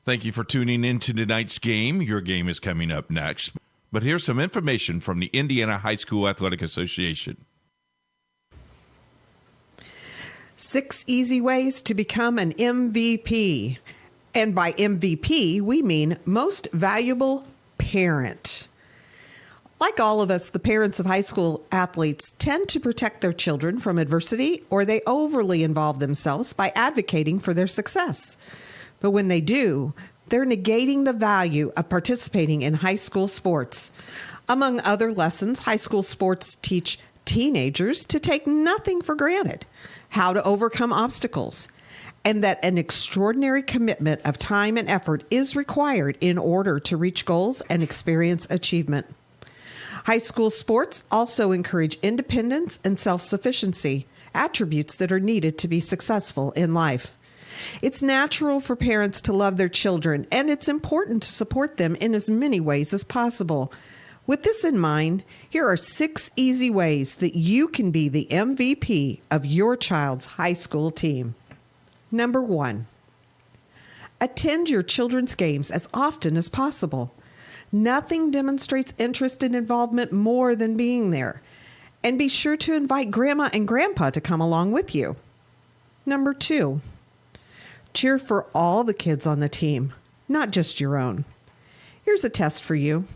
Thank you for tuning in to tonight's game. Your game is coming up next. But here's some information from the Indiana High School Athletic Association. 6 easy ways to become an MVP. And by MVP, we mean most valuable parent. Like all of us, the parents of high school athletes tend to protect their children from adversity, or they overly involve themselves by advocating for their success. But when they do, they're negating the value of participating in high school sports. Among other lessons, high school sports teach teenagers to take nothing for granted, how to overcome obstacles, and that an extraordinary commitment of time and effort is required in order to reach goals and experience achievement. High school sports also encourage independence and self-sufficiency, attributes that are needed to be successful in life. It's natural for parents to love their children, and it's important to support them in as many ways as possible. With this in mind, here are 6 easy ways that you can be the MVP of your child's high school team. Number 1, attend your children's games as often as possible. Nothing demonstrates interest and involvement more than being there. And be sure to invite Grandma and Grandpa to come along with you. Number 2, cheer for all the kids on the team, not just your own. Here's a test for you.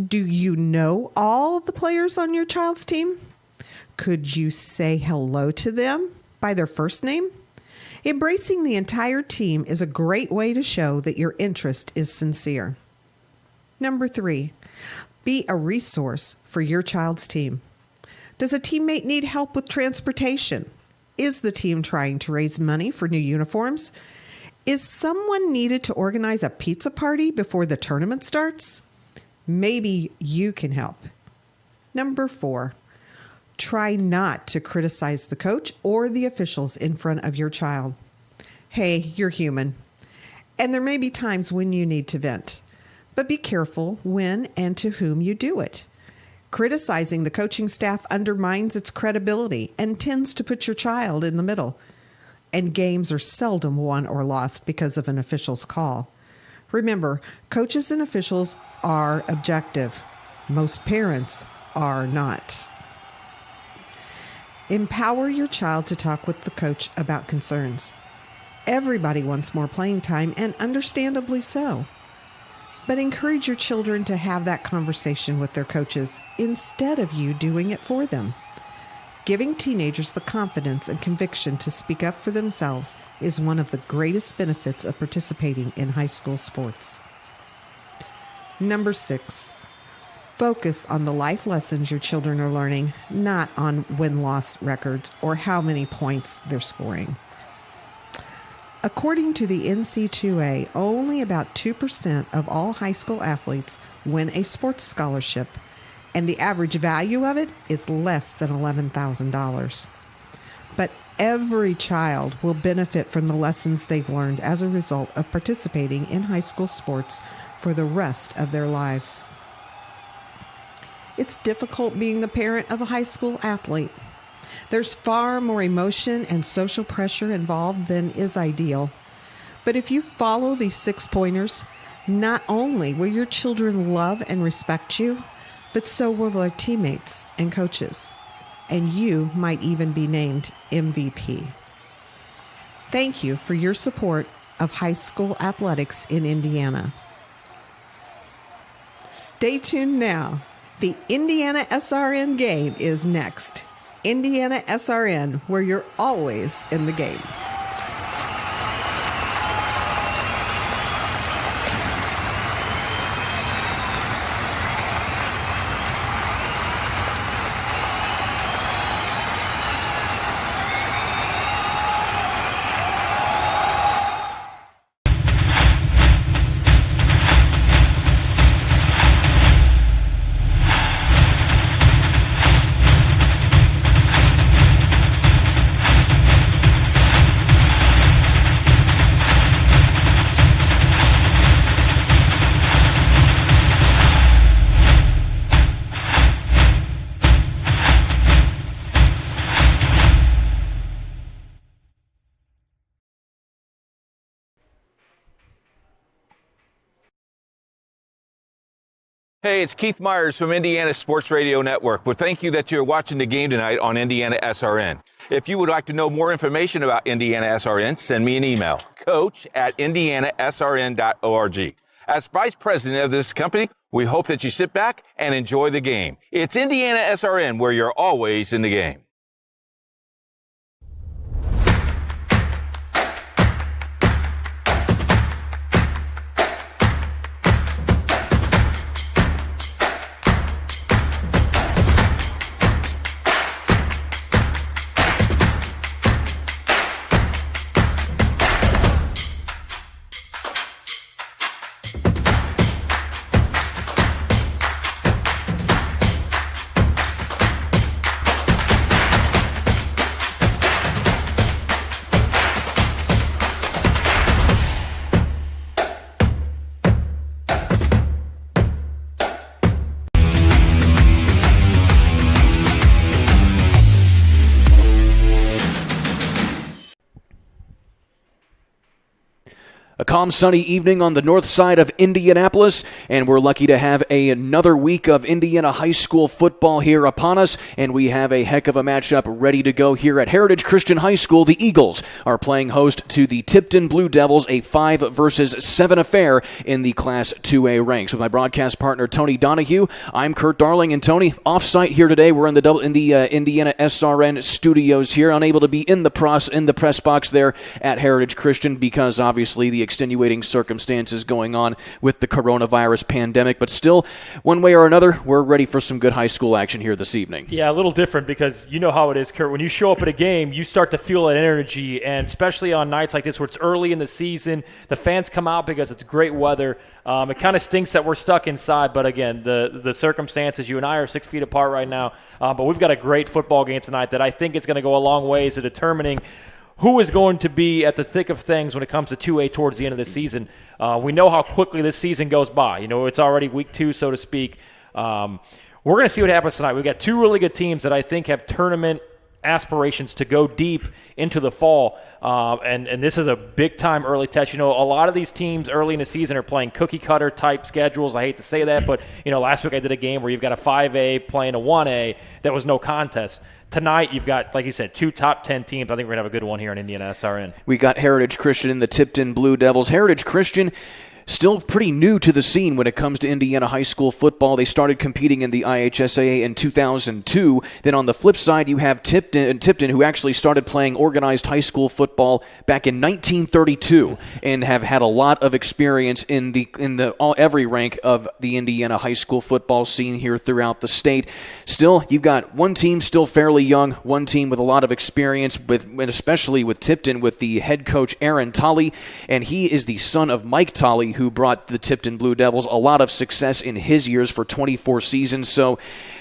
Do you know all the players on your child's team? Could you say hello to them by their first name? Embracing the entire team is a great way to show that your interest is sincere. Number 3, be a resource for your child's team. Does a teammate need help with transportation? Is the team trying to raise money for new uniforms? Is someone needed to organize a pizza party before the tournament starts? Maybe you can help. Number 4, try not to criticize the coach or the officials in front of your child. Hey, you're human, and there may be times when you need to vent, but be careful when and to whom you do it. Criticizing the coaching staff undermines its credibility and tends to put your child in the middle. And games are seldom won or lost because of an official's call. Remember, coaches and officials are objective. Most parents are not. Empower your child to talk with the coach about concerns. Everybody wants more playing time, and understandably so. But encourage your children to have that conversation with their coaches instead of you doing it for them. Giving teenagers the confidence and conviction to speak up for themselves is one of the greatest benefits of participating in high school sports. Number 6, focus on the life lessons your children are learning, not on win-loss records or how many points they're scoring. According to the NC2A, only about 2% of all high school athletes win a sports scholarship, and the average value of it is less than $11,000. But every child will benefit from the lessons they've learned as a result of participating in high school sports for the rest of their lives. It's difficult being the parent of a high school athlete. There's far more emotion and social pressure involved than is ideal. But if you follow these 6 pointers, not only will your children love and respect you, but so will their teammates and coaches. And you might even be named MVP. Thank you for your support of high school athletics in Indiana. Stay tuned now. The Indiana SRN game is next. Indiana SRN, where you're always in the game. Hey, it's Keith Myers from Indiana Sports Radio Network. Well, thank you that you're watching the game tonight on Indiana SRN. If you would like to know more information about Indiana SRN, send me an email, coach@indianasrn.org. As vice president of this company, we hope that you sit back and enjoy the game. It's Indiana SRN, where you're always in the game. A calm, sunny evening on the north side of Indianapolis, and we're lucky to have another week of Indiana high school football here upon us, and we have a heck of a matchup ready to go here at Heritage Christian High School. The Eagles are playing host to the Tipton Blue Devils, a 5-versus-7 affair in the Class 2A ranks. With my broadcast partner, Tony Donahue, I'm Kurt Darling, and Tony, off-site here today. We're in the Indiana SRN studios here, unable to be in the press box there at Heritage Christian because obviously the extenuating circumstances going on with the coronavirus pandemic. But still, one way or another, we're ready for some good high school action here this evening. Yeah, a little different because you know how it is, Kurt. When you show up at a game, you start to feel that energy, and especially on nights like this where it's early in the season, the fans come out because it's great weather. It kind of stinks that we're stuck inside, but again, the circumstances, you and I are 6 feet apart right now, but we've got a great football game tonight that I think is going to go a long ways to determining who is going to be at the thick of things when it comes to 2A towards the end of the season. We know how quickly this season goes by. You know, it's already week 2, so to speak. We're going to see what happens tonight. We've got two really good teams that I think have tournament aspirations to go deep into the fall, and this is a big-time early test. You know, a lot of these teams early in the season are playing cookie-cutter type schedules. I hate to say that, but, you know, last week I did a game where you've got a 5A playing a 1A. That was no contest. Tonight, you've got, like you said, two top 10 teams. I think we're going to have a good one here in Indiana SRN. We got Heritage Christian and the Tipton Blue Devils. Heritage Christian still pretty new to the scene when it comes to Indiana high school football. They started competing in the IHSAA in 2002. Then on the flip side, you have Tipton, who actually started playing organized high school football back in 1932 and have had a lot of experience in every rank of the Indiana high school football scene here throughout the state. Still, you've got one team still fairly young, one team with a lot of experience, and especially with Tipton with the head coach Aaron Tolley, and he is the son of Mike Tolley, who brought the Tipton Blue Devils a lot of success in his years for 24 seasons. So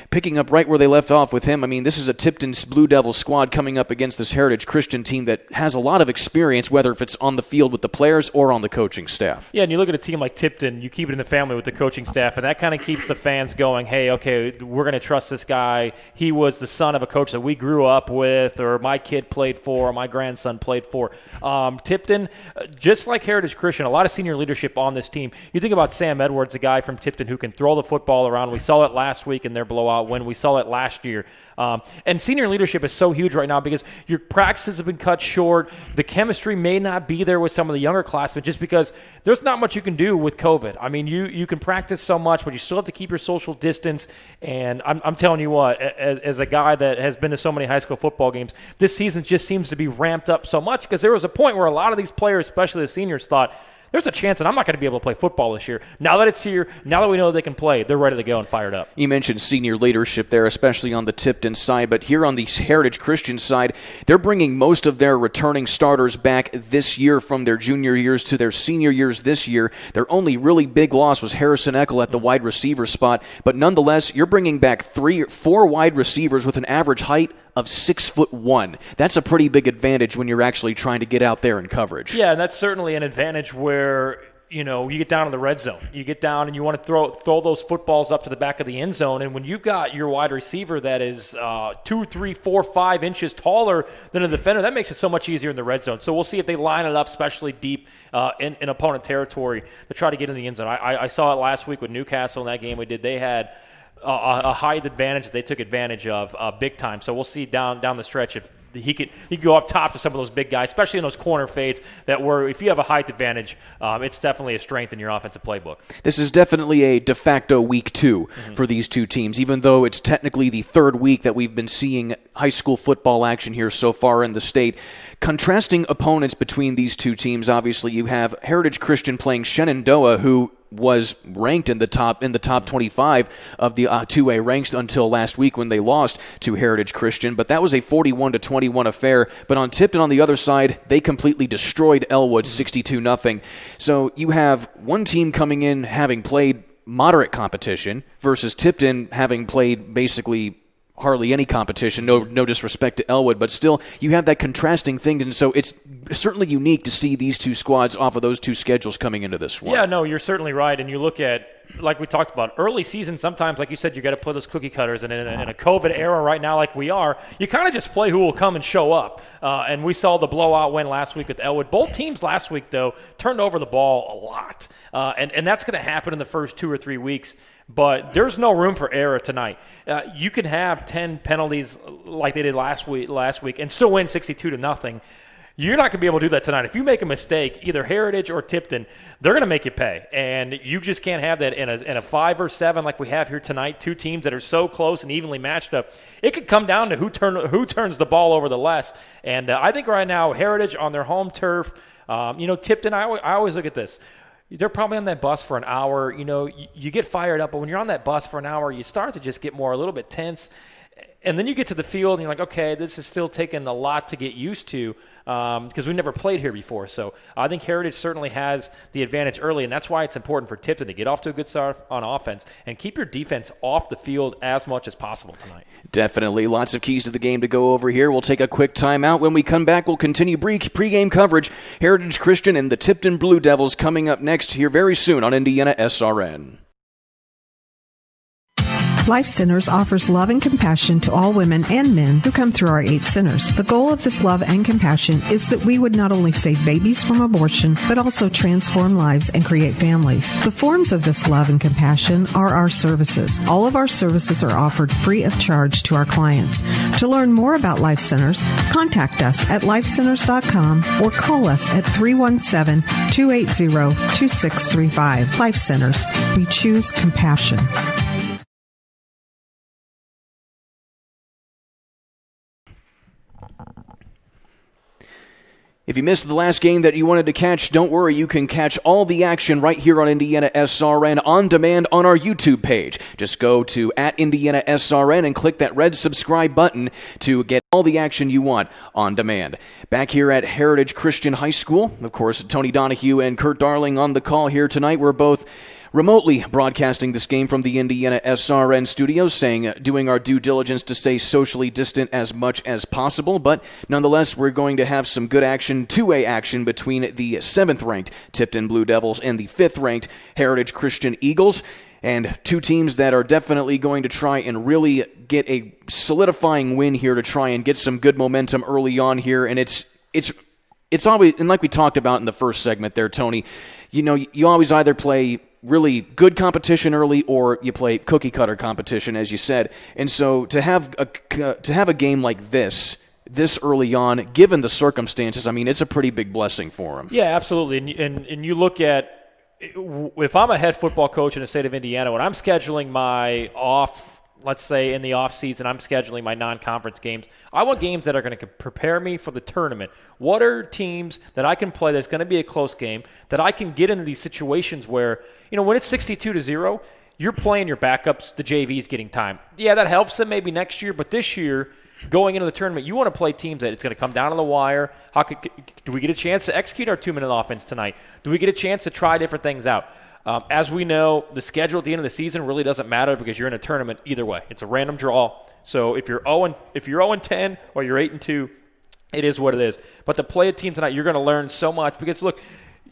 picking up right where they left off with him, I mean, this is a Tipton Blue Devils squad coming up against this Heritage Christian team that has a lot of experience, whether if it's on the field with the players or on the coaching staff. Yeah, and you look at a team like Tipton, you keep it in the family with the coaching staff, and that kind of keeps the fans going, hey, okay, we're going to trust this guy. He was the son of a coach that we grew up with, or my kid played for, or my grandson played for. Tipton, just like Heritage Christian, a lot of senior leadership on this team. You think about Sam Edwards, a guy from Tipton who can throw the football around. We saw it last week in their blowout when we saw it last year. And senior leadership is so huge right now because your practices have been cut short. The chemistry may not be there with some of the younger classmen just because there's not much you can do with COVID. I mean, you can practice so much, but you still have to keep your social distance. And I'm telling you what, as a guy that has been to so many high school football games, this season just seems to be ramped up so much because there was a point where a lot of these players, especially the seniors, thought, there's a chance that I'm not going to be able to play football this year. Now that it's here, now that we know they can play, they're ready to go and fired up. You mentioned senior leadership there, especially on the Tipton side, but here on the Heritage Christian side, they're bringing most of their returning starters back this year from their junior years to their senior years this year. Their only really big loss was Harrison Eckel at the wide receiver spot, but nonetheless, you're bringing back 4 wide receivers with an average height of 6'1". That's a pretty big advantage when you're actually trying to get out there in coverage. Yeah, and that's certainly an advantage where you get down in the red zone. You get down and you want to throw those footballs up to the back of the end zone. And when you've got your wide receiver that is 2, 3, 4, 5 inches taller than a defender, that makes it so much easier in the red zone. So we'll see if they line it up, especially deep in opponent territory, to try to get in the end zone. I saw it last week with Newcastle in that game we did. They had a height advantage that they took advantage of big time. So we'll see down the stretch if he could go up top to some of those big guys, especially in those corner fades if you have a height advantage, it's definitely a strength in your offensive playbook. This is definitely a de facto week 2 for these two teams, even though it's technically the third week that we've been seeing high school football action here so far in the state. Contrasting opponents between these two teams, obviously you have Heritage Christian playing Shenandoah, who was ranked in the top 25 of the 2A ranks until last week when they lost to Heritage Christian, but that was a 41-21 affair. But on Tipton on the other side, they completely destroyed Elwood 62-0. So you have one team coming in having played moderate competition versus Tipton having played basically hardly any competition. No disrespect to Elwood, but still you have that contrasting thing, and so it's certainly unique to see these two squads off of those two schedules coming into this one. Yeah, no, you're certainly right. And you look at, like we talked about, early season, sometimes, like you said, you got to play those cookie cutters. And in a COVID era right now like we are, you kind of just play who will come and show up. And we saw the blowout win last week with Elwood. Both teams last week, though, turned over the ball a lot. And that's going to happen in the first 2 or 3 weeks. But there's no room for error tonight. You can have 10 penalties like they did last week and still win 62-0. You're not going to be able to do that tonight. If you make a mistake, either Heritage or Tipton, they're going to make you pay. And you just can't have that in a 5 or 7 like we have here tonight, two teams that are so close and evenly matched up. It could come down to who turns the ball over the less. And I think right now, Heritage on their home turf, Tipton, I always look at this. They're probably on that bus for an hour. You get fired up, but when you're on that bus for an hour, you start to just get a little bit tense. And then you get to the field, and you're like, okay, this is still taking a lot to get used to because we never played here before. So I think Heritage certainly has the advantage early, and that's why it's important for Tipton to get off to a good start on offense and keep your defense off the field as much as possible tonight. Definitely. Lots of keys to the game to go over here. We'll take a quick timeout. When we come back, we'll continue pregame coverage. Heritage Christian and the Tipton Blue Devils coming up next here very soon on Indiana SRN. Life Centers offers love and compassion to all women and men who come through our 8 centers. The goal of this love and compassion is that we would not only save babies from abortion, but also transform lives and create families. The forms of this love and compassion are our services. All of our services are offered free of charge to our clients. To learn more about Life Centers, contact us at lifecenters.com or call us at 317-280-2635. Life Centers. We choose compassion. If you missed the last game that you wanted to catch, don't worry, you can catch all the action right here on Indiana SRN on demand on our YouTube page. Just go to @IndianaSRN and click that red subscribe button to get all the action you want on demand. Back here at Heritage Christian High School, of course, Tony Donahue and Kurt Darling on the call here tonight. We're both remotely broadcasting this game from the Indiana SRN studios, doing our due diligence to stay socially distant as much as possible, but nonetheless, we're going to have some good action, 2A action between the 7th-ranked Tipton Blue Devils and the 5th-ranked Heritage Christian Eagles, and two teams that are definitely going to try and really get a solidifying win here to try and get some good momentum early on here, and it's always, and like we talked about in the first segment there, Tony, you always either play really good competition early, or you play cookie cutter competition, as you said. And so to have a game like this early on, given the circumstances, I mean, it's a pretty big blessing for them. Yeah, absolutely. And you look at, if I'm a head football coach in the state of Indiana, when I'm scheduling my let's say in the off season, I'm scheduling my non-conference games. I want games that are going to prepare me for the tournament. What are teams that I can play that's going to be a close game, that I can get into these situations where, when it's 62-0, you're playing your backups, the JV's getting time. Yeah, that helps them maybe next year, but this year, going into the tournament, you want to play teams that it's going to come down to the wire. Do we get a chance to execute our 2-minute offense tonight? Do we get a chance to try different things out? As we know, the schedule at the end of the season really doesn't matter because you're in a tournament either way. It's a random draw. So if you're 0-10 or you're 8-2, it is what it is. But to play a team tonight, you're going to learn so much because, look,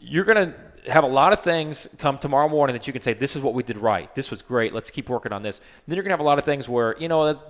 you're going to have a lot of things come tomorrow morning that you can say, this is what we did right. This was great. Let's keep working on this. And then you're going to have a lot of things where,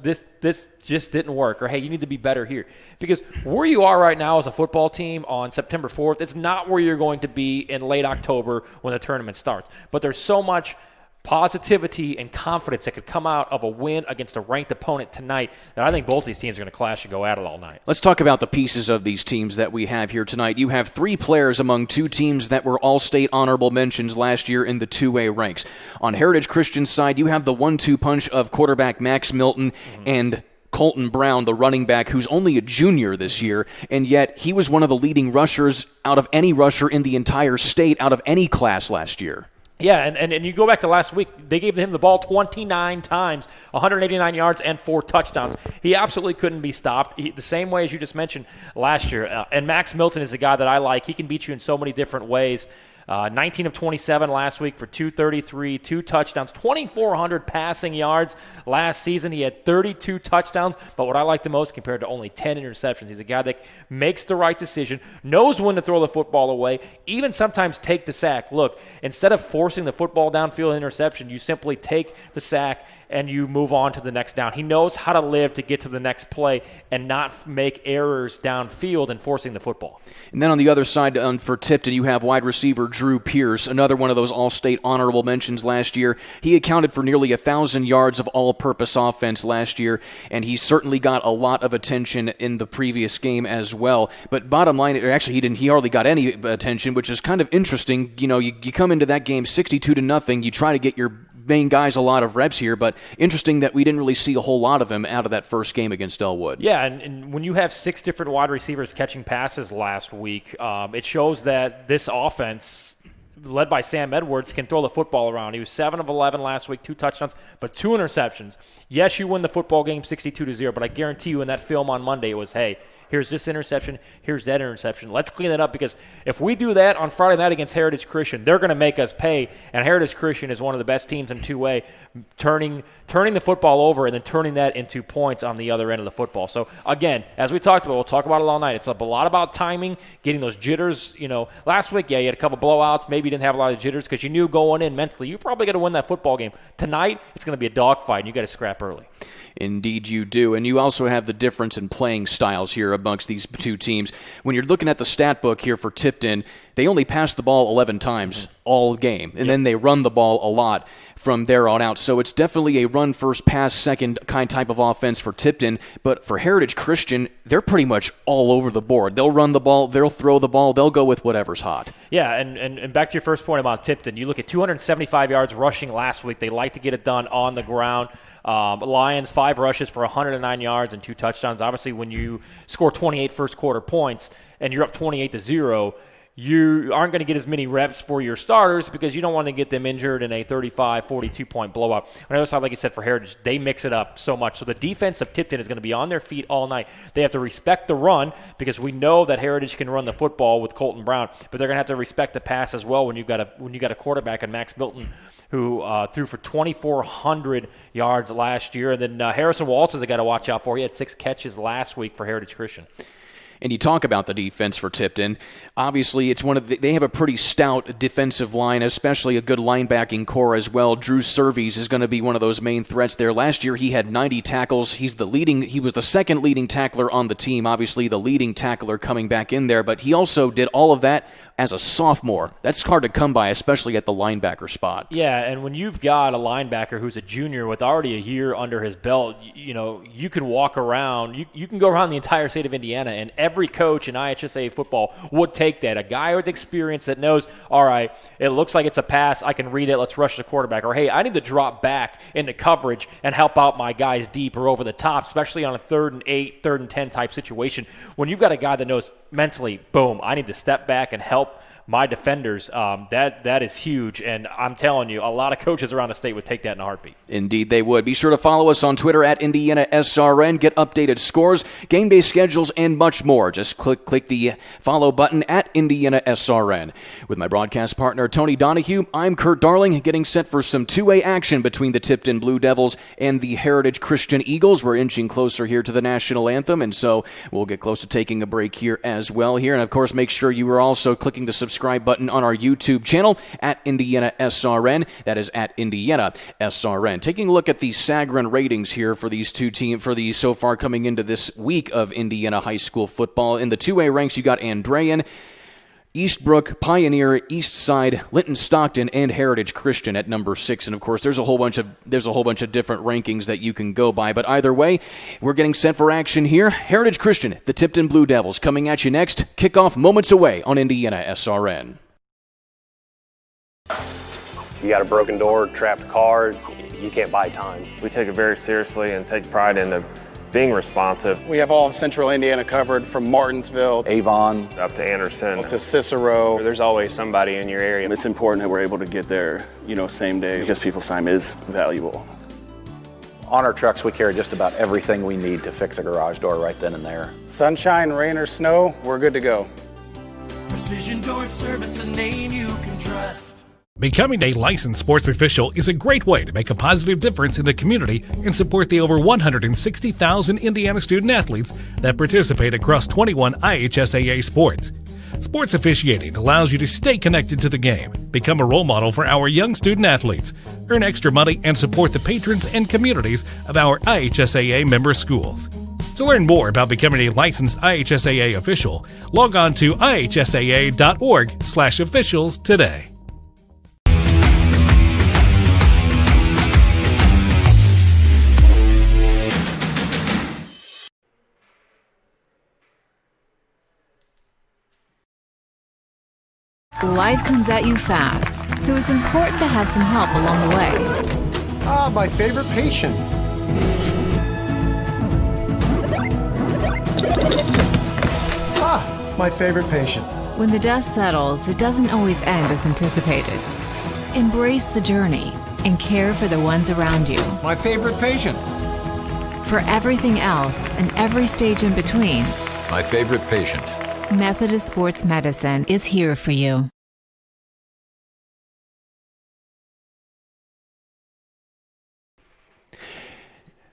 this just didn't work, or, hey, you need to be better here. Because where you are right now as a football team on September 4th, it's not where you're going to be in late October when the tournament starts. But there's so much positivity and confidence that could come out of a win against a ranked opponent tonight that I think both these teams are going to clash and go at it all night. Let's talk about the pieces of these teams that we have here tonight. You have 3 players among 2 teams that were all-state honorable mentions last year in the 2A ranks. On Heritage Christian's side, you have the 1-2 punch of quarterback Max Milton and Colton Brown, the running back, who's only a junior this year, and yet he was one of the leading rushers out of any rusher in the entire state, out of any class last year. Yeah, and you go back to last week, they gave him the ball 29 times, 189 yards, and 4 touchdowns. He absolutely couldn't be stopped, the same way as you just mentioned last year. And Max Milton is a guy that I like. He can beat you in so many different ways. 19 of 27 last week for 233, 2 touchdowns, 2,400 passing yards last season. He had 32 touchdowns, but what I like the most, compared to only 10 interceptions, he's a guy that makes the right decision, knows when to throw the football away, even sometimes take the sack. Look, instead of forcing the football downfield interception, you simply take the sack and you move on to the next down. He knows how to live to get to the next play and not make errors downfield and forcing the football. And then on the other side for Tipton, you have wide receiver Drew Pierce, another one of those all-state honorable mentions last year. He accounted for nearly 1,000 yards of all-purpose offense last year, and he certainly got a lot of attention in the previous game as well. But bottom line, actually he hardly got any attention, which is kind of interesting. You come into that game 62-0. You try to get your main guys a lot of reps here, but interesting that we didn't really see a whole lot of him out of that first game against Elwood. Yeah, and when you have 6 different wide receivers catching passes last week, it shows that this offense, led by Sam Edwards, can throw the football around. He was 7 of 11 last week, 2 touchdowns, but 2 interceptions. Yes, you win the football game 62-0, but I guarantee you in that film on Monday it was, hey, here's this interception, here's that interception. Let's clean it up, because if we do that on Friday night against Heritage Christian, they're going to make us pay, and Heritage Christian is one of the best teams in 2A, turning the football over and then turning that into points on the other end of the football. So, again, as we talked about, we'll talk about it all night. It's a lot about timing, getting those jitters. Last week, yeah, you had a couple blowouts. Maybe you didn't have a lot of jitters because you knew going in mentally you're probably going to win that football game. Tonight, it's going to be a dogfight, and you got to scrap early. Indeed you do. And you also have the difference in playing styles here amongst these 2 teams. When you're looking at the stat book here for Tipton, they only passed the ball 11 times all game, and then they run the ball a lot from there on out. So it's definitely a run first, pass second type of offense for Tipton. But for Heritage Christian, they're pretty much all over the board. They'll run the ball, they'll throw the ball, they'll go with whatever's hot. Yeah, and back to your first point about Tipton, you look at 275 yards rushing last week. They like to get it done on the ground. Lions, 5 rushes for 109 yards and 2 touchdowns. Obviously, when you score 28 first quarter points and you're up 28-0, you aren't going to get as many reps for your starters because you don't want to get them injured in a 35, 42-point blowout. On the other side, like you said, for Heritage, they mix it up so much. So the defense of Tipton is going to be on their feet all night. They have to respect the run because we know that Heritage can run the football with Colton Brown, but they're going to have to respect the pass as well when you got a quarterback in Max Milton who threw for 2,400 yards last year. And then Harrison Waltz is a guy to watch out for. He had 6 catches last week for Heritage Christian. And you talk about the defense for Tipton. Obviously, it's they have a pretty stout defensive line, especially a good linebacking core as well. Drew Serves is going to be one of those main threats there. Last year, he had 90 tackles. He was the second leading tackler on the team. Obviously, the leading tackler coming back in there, but he also did all of that as a sophomore. That's hard to come by, especially at the linebacker spot. Yeah, and when you've got a linebacker who's a junior with already a year under his belt, you can walk around. You can go around the entire state of Indiana, and every coach in IHSAA football would take that. A guy with experience that knows, all right, it looks like it's a pass. I can read it. Let's rush the quarterback. Or, hey, I need to drop back into coverage and help out my guys deep or over the top, especially on a 3rd and 8, 3rd and 10 type situation. When you've got a guy that knows mentally, boom, I need to step back and help my defenders, that is huge. And I'm telling you, a lot of coaches around the state would take that in a heartbeat. Indeed they would. Be sure to follow us on Twitter at IndianaSRN. Get updated scores, game day schedules, and much more. Just click the follow button at IndianaSRN. With my broadcast partner, Tony Donahue, I'm Kurt Darling, getting set for some 2A action between the Tipton Blue Devils and the Heritage Christian Eagles. We're inching closer here to the national anthem, and so we'll get close to taking a break here as well here. And, of course, make sure you are also clicking the subscribe subscribe button on our YouTube channel at Indiana SRN. That is at Indiana SRN. Taking a look at the Sagarin ratings here for these two teams, for the so far coming into this week of Indiana high school football. In the 2A ranks, you got Andrean, Eastbrook, Pioneer, Eastside, Linton Stockton, and Heritage Christian at number 6. And of course, there's a whole bunch of different rankings that you can go by. But either way, we're getting set for action here. Heritage Christian, the Tipton Blue Devils, coming at you next. Kickoff moments away on Indiana SRN. You got a broken door, trapped car, you can't buy time. We take it very seriously and take pride in being responsive. We have all of Central Indiana covered, from Martinsville, Avon, up to Anderson, to Cicero. There's always somebody in your area. It's important that we're able to get there, same day, because people's time is valuable. On our trucks, we carry just about everything we need to fix a garage door right then and there. Sunshine, rain, or snow, we're good to go. Precision Door Service, a name you can trust. Becoming a licensed sports official is a great way to make a positive difference in the community and support the over 160,000 Indiana student athletes that participate across 21 IHSAA sports. Sports officiating allows you to stay connected to the game, become a role model for our young student athletes, earn extra money, and support the patrons and communities of our IHSAA member schools. To learn more about becoming a licensed IHSAA official, log on to ihsaa.org/officials today. Life comes at you fast, so it's important to have some help along the way. My favorite patient. My favorite patient. When the dust settles, it doesn't always end as anticipated. Embrace the journey and care for the ones around you. My favorite patient. For everything else and every stage in between, my favorite patient. Methodist Sports Medicine is here for you.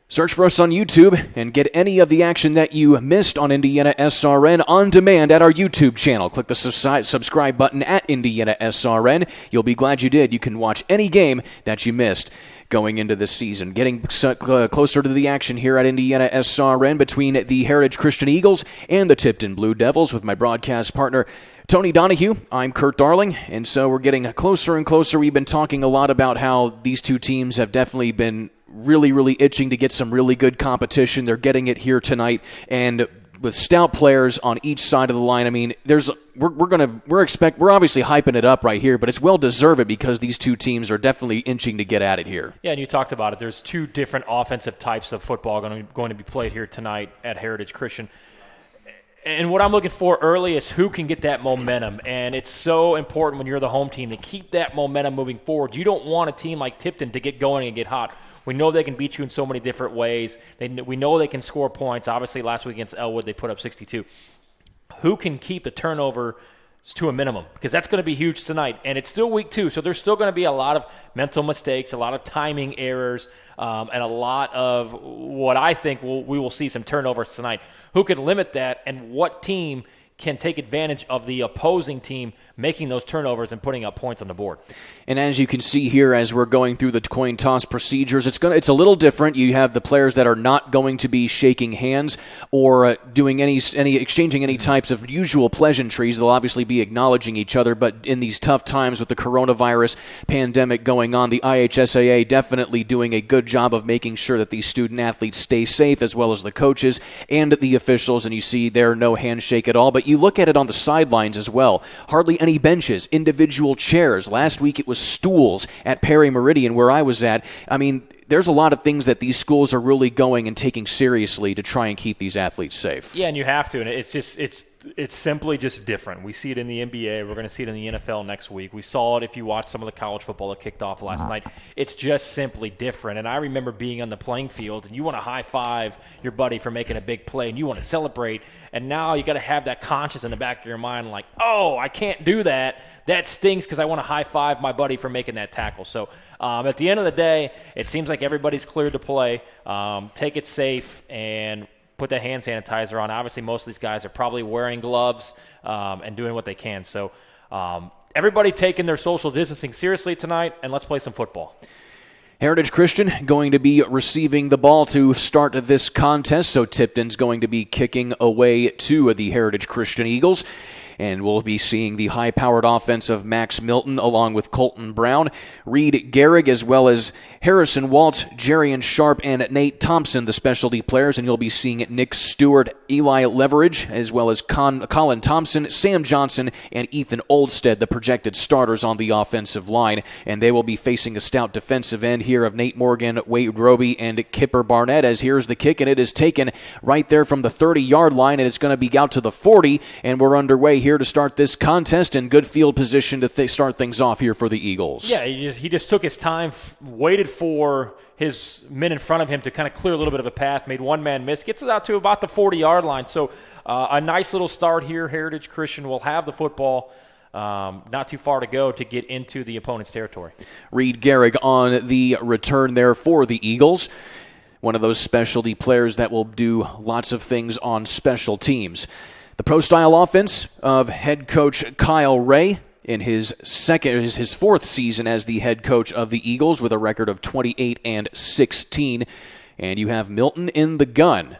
Search for us on YouTube and get any of the action that you missed on Indiana SRN on demand at our YouTube channel. Click the subscribe button at Indiana SRN. You'll be glad you did. You can watch any game that you missed going into this season. Getting closer to the action here at Indiana SRN between the Heritage Christian Eagles and the Tipton Blue Devils with my broadcast partner, Tony Donahue. I'm Kurt Darling, and so we're getting closer and closer. We've been talking a lot about how these two teams have definitely been really itching to get some really good competition. They're getting it here tonight, and with stout players on each side of the line. I mean, we're obviously hyping it up right here, but it's well deserved because these two teams are definitely inching to get at it here. Yeah, and you talked about it. There's two different offensive types of football going to be played here tonight at Heritage Christian. And what I'm looking for early is who can get that momentum. And it's so important when you're the home team to keep that momentum moving forward. You don't want a team like Tipton to get going and get hot. We know they can beat you in so many different ways. We know they can score points. Obviously, last week against Elwood, they put up 62. Who can keep the turnover to a minimum? Because that's going to be huge tonight. And it's still week 2, so there's still going to be a lot of mental mistakes, a lot of timing errors, and a lot of what I think we will see some turnovers tonight. Who can limit that, and what team can take advantage of the opposing team making those turnovers and putting up points on the board? And as you can see here, as we're going through the coin toss procedures, it's a little different. You have the players that are not going to be shaking hands or doing exchanging any types of usual pleasantries. They'll obviously be acknowledging each other, but in these tough times with the coronavirus pandemic going on, the IHSAA definitely doing a good job of making sure that these student athletes stay safe, as well as the coaches and the officials. And you see there, no handshake at all. But you look at it on the sidelines as well. Hardly any benches, individual chairs. Last week it was stools at Perry Meridian where I was at. I mean, there's a lot of things that these schools are really going and taking seriously to try and keep these athletes safe. Yeah, and you have to, and it's simply just different. We see it in the NBA. We're going to see it in the NFL next week. We saw it if you watch some of the college football that kicked off last night. It's just simply different. And I remember being on the playing field, and you want to high-five your buddy for making a big play, and you want to celebrate. And now you got to have that conscience in the back of your mind, like, oh, I can't do that. That stinks because I want to high-five my buddy for making that tackle. So at the end of the day, it seems like everybody's cleared to play. Take it safe and put that hand sanitizer on. Obviously, most of these guys are probably wearing gloves and doing what they can. So Everybody taking their social distancing seriously tonight, and let's play some football. Heritage Christian going to be receiving the ball to start this contest, so Tipton's going to be kicking away to the Heritage Christian Eagles. And we'll be seeing the high-powered offense of Max Milton along with Colton Brown, Reed Gehrig, as well as Harrison Waltz, Jerian Sharp, and Nate Thompson, the specialty players. And you'll be seeing Nick Stewart, Eli Leverage, as well as Colin Thompson, Sam Johnson, and Ethan Oldstead, the projected starters on the offensive line. And they will be facing a stout defensive end here of Nate Morgan, Wade Roby, and Kipper Barnett. As here's the kick, and it is taken right there from the 30-yard line, and it's going to be out to the 40, and we're underway here to start this contest, in good field position to start things off here for the Eagles. Yeah, he just took his time, waited for his men in front of him to kind of clear a little bit of a path, made one man miss, gets it out to about the 40-yard line. So a nice little start here. Heritage Christian will have the football. Not too far to go to get into the opponent's territory. Reed Gehrig on the return there for the Eagles. One of those specialty players that will do lots of things on special teams. The pro-style offense of head coach Kyle Ray in his fourth season as the head coach of the Eagles with a record of 28-16. And you have Milton in the gun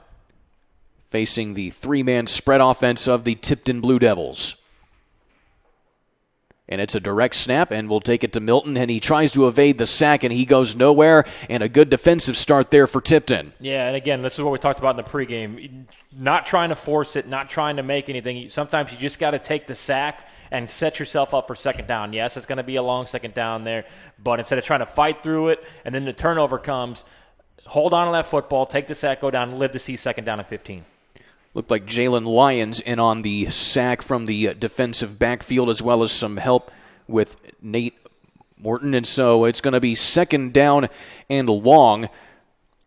facing the three-man spread offense of the Tipton Blue Devils. And it's a direct snap, and we'll take it to Milton, and he tries to evade the sack, and he goes nowhere, and a good defensive start there for Tipton. Yeah, and again, this is what we talked about in the pregame. Not trying to force it, not trying to make anything. Sometimes you just got to take the sack and set yourself up for second down. Yes, it's going to be a long second down there, but instead of trying to fight through it, and then the turnover comes, hold on to that football, take the sack, go down, and live to see second down and 15. Looked like Jalen Lyons in on the sack from the defensive backfield, as well as some help with Nate Morton. And so it's going to be second down and long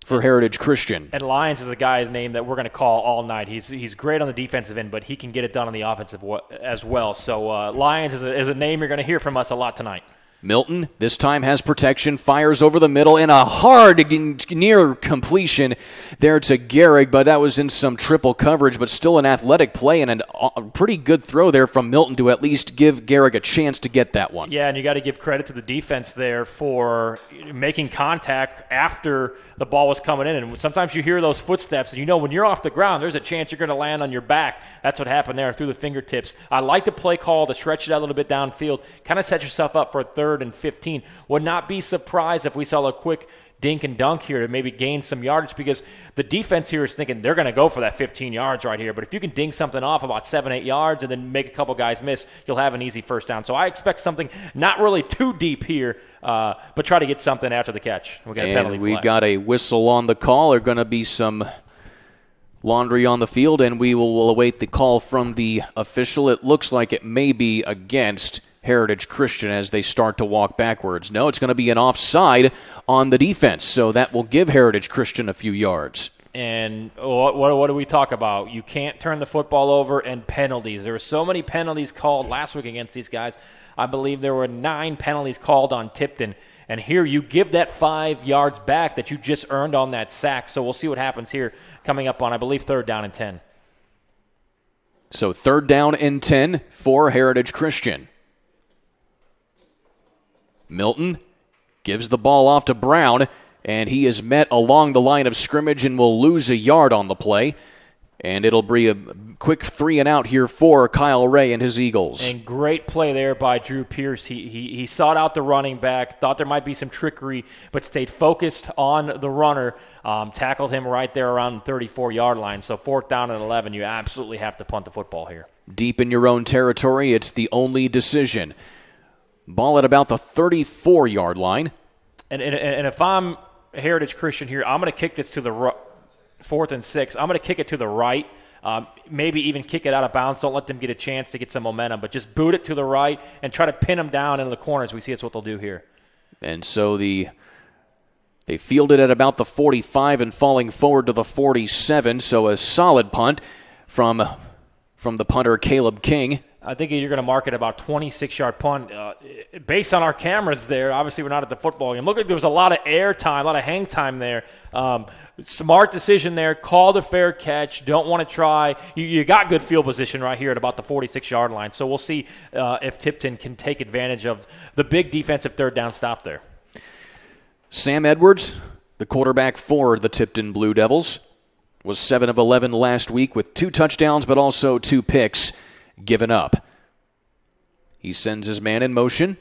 for Heritage Christian. And Lyons is a guy's name that we're going to call all night. He's great on the defensive end, but he can get it done on the offensive as well. So Lyons is a name you're going to hear from us a lot tonight. Milton this time has protection, fires over the middle, and a hard near completion there to Gehrig, but that was in some triple coverage, but still an athletic play and a pretty good throw there from Milton to at least give Gehrig a chance to get that one. Yeah, and you got to give credit to the defense there for making contact after the ball was coming in. And sometimes you hear those footsteps, and you know when you're off the ground, there's a chance you're going to land on your back. That's what happened there through the fingertips. I like the play call to stretch it out a little bit downfield, kind of set yourself up for a third and 15. Would not be surprised if we saw a quick dink and dunk here to maybe gain some yardage, because the defense here is thinking they're going to go for that 15 yards right here. But if you can ding something off about 7-8 yards and then make a couple guys miss, you'll have an easy first down. So I expect something not really too deep here, but try to get something after the catch. We got a penalty flag. We got a whistle on the call. There's going to be some laundry on the field, and we will await the call from the official. It looks like it may be against Heritage Christian as they start to walk backwards. No, it's going to be an offside on the defense, so that will give Heritage Christian a few yards. And what do we talk about? You can't turn the football over, and penalties. There were so many penalties called last week against these guys. I believe there were 9 penalties called on Tipton. And here you give that 5 yards back that you just earned on that sack. So we'll see what happens here coming up on, I believe, 3rd down and 10. So 3rd down and 10 for Heritage Christian. Milton gives the ball off to Brown, and he is met along the line of scrimmage and will lose a yard on the play. And it'll be a quick 3 and out here for Kyle Ray and his Eagles. And great play there by Drew Pierce. He sought out the running back, thought there might be some trickery, but stayed focused on the runner, tackled him right there around the 34-yard line. So 4th down and 11, you absolutely have to punt the football here. Deep in your own territory, it's the only decision. Ball at about the 34-yard line. And if I'm Heritage Christian here, I'm going to kick this to the 4th and 6. I'm going to kick it to the right. Maybe even kick it out of bounds. Don't let them get a chance to get some momentum, but just boot it to the right and try to pin them down in the corners. We see that's what they'll do here. And so they field it at about the 45 and falling forward to the 47. So a solid punt from the punter Caleb King. I think you're going to mark it about 26-yard punt. Based on our cameras there, obviously we're not at the football game. Look like there was a lot of air time, a lot of hang time there. Smart decision there. Called a fair catch. Don't want to try. You got good field position right here at about the 46-yard line. So we'll see if Tipton can take advantage of the big defensive third down stop there. Sam Edwards, the quarterback for the Tipton Blue Devils, was 7 of 11 last week with 2 touchdowns but also 2 picks given up. He sends his man in motion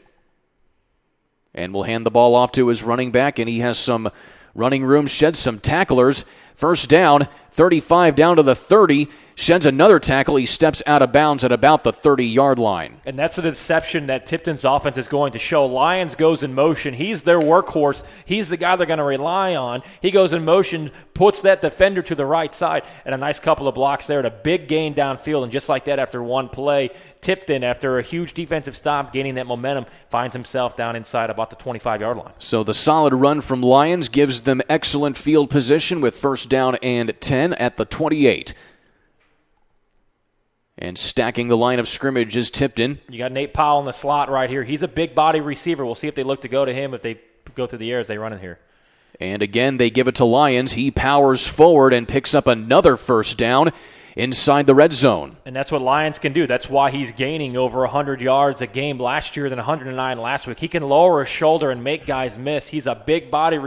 and will hand the ball off to his running back, and he has some running room, sheds some tacklers. First down, 35 down to the 30. Sheds another tackle. He steps out of bounds at about the 30-yard line. And that's a deception that Tipton's offense is going to show. Lyons goes in motion. He's their workhorse. He's the guy they're going to rely on. He goes in motion, puts that defender to the right side, and a nice couple of blocks there and a big gain downfield. And just like that, after one play, Tipton, after a huge defensive stop, gaining that momentum, finds himself down inside about the 25-yard line. So the solid run from Lyons gives them excellent field position with first down and 10 at the 28. And stacking the line of scrimmage is Tipton. You got Nate Powell in the slot right here. He's a big body receiver. We'll see if they look to go to him, if they go through the air as they run in here. And again, they give it to Lyons. He powers forward and picks up another first down inside the red zone. And that's what Lyons can do. That's why he's gaining over 100 yards a game last year than 109 last week. He can lower his shoulder and make guys miss. He's a big body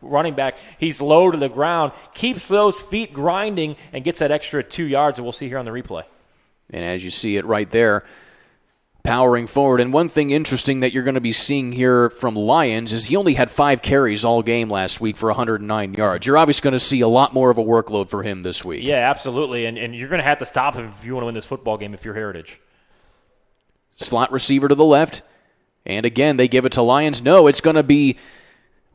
running back. He's low to the ground, keeps those feet grinding, and gets that extra 2 yards that we'll see here on the replay. And as you see it right there, powering forward. And one thing interesting that you're going to be seeing here from Lyons is he only had 5 carries all game last week for 109 yards. You're obviously going to see a lot more of a workload for him this week. Yeah, absolutely. And you're going to have to stop him if you want to win this football game if you're Heritage. Slot receiver to the left. And again, they give it to Lyons. No, it's going to be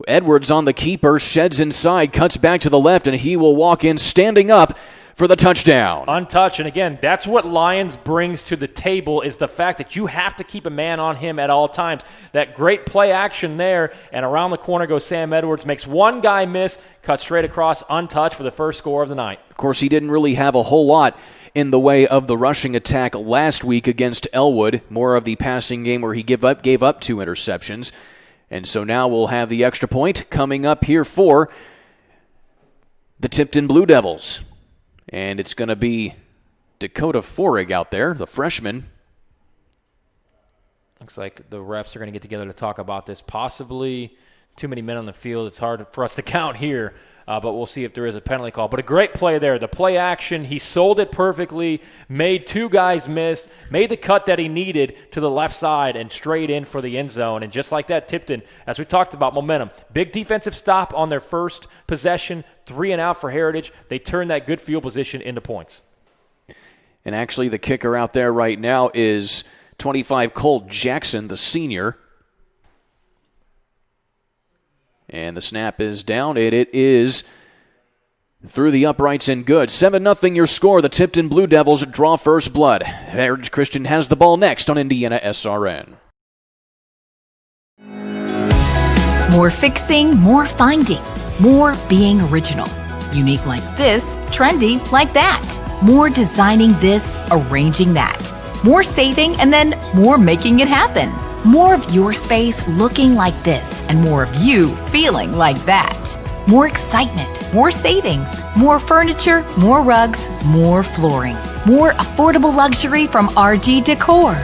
Edwards on the keeper, sheds inside, cuts back to the left, and he will walk in standing up for the touchdown. Untouched. And again, that's what Lyons brings to the table, is the fact that you have to keep a man on him at all times. That great play action there, and around the corner goes Sam Edwards, makes one guy miss, cuts straight across, untouched for the first score of the night. Of course, he didn't really have a whole lot in the way of the rushing attack last week against Elwood. More of the passing game where he gave up 2 interceptions. And so now we'll have the extra point coming up here for the Tipton Blue Devils. And it's going to be Dakota Forig out there, the freshman. Looks like the refs are going to get together to talk about this. Possibly too many men on the field. It's hard for us to count here, but we'll see if there is a penalty call. But a great play there. The play action, he sold it perfectly, made 2 guys miss, made the cut that he needed to the left side and straight in for the end zone. And just like that, Tipton, as we talked about, momentum. Big defensive stop on their first possession, 3 and out for Heritage. They turn that good field position into points. And actually the kicker out there right now is 25 Cole Jackson, the senior. And the snap is down, and it is through the uprights and good. 7-0 your score. The Tipton Blue Devils draw first blood. Heritage Christian has the ball next on Indiana SRN. More fixing, more finding, more being original. Unique like this, trendy like that. More designing this, arranging that. More saving, and then more making it happen. More of your space looking like this, and more of you feeling like that. More excitement, more savings, more furniture, more rugs, more flooring, more affordable luxury from RG Decor.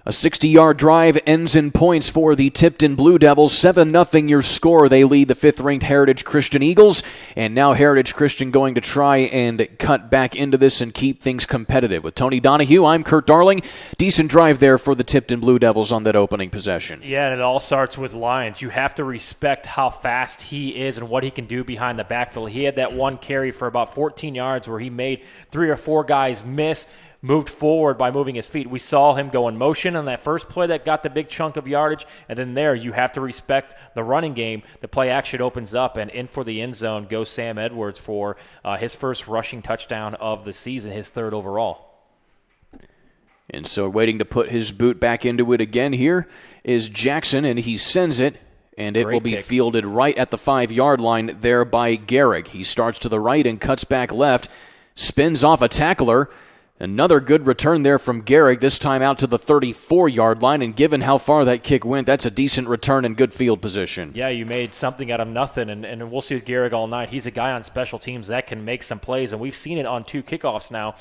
A 60-yard drive ends in points for the Tipton Blue Devils. 7-0 your score. They lead the 5th-ranked Heritage Christian Eagles. And now Heritage Christian going to try and cut back into this and keep things competitive. With Tony Donahue, I'm Kurt Darling. Decent drive there for the Tipton Blue Devils on that opening possession. Yeah, and it all starts with Lyons. You have to respect how fast he is and what he can do behind the backfield. He had that one carry for about 14 yards where he made 3 or 4 guys miss, moved forward by moving his feet. We saw him go in motion on that first play that got the big chunk of yardage, and then there you have to respect the running game. The play action opens up, and in for the end zone goes Sam Edwards for his first rushing touchdown of the season, his 3rd overall. And so waiting to put his boot back into it again here is Jackson, and he sends it, and it will be fielded right at the 5-yard line there by Gehrig. He starts to the right and cuts back left, spins off a tackler. Another good return there from Gehrig, this time out to the 34-yard line, and given how far that kick went, that's a decent return and good field position. Yeah, you made something out of nothing, and we'll see with Gehrig all night. He's a guy on special teams that can make some plays, and we've seen it on 2 kickoffs now.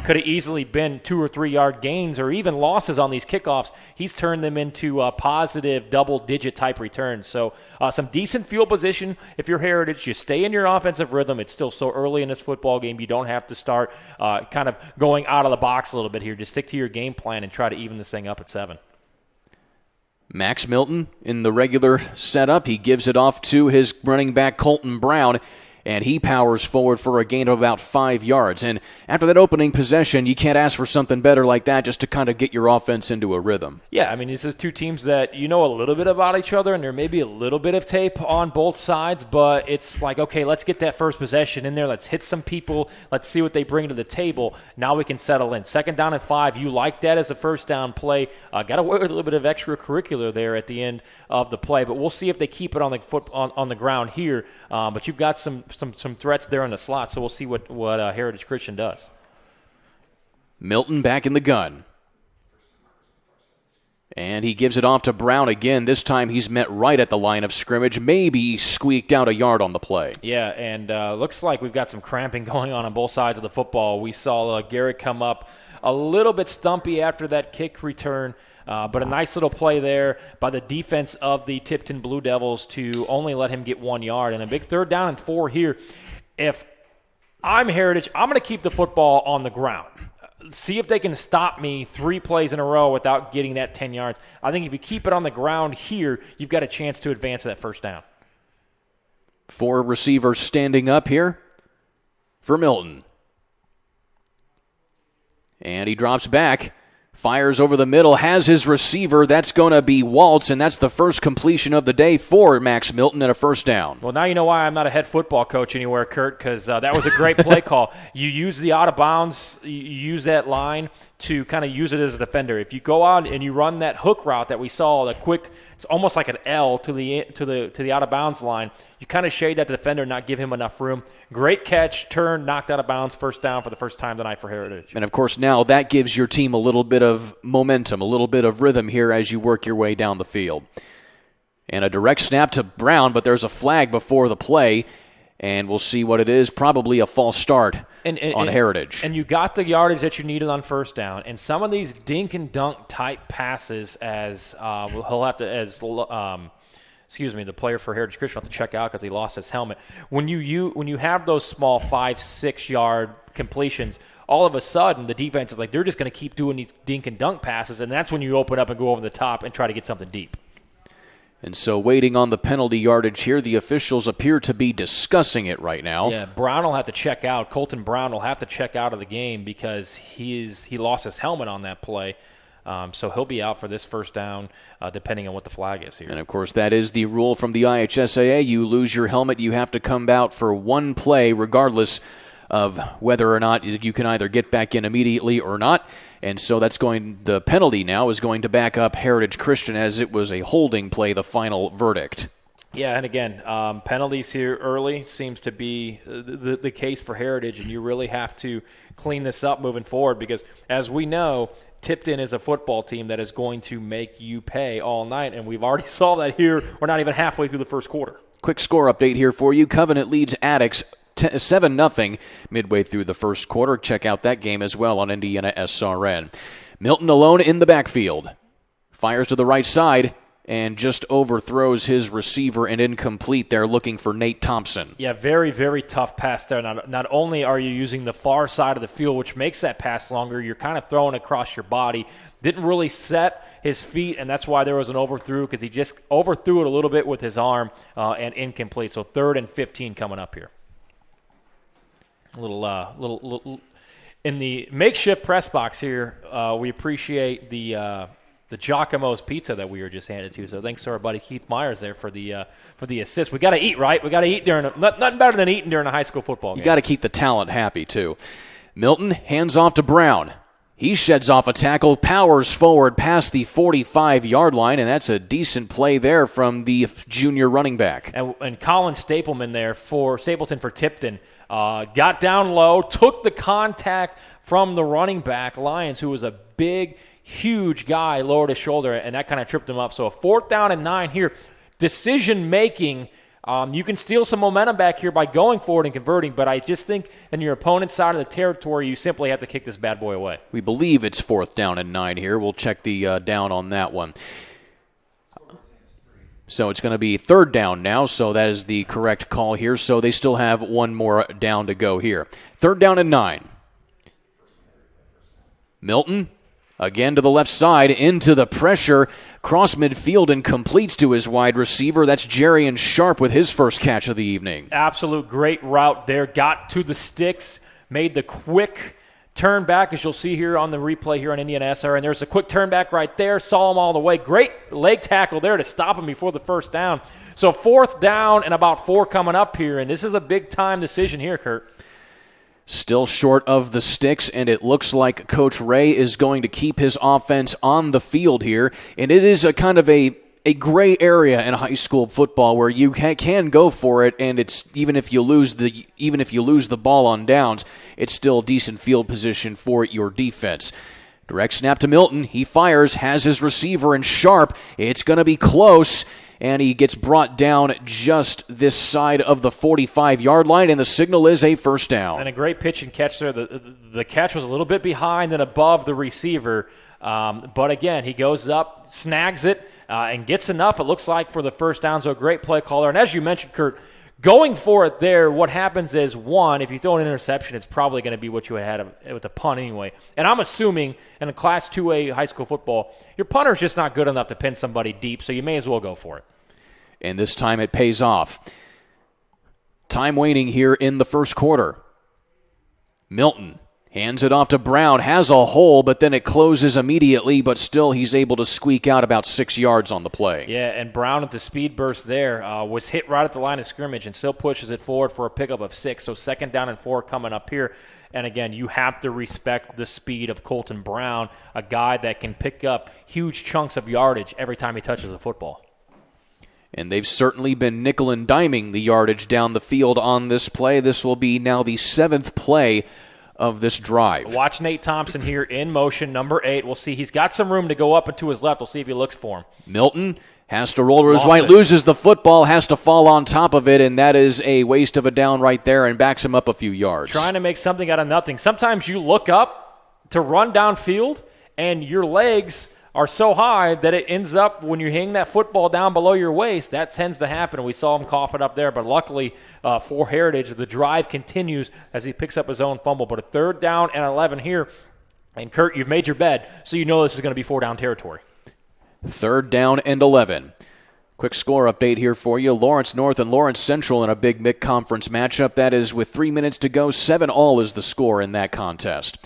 Could have easily been 2 or 3 yard gains or even losses on these kickoffs. He's turned them into positive double-digit type returns. So some decent field position. If you're Heritage, you stay in your offensive rhythm. It's still so early in this football game. You don't have to start kind of going out of the box a little bit here. Just stick to your game plan and try to even this thing up at 7. Max Milton in the regular setup. He gives it off to his running back, Colton Brown, and he powers forward for a gain of about 5 yards. And after that opening possession, you can't ask for something better like that just to kind of get your offense into a rhythm. Yeah, I mean, these are 2 teams that you know a little bit about each other, and there may be a little bit of tape on both sides, but it's like, okay, let's get that first possession in there. Let's hit some people. Let's see what they bring to the table. Now we can settle in. 2nd down and 5. You like that as a first down play. Got away with a little bit of extracurricular there at the end of the play, but we'll see if they keep it on the on the ground here. But you've got some threats there in the slot, so we'll see what Heritage Christian does. Milton back in the gun. And he gives it off to Brown again. This time he's met right at the line of scrimmage. Maybe squeaked out a yard on the play. Yeah, and looks like we've got some cramping going on both sides of the football. We saw Garrett come up a little bit stumpy after that kick return. But a nice little play there by the defense of the Tipton Blue Devils to only let him get 1 yard. And a big 3rd down and 4 here. If I'm Heritage, I'm going to keep the football on the ground. See if they can stop me 3 plays in a row without getting that 10 yards. I think if you keep it on the ground here, you've got a chance to advance to that first down. 4 receivers standing up here for Milton. And he drops back. Fires over the middle, has his receiver. That's going to be Waltz, and that's the first completion of the day for Max Milton and a first down. Well, now you know why I'm not a head football coach anywhere, Kurt, because that was a great play call. You use the out of bounds, you use that line to kind of use it as a defender. If you go out and you run that hook route that we saw, the quick, it's almost like an L to the out of bounds line. You kind of shade that defender, not give him enough room. Great catch, turn, knocked out of bounds, first down for the first time tonight for Heritage. And of course now that gives your team a little bit of momentum, a little bit of rhythm here as you work your way down the field. And a direct snap to Brown, but there's a flag before the play. And we'll see what it is. Probably a false start on Heritage. And you got the yardage that you needed on first down. And some of these dink and dunk type passes, as he'll have to, the player for Heritage Christian will have to check out because he lost his helmet. When you have those small 5-6 yard completions, all of a sudden the defense is like they're just going to keep doing these dink and dunk passes, and that's when you open up and go over the top and try to get something deep. And so waiting on the penalty yardage here, the officials appear to be discussing it right now. Yeah, Brown will have to check out. Colton Brown will have to check out of the game because he lost his helmet on that play. So he'll be out for this first down depending on what the flag is here. And, of course, that is the rule from the IHSAA. You lose your helmet, you have to come out for one play regardless of whether or not you can either get back in immediately or not. And so the penalty now is going to back up Heritage Christian as it was a holding play, the final verdict. Yeah, and again, penalties here early seems to be the case for Heritage, and you really have to clean this up moving forward because, as we know, Tipton is a football team that is going to make you pay all night, and we've already saw that here. We're not even halfway through the first quarter. Quick score update here for you. Covenant leads Addicts 7-0 midway through the first quarter. Check out that game as well on Indiana SRN. Milton alone in the backfield. Fires to the right side and just overthrows his receiver and incomplete there, looking for Nate Thompson. Yeah, very, very tough pass there. Not only are you using the far side of the field, which makes that pass longer, you're kind of throwing across your body. Didn't really set his feet, and that's why there was an overthrow, because he just overthrew it a little bit with his arm and incomplete. So 3rd and 15 coming up here. Little in the makeshift press box here. We appreciate the Giacomo's pizza that we were just handed to. So thanks to our buddy Keith Myers there for the assist. We got to eat, right? We got to eat nothing better than eating during a high school football game. You got to keep the talent happy too. Milton hands off to Brown. He sheds off a tackle, powers forward past the 45-yard line, and that's a decent play there from the junior running back. And Colin Stapleton there for Tipton got down low, took the contact from the running back, Lyons, who was a big, huge guy, lowered his shoulder, and that kind of tripped him up. So a 4th down and 9 here. Decision-making. You can steal some momentum back here by going forward and converting, but I just think in your opponent's side of the territory, you simply have to kick this bad boy away. We believe it's 4th down and 9 here. We'll check the down on that one. So it's going to be 3rd down now, so that is the correct call here. So they still have one more down to go here. 3rd down and 9. Milton. Again to the left side, into the pressure, cross midfield and completes to his wide receiver. That's Jarian Sharp with his first catch of the evening. Absolute great route there. Got to the sticks, made the quick turn back, as you'll see here on the replay here on Indiana SRN. There's a quick turn back right there. Saw him all the way. Great leg tackle there to stop him before the 1st down. So 4th down and about 4 coming up here, and this is a big-time decision here, Kurt. Still short of the sticks, and it looks like Coach Ray is going to keep his offense on the field here. And it is a kind of a gray area in high school football where you can go for it, and it's even if you lose the ball on downs, it's still decent field position for your defense. Direct snap to Milton. He fires, has his receiver in Sharp. It's going to be close. And he gets brought down just this side of the 45-yard line, and the signal is a 1st down. And a great pitch and catch there. The catch was a little bit behind and above the receiver. But, again, he goes up, snags it, and gets enough, it looks like, for the 1st down. So a great play caller. And as you mentioned, Kurt, going for it there, what happens is, one, if you throw an interception, it's probably going to be what you had with the punt anyway. And I'm assuming in a Class 2A high school football, your punter's just not good enough to pin somebody deep, so you may as well go for it. And this time it pays off. Time waning here in the 1st quarter. Milton hands it off to Brown, has a hole, but then it closes immediately, but still he's able to squeak out about 6 yards on the play. Yeah, and Brown at the speed burst there was hit right at the line of scrimmage and still pushes it forward for a pickup of 6. So 2nd down and 4 coming up here. And again, you have to respect the speed of Colton Brown, a guy that can pick up huge chunks of yardage every time he touches the football. And they've certainly been nickel and diming the yardage down the field on this play. This will be now the 7th play of this drive. Watch Nate Thompson here in motion, number 8. We'll see. He's got some room to go up and to his left. We'll see if he looks for him. Milton has to roll to his right, loses the football, has to fall on top of it, and that is a waste of a down right there and backs him up a few yards. Trying to make something out of nothing. Sometimes you look up to run downfield, and your legs are so high that it ends up, when you hang that football down below your waist, that tends to happen. We saw him cough it up there, but luckily for Heritage, the drive continues as he picks up his own fumble. But a 3rd down and 11 here. And, Kurt, you've made your bed, so you know this is going to be 4-down territory. 3rd down and 11. Quick score update here for you. Lawrence North and Lawrence Central in a big mid-conference matchup. That is with 3 minutes to go. 7-all is the score in that contest.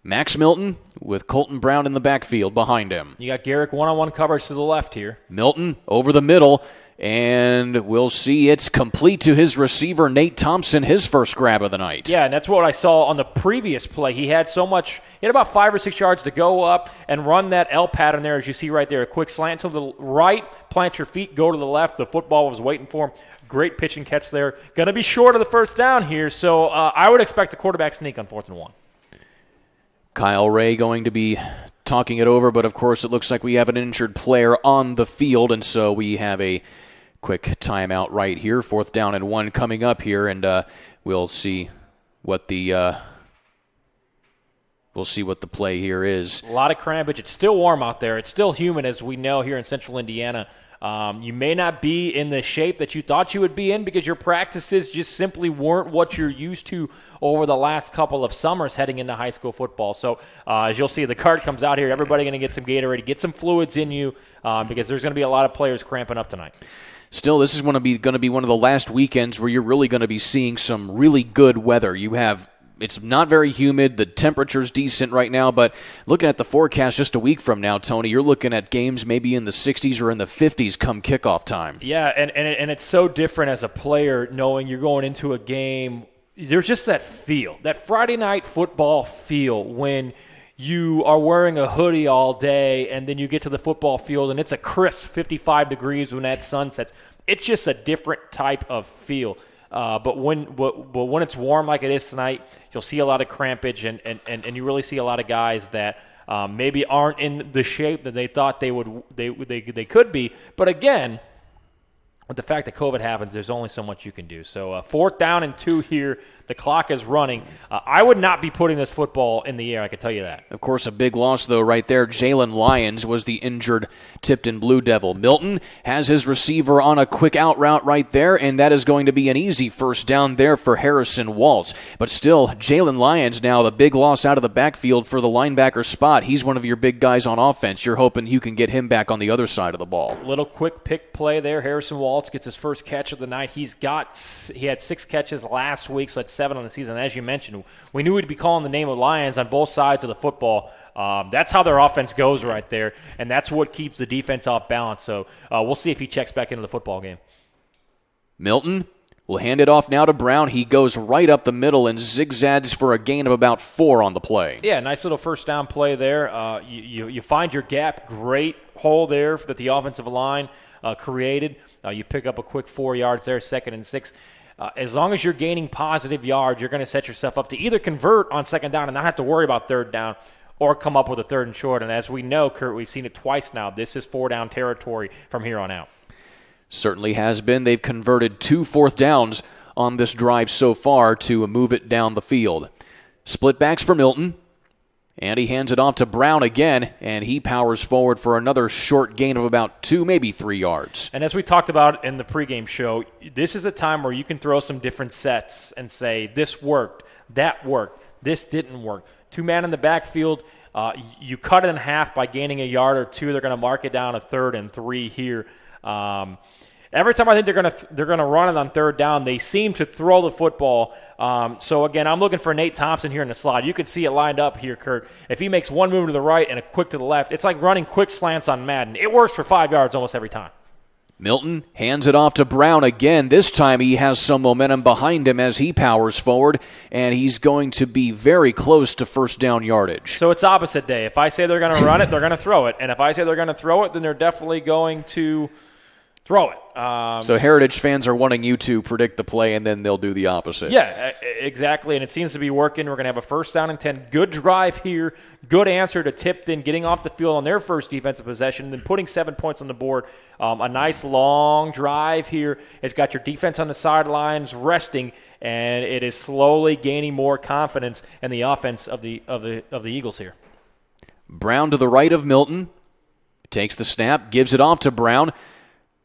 Max Milton with Colton Brown in the backfield behind him. You got Garrick one-on-one coverage to the left here. Milton over the middle, and we'll see it's complete to his receiver, Nate Thompson, his first grab of the night. Yeah, and that's what I saw on the previous play. He had about 5 or 6 yards to go up and run that L pattern there, as you see right there. A quick slant to the right, plant your feet, go to the left. The football was waiting for him. Great pitch and catch there. Going to be short of the 1st down here, so I would expect a quarterback sneak on 4th and 1. Kyle Ray going to be talking it over, but of course it looks like we have an injured player on the field, and so we have a quick timeout right here. 4th down and 1 coming up here, and we'll see what the play here is. A lot of crampage. It's still warm out there. It's still humid, as we know here in central Indiana. You may not be in the shape that you thought you would be in because your practices just simply weren't what you're used to over the last couple of summers heading into high school football. So as you'll see, the card comes out here. Everybody going to get some Gatorade, get some fluids in you because there's going to be a lot of players cramping up tonight. Still, this is going to be one of the last weekends where you're really going to be seeing some really good weather. It's not very humid. The temperature's decent right now, but looking at the forecast just a week from now, Tony, you're looking at games maybe in the 60s or in the 50s come kickoff time. Yeah, and it's so different as a player knowing you're going into a game there's just that feel, that Friday night football feel when you are wearing a hoodie all day and then you get to the football field and it's a crisp 55 degrees when that sun sets. It's just a different type of feel. But when it's warm like it is tonight, you'll see a lot of crampage and you really see a lot of guys that maybe aren't in the shape that they thought they could be. But again, with the fact that COVID happens, there's only so much you can do. So 4th down and 2 here. The clock is running. I would not be putting this football in the air, I can tell you that. Of course, a big loss, though, right there. Jalen Lyons was the injured Tipton Blue Devil. Milton has his receiver on a quick out route right there, and that is going to be an easy first down there for Harrison Waltz. But still, Jalen Lyons now the big loss out of the backfield for the linebacker spot. He's one of your big guys on offense. You're hoping you can get him back on the other side of the ball. Little quick pick play there. Harrison Waltz gets his first catch of the night. He had 6 catches last week, so that's 7 on the season. As you mentioned, we knew we'd be calling the name of Lions on both sides of the football. That's how their offense goes right there, and that's what keeps the defense off balance. So we'll see if he checks back into the football game. Milton will hand it off now to Brown. He goes right up the middle and zigzags for a gain of about 4 on the play. Yeah, nice little first down play there. You find your gap. Great hole there that the offensive line created. You pick up a quick 4 yards there, 2nd and 6. As long as you're gaining positive yards, you're going to set yourself up to either convert on 2nd down and not have to worry about 3rd down or come up with a 3rd and short. And as we know, Kurt, we've seen it twice now. This is 4-down territory from here on out. Certainly has been. They've converted 2 4th downs on this drive so far to move it down the field. Split backs for Milton. And he hands it off to Brown again, and he powers forward for another short gain of about 2, maybe 3 yards. And as we talked about in the pregame show, this is a time where you can throw some different sets and say, this worked, that worked, this didn't work. 2 man in the backfield, you cut it in half by gaining a yard or 2. They're going to mark it down a 3rd and 3 here. Every time I think they're gonna run it on 3rd down, they seem to throw the football. So again, I'm looking for Nate Thompson here in the slot. You can see it lined up here, Kurt. If he makes one move to the right and a quick to the left, it's like running quick slants on Madden. It works for 5 yards almost every time. Milton hands it off to Brown again. This time he has some momentum behind him as he powers forward, and he's going to be very close to 1st down yardage. So it's opposite day. If I say they're going to run it, they're going to throw it. And if I say they're going to throw it, then they're definitely going to throw it. So Heritage fans are wanting you to predict the play, and then they'll do the opposite. Yeah, exactly, and it seems to be working. We're going to have a 1st down and 10. Good drive here. Good answer to Tipton, getting off the field on their first defensive possession and then putting 7 points on the board. A nice long drive here. It's got your defense on the sidelines resting, and it is slowly gaining more confidence in the offense of the Eagles here. Brown to the right of Milton. Takes the snap, gives it off to Brown.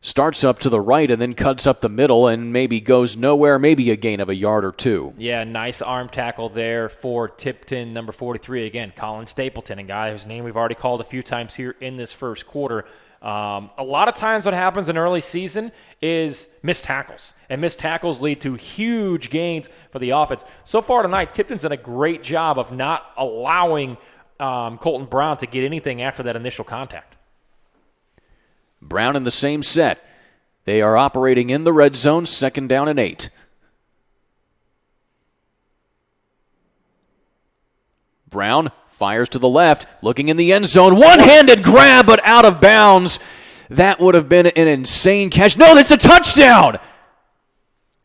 Starts up to the right and then cuts up the middle and maybe goes nowhere, maybe a gain of a yard or 2. Yeah, nice arm tackle there for Tipton, number 43. Again, Colin Stapleton, a guy whose name we've already called a few times here in this first quarter. A lot of times what happens in early season is missed tackles, and missed tackles lead to huge gains for the offense. So far tonight, Tipton's done a great job of not allowing Colton Brown to get anything after that initial contact. Brown in the same set. They are operating in the red zone, 2nd down and 8. Brown fires to the left, looking in the end zone. One-handed grab, but out of bounds. That would have been an insane catch. No, that's a touchdown!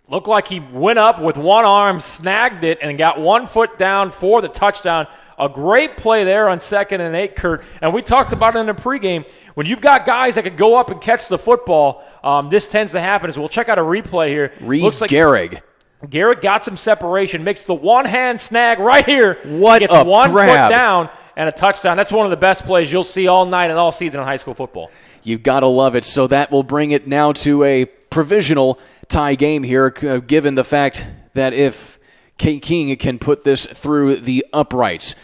Looked like he went up with one arm, snagged it, and got 1 foot down for the touchdown. A great play there on 2nd and 8, Kurt. And we talked about it in the pregame. When you've got guys that could go up and catch the football, this tends to happen. As we'll check out a replay here. Looks like Gehrig. Garrett got some separation, makes the one-hand snag right here. What gets a 1 grab. foot down and a touchdown. That's one of the best plays you'll see all night and all season in high school football. You've got to love it. So that will bring it now to a provisional tie game here, given the fact that if K. King can put this through the uprights.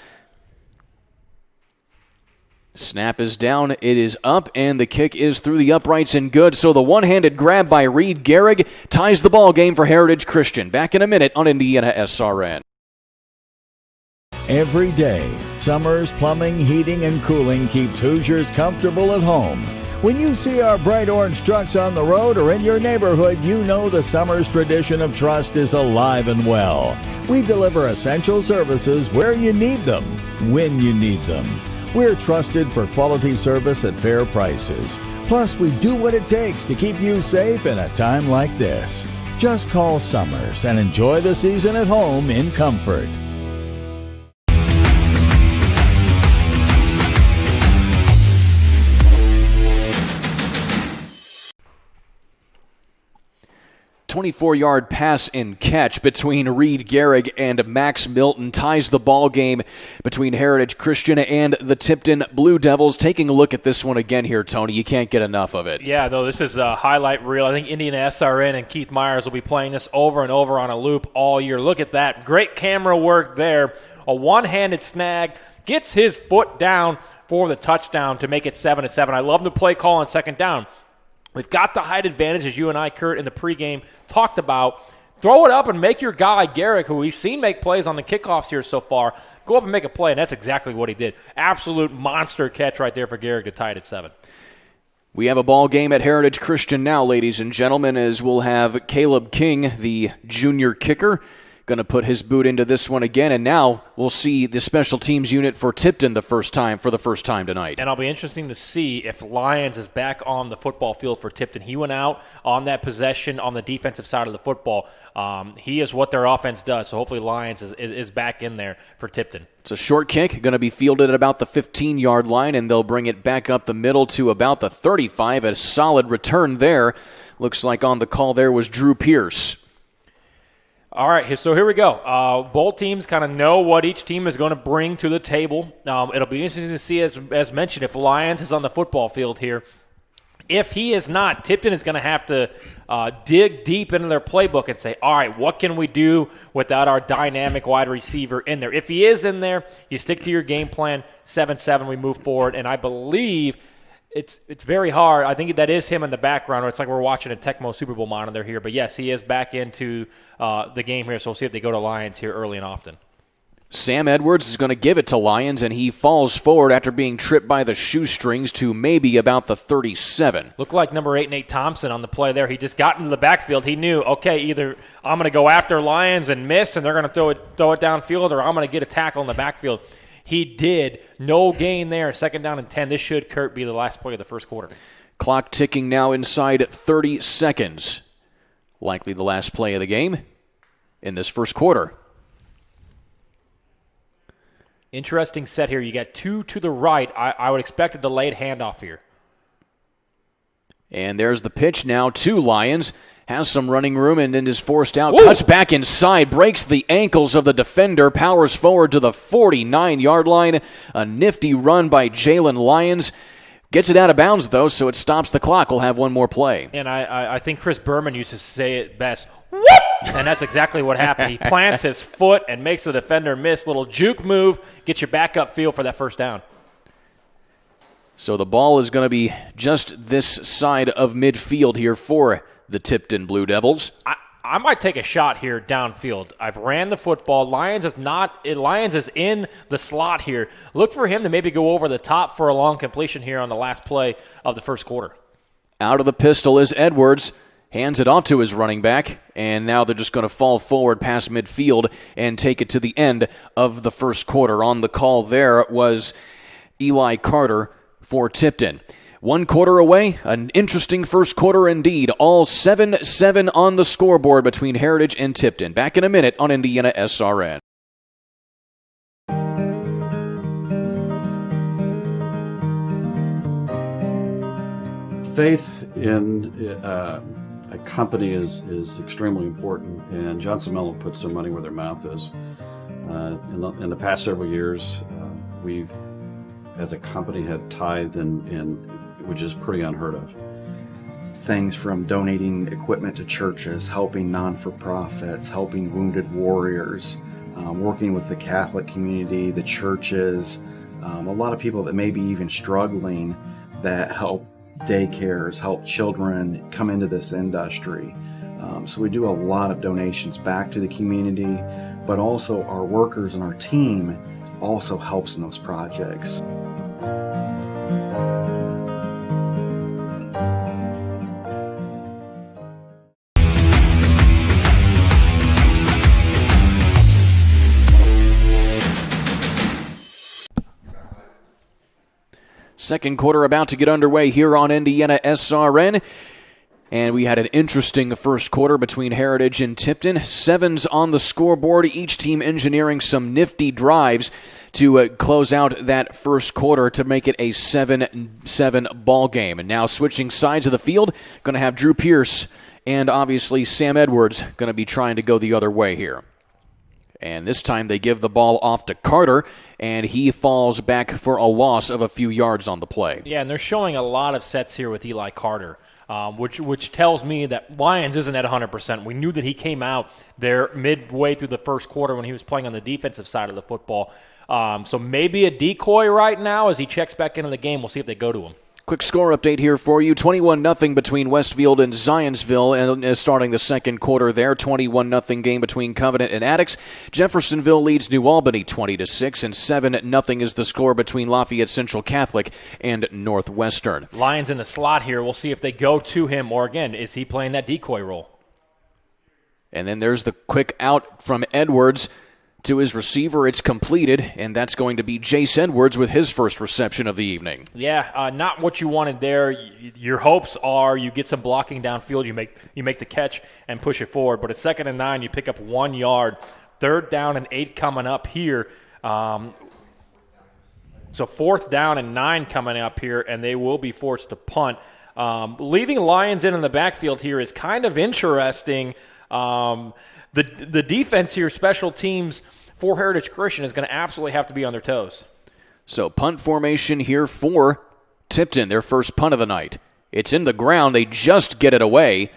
Snap is down, it is up, and the kick is through the uprights and good. So the one-handed grab by Reed Gehrig ties the ball game for Heritage Christian. Back in a minute on Indiana SRN. Every day, Summers Plumbing, Heating, and Cooling keeps Hoosiers comfortable at home When you see our bright orange trucks on the road or in your neighborhood, you know the Summers tradition of trust is alive and well. We deliver essential services where you need them, when you need them. We're trusted for quality service at fair prices. Plus, we do what it takes to keep you safe in a time like this. Just call Summers and enjoy the season at home in comfort. A 24-yard pass and catch between Reed Gehrig and Max Milton ties the ball game between Heritage Christian and the Tipton Blue Devils. Taking a look at this one again here, Tony, you can't get enough of it. Yeah, though, this is a highlight reel. I think Indiana SRN and Keith Myers will be playing this over and over on a loop all year. Look at that. Great camera work there. A one-handed snag. Gets his foot down for the touchdown to make it 7-7. I love the play call on second down. We've got the height advantage, as you and I, Kurt, in the pregame talked about. Throw it up and make your guy, Gehrig, who we've seen make plays on the kickoffs here so far, go up and make a play, and that's exactly what he did. Absolute monster catch right there for Gehrig to tie it at 7. We have a ball game at Heritage Christian now, ladies and gentlemen, as we'll have Caleb King, the junior kicker, going to put his boot into this one again, and now we'll see the special teams unit for Tipton for the first time tonight. And I'll be interesting to see if Lyons is back on the football field for Tipton. He went out on that possession on the defensive side of the football. He is what their offense does, so hopefully Lyons is back in there for Tipton. It's a short kick, going to be fielded at about the 15-yard line, and they'll bring it back up the middle to about the 35. A solid return there. Looks like on the call there was Drew Pierce. All right, so here we go. Both teams kind of know what each team is going to bring to the table. It'll be interesting to see, as mentioned, if Lyons is on the football field here. If he is not, Tipton is going to have to dig deep into their playbook and say, all right, what can we do without our dynamic wide receiver in there? If he is in there, you stick to your game plan, 7-7, we move forward, and I believe it's very hard. I think that is him in the background. It's like we're watching a Tecmo Super Bowl monitor here. But, yes, he is back into the game here, so we'll see if they go to Lyons here early and often. Sam Edwards is going to give it to Lyons, and he falls forward after being tripped by the shoestrings to maybe about the 37. Looked like number 8, Nate Thompson, on the play there. He just got into the backfield. He knew, okay, either I'm going to go after Lyons and miss, and they're going to throw it downfield, or I'm going to get a tackle in the backfield. He did. No gain there. 2nd down and 10. This should, Kurt, be the last play of the first quarter. Clock ticking now inside 30 seconds. Likely the last play of the game in this first quarter. Interesting set here. You got 2 to the right. I would expect a delayed handoff here. And there's the pitch now to Lyons. Has some running room and then is forced out. Cuts back inside, breaks the ankles of the defender, powers forward to the 49-yard line. A nifty run by Jalen Lyons. Gets it out of bounds, though, so it stops the clock. We'll have one more play. And I think Chris Berman used to say it best. Whoop! And that's exactly what happened. He plants his foot and makes the defender miss. Little juke move. Get your backup feel for that first down. So the ball is going to be just this side of midfield here for the Tipton Blue Devils. I might take a shot here downfield. I've ran the football. Lyons is in the slot here. Look for him to maybe go over the top for a long completion here on the last play of the first quarter. Out of the pistol is Edwards. Hands it off to his running back, and now they're just going to fall forward past midfield and take it to the end of the first quarter. On the call there was Eli Carter for Tipton. 1 quarter away, an interesting first quarter indeed. All 7-7 on the scoreboard between Heritage and Tipton. Back in a minute on Indiana SRN. Faith in a company is extremely important, and Johnson Mellon puts their money where their mouth is. In the past several years, we've, as a company, had tithed in which is pretty unheard of. Things from donating equipment to churches, helping non-for-profits, helping wounded warriors, working with the Catholic community, the churches, a lot of people that may be even struggling that help daycares, help children come into this industry. So we do a lot of donations back to the community, but also our workers and our team also helps in those projects. Second quarter about to get underway here on Indiana SRN. And we had an interesting first quarter between Heritage and Tipton. 7s on the scoreboard, each team engineering some nifty drives to close out that first quarter to make it a 7-7 ball game. And now switching sides of the field, going to have Drew Pierce and obviously Sam Edwards going to be trying to go the other way here. And this time they give the ball off to Carter, and he falls back for a loss of a few yards on the play. Yeah, and they're showing a lot of sets here with Eli Carter, which tells me that Lyons isn't at 100%. We knew that he came out there midway through the first quarter when he was playing on the defensive side of the football. So maybe a decoy right now as he checks back into the game. We'll see if they go to him. Quick score update here for you. 21-0 between Westfield and Zionsville, and starting the second quarter there. 21-0 game between Covenant and Attucks. Jeffersonville leads New Albany 20-6, and 7-0 is the score between Lafayette Central Catholic and Northwestern. Lions in the slot here. We'll see if they go to him, or again, is he playing that decoy role? And then there's the quick out from Edwards to his receiver. It's completed, and that's going to be Jace Edwards with his first reception of the evening. Yeah, not what you wanted there. Your hopes are you get some blocking downfield, you make the catch and push it forward. But at 2nd and 9, you pick up 1 yard. 3rd down and 8 coming up here. So 4th down and 9 coming up here, and they will be forced to punt. Leaving Lions in the backfield here is kind of interesting. The defense here, special teams for Heritage Christian, is going to absolutely have to be on their toes. So punt formation here for Tipton, their first punt of the night. It's in the ground. They just get it away,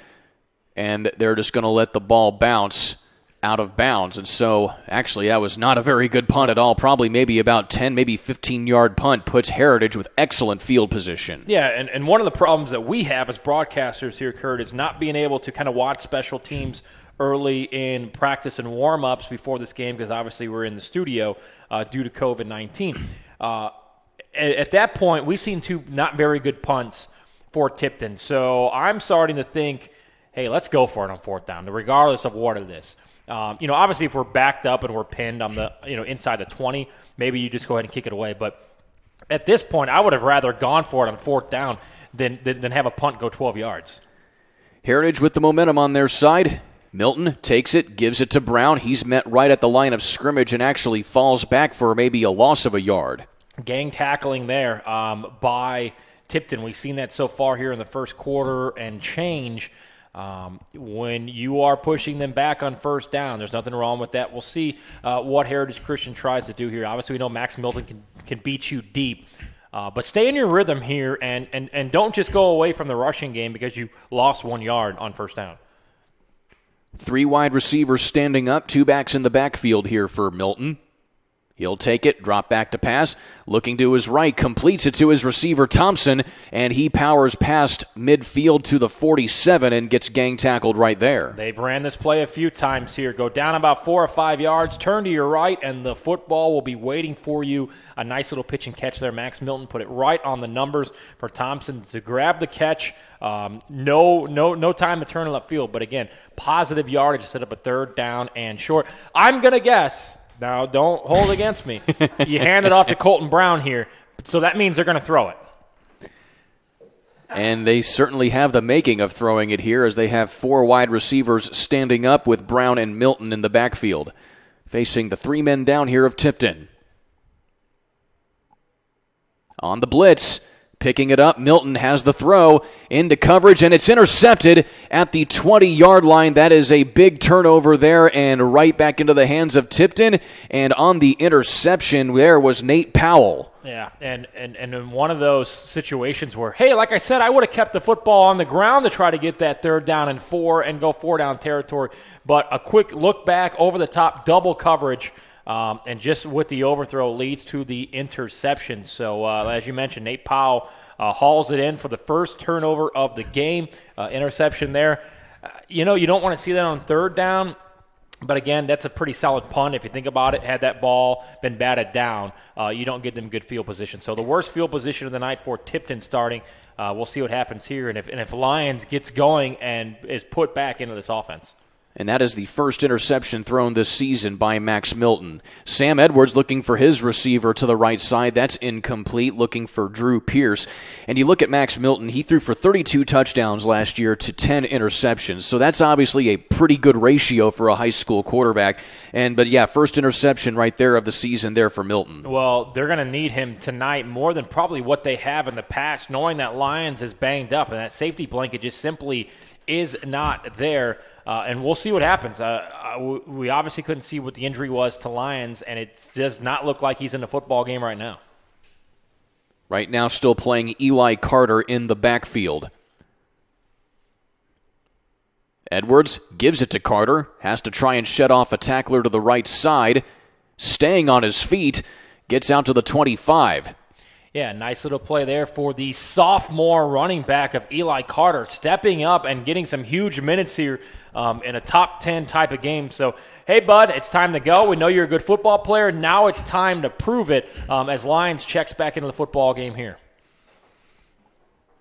and they're just going to let the ball bounce out of bounds. And so actually that was not a very good punt at all. Probably maybe about 10, maybe 15-yard punt puts Heritage with excellent field position. Yeah, and one of the problems that we have as broadcasters here, Kurt, is not being able to kind of watch special teams early in practice and warm-ups before this game, because obviously we're in the studio due to COVID-19. At that point, we've seen 2 not very good punts for Tipton. So I'm starting to think, hey, let's go for it on 4th down, regardless of what it is. Obviously if we're backed up and we're pinned on the, inside the 20, maybe you just go ahead and kick it away. But at this point, I would have rather gone for it on 4th down than have a punt go 12 yards. Heritage with the momentum on their side. Milton takes it, gives it to Brown. He's met right at the line of scrimmage and actually falls back for maybe a loss of a yard. Gang tackling there by Tipton. We've seen that so far here in the first quarter and change. When you are pushing them back on 1st down, there's nothing wrong with that. We'll see what Heritage Christian tries to do here. Obviously, we know Max Milton can beat you deep. But stay in your rhythm here and don't just go away from the rushing game because you lost 1 yard on 1st down. 3 wide receivers standing up, 2 backs in the backfield here for Milton. He'll take it, drop back to pass, looking to his right, completes it to his receiver Thompson, and he powers past midfield to the 47 and gets gang tackled right there. They've ran this play a few times here. Go down about 4 or 5 yards, turn to your right, and the football will be waiting for you. A nice little pitch and catch there. Max Milton put it right on the numbers for Thompson to grab the catch. No time to turn it upfield, but again, positive yardage to set up a 3rd down and short. I'm going to guess. Now, don't hold against me. You hand it off to Colton Brown here, so that means they're going to throw it. And they certainly have the making of throwing it here as they have 4 wide receivers standing up with Brown and Milton in the backfield, facing the 3 men down here of Tipton. On the blitz, picking it up, Milton has the throw into coverage, and it's intercepted at the 20-yard line. That is a big turnover there and right back into the hands of Tipton. And on the interception there was Nate Powell. Yeah, and in one of those situations where, hey, like I said, I would have kept the football on the ground to try to get that 3rd down and 4 and go 4-down territory. But a quick look back over the top, double coverage, and just with the overthrow leads to the interception. So as you mentioned, Nate Powell hauls it in for the first turnover of the game. Interception there. You don't want to see that on 3rd down. But again, that's a pretty solid punt. If you think about it, had that ball been batted down, you don't get them good field position. So the worst field position of the night for Tipton starting. We'll see what happens here. And if Lions gets going and is put back into this offense. And that is the first interception thrown this season by Max Milton. Sam Edwards looking for his receiver to the right side. That's incomplete, looking for Drew Pierce. And you look at Max Milton, he threw for 32 touchdowns last year to 10 interceptions. So that's obviously a pretty good ratio for a high school quarterback. But yeah, first interception right there of the season there for Milton. Well, they're going to need him tonight more than probably what they have in the past, knowing that Lyons is banged up and that safety blanket just simply is not there. And we'll see what happens. We obviously couldn't see what the injury was to Lyons, and it does not look like he's in the football game right now. Right now still playing Eli Carter in the backfield. Edwards gives it to Carter, has to try and shed off a tackler to the right side. Staying on his feet, gets out to the 25. Yeah, nice little play there for the sophomore running back of Eli Carter, stepping up and getting some huge minutes here in a top 10 type of game. So, hey, bud, it's time to go. We know you're a good football player. Now it's time to prove it as Lyons checks back into the football game here.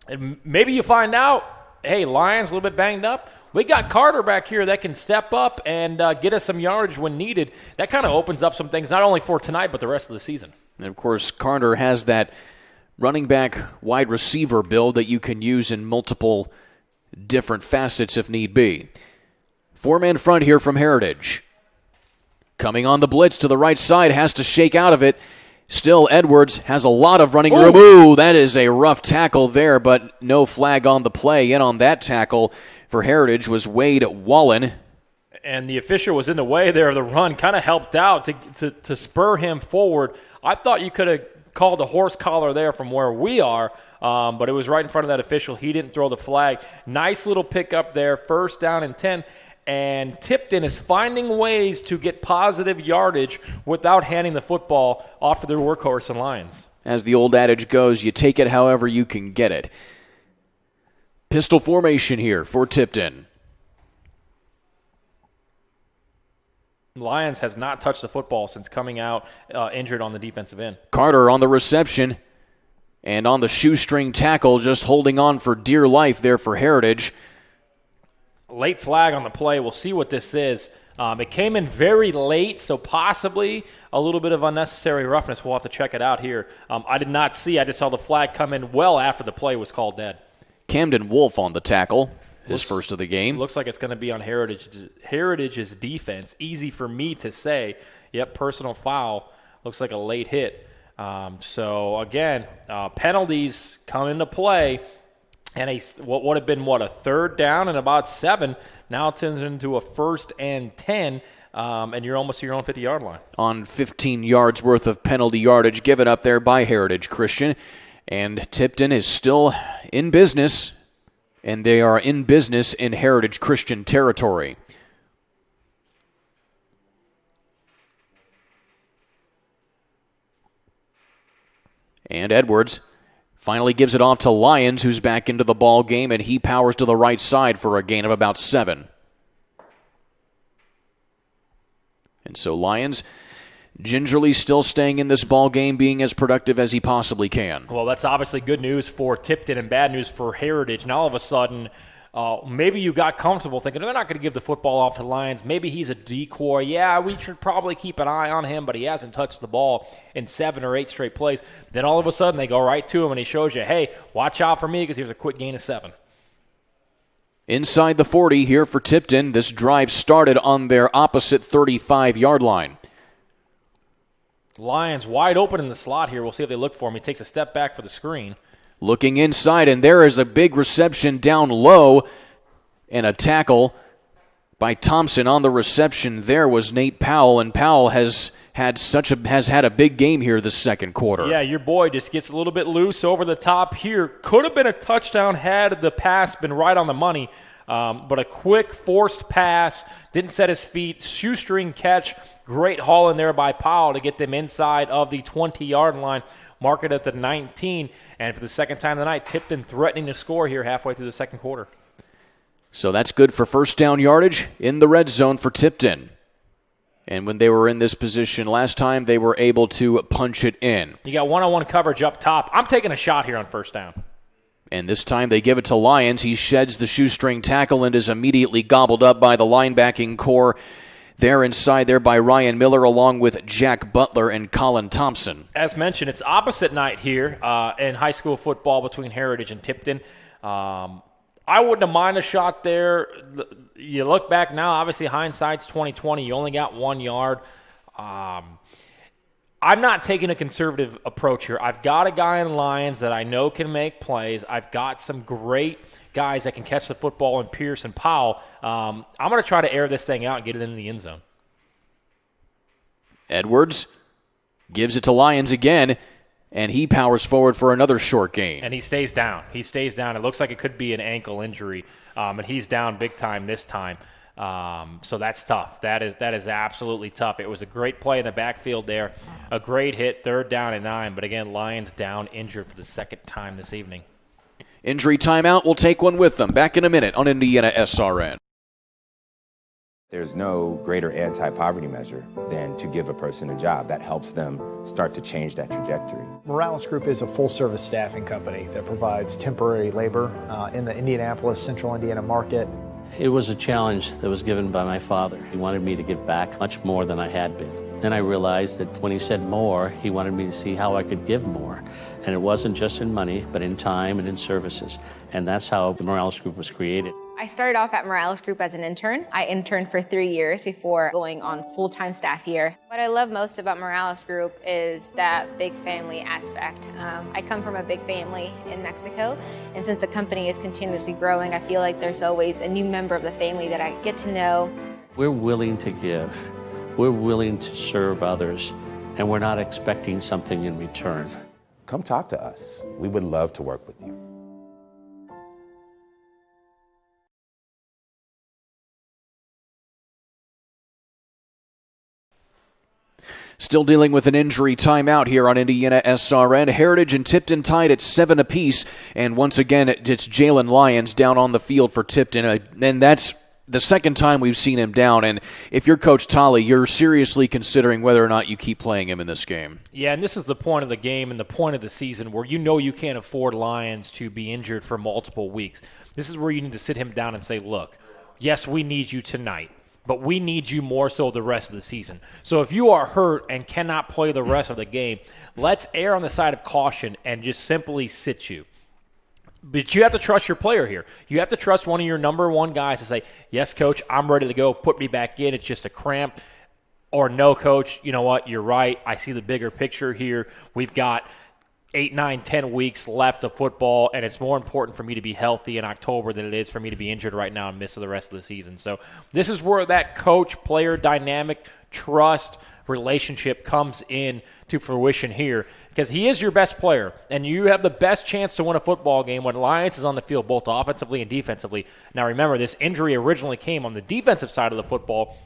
And maybe you find out, hey, Lyons a little bit banged up. We got Carter back here that can step up and get us some yardage when needed. That kind of opens up some things, not only for tonight, but the rest of the season. And, of course, Carter has that running back wide receiver build that you can use in multiple different facets if need be. Four-man front here from Heritage. Coming on the blitz to the right side, has to shake out of it. Still, Edwards has a lot of running room. Ooh, that is a rough tackle there, but no flag on the play. In on that tackle for Heritage was Wade Wallen. And the official was in the way there of the run, kind of helped out to spur him forward. I thought you could have called a horse collar there from where we are, but it was right in front of that official. He didn't throw the flag. Nice little pickup there, first down and 10. And Tipton is finding ways to get positive yardage without handing the football off to their workhorse and Lions. As the old adage goes, you take it however you can get it. Pistol formation here for Tipton. Lyons has not touched the football since coming out injured on the defensive end. Carter on the reception and on the shoestring tackle, just holding on for dear life there for Heritage. Late flag on the play. We'll see what this is. It came in very late, so possibly a little bit of unnecessary roughness. We'll have to check it out here. I did not see. I just saw the flag come in well after the play was called dead. Camden Wolf on the tackle. His first of the game. Looks like it's going to be on Heritage's defense. Easy for me to say. Yep, personal foul. Looks like a late hit. So, again, penalties come into play. And what would have been, a third down and about 7. Now it turns into a 1st and 10, and you're almost to your own 50-yard line. On 15 yards worth of penalty yardage given up there by Heritage Christian. And Tipton is still in business. And they are in business in Heritage Christian territory. And Edwards finally gives it off to Lyons, who's back into the ball game, and he powers to the right side for a gain of about 7. And so Lyons gingerly still staying in this ball game, being as productive as he possibly can. Well, that's obviously good news for Tipton and bad news for Heritage. Now all of a sudden, maybe you got comfortable thinking they're not going to give the football off to the Lions. Maybe he's a decoy. Yeah, we should probably keep an eye on him, but he hasn't touched the ball in 7 or 8 straight plays. Then all of a sudden they go right to him and he shows you, hey, watch out for me because here's a quick gain of 7. Inside the 40 here for Tipton. This drive started on their opposite 35-yard line. Lions wide open in the slot here. We'll see if they look for him. He takes a step back for the screen. Looking inside, and there is a big reception down low, and a tackle by Thompson on the reception. There was Nate Powell, and Powell has had a big game here this second quarter. Yeah, your boy just gets a little bit loose over the top here. Could have been a touchdown had the pass been right on the money. But a quick forced pass, didn't set his feet, shoestring catch, great haul in there by Powell to get them inside of the 20-yard line, mark it at the 19, and for the second time tonight, Tipton threatening to score here halfway through the second quarter. So that's good for first down yardage in the red zone for Tipton. And when they were in this position last time, they were able to punch it in. You got one-on-one coverage up top. I'm taking a shot here on first down. And this time they give it to Lyons. He sheds the shoestring tackle and is immediately gobbled up by the linebacking core. They're inside there by Ryan Miller along with Jack Butler and Colin Thompson. As mentioned, it's opposite night here in high school football between Heritage and Tipton. I wouldn't have minded a shot there. You look back now, obviously hindsight's 20/20. You only got 1 yard. I'm not taking a conservative approach here. I've got a guy in Lions that I know can make plays. I've got some great guys that can catch the football in Pierce and Powell. I'm going to try to air this thing out and get it into the end zone. Edwards gives it to Lyons again, and he powers forward for another short gain. And he stays down. It looks like it could be an ankle injury, and he's down big time this time. So that's tough. That is absolutely tough. It was a great play in the backfield there, a great hit, 3rd down and 9. But again, Lions down, injured for the second time this evening. Injury timeout. We'll take one with them. Back in a minute on Indiana SRN. There's no greater anti-poverty measure than to give a person a job. That helps them start to change that trajectory. Morales Group is a full-service staffing company that provides temporary labor in the Indianapolis, Central Indiana market. It was a challenge that was given by my father. He wanted me to give back much more than I had been. Then I realized that when he said more, he wanted me to see how I could give more. And it wasn't just in money, but in time and in services. And that's how the Morales Group was created. I started off at Morales Group as an intern. I interned for 3 years before going on full-time staff here. What I love most about Morales Group is that big family aspect. I come from a big family in Mexico, and since the company is continuously growing, I feel like there's always a new member of the family that I get to know. We're willing to give. We're willing to serve others, and we're not expecting something in return. Come talk to us. We would love to work with you. Still dealing with an injury timeout here on Indiana SRN. Heritage and Tipton tied at 7 apiece. And once again, it's Jalen Lyons down on the field for Tipton. And that's the second time we've seen him down. And if you're Coach Tolley, you're seriously considering whether or not you keep playing him in this game. Yeah, and this is the point of the game and the point of the season where you know you can't afford Lyons to be injured for multiple weeks. This is where you need to sit him down and say, look, yes, we need you tonight, but we need you more so the rest of the season. So if you are hurt and cannot play the rest of the game, let's err on the side of caution and just simply sit you. But you have to trust your player here. You have to trust one of your number one guys to say, yes, coach, I'm ready to go. Put me back in. It's just a cramp. Or no, coach, you know what? You're right. I see the bigger picture here. We've got 8, 9, 10 weeks left of football, and it's more important for me to be healthy in October than it is for me to be injured right now and miss the rest of the season. So this is where that coach-player dynamic, trust, relationship comes in to fruition here, because he is your best player, and you have the best chance to win a football game when Lyons is on the field, both offensively and defensively. Now remember, this injury originally came on the defensive side of the football.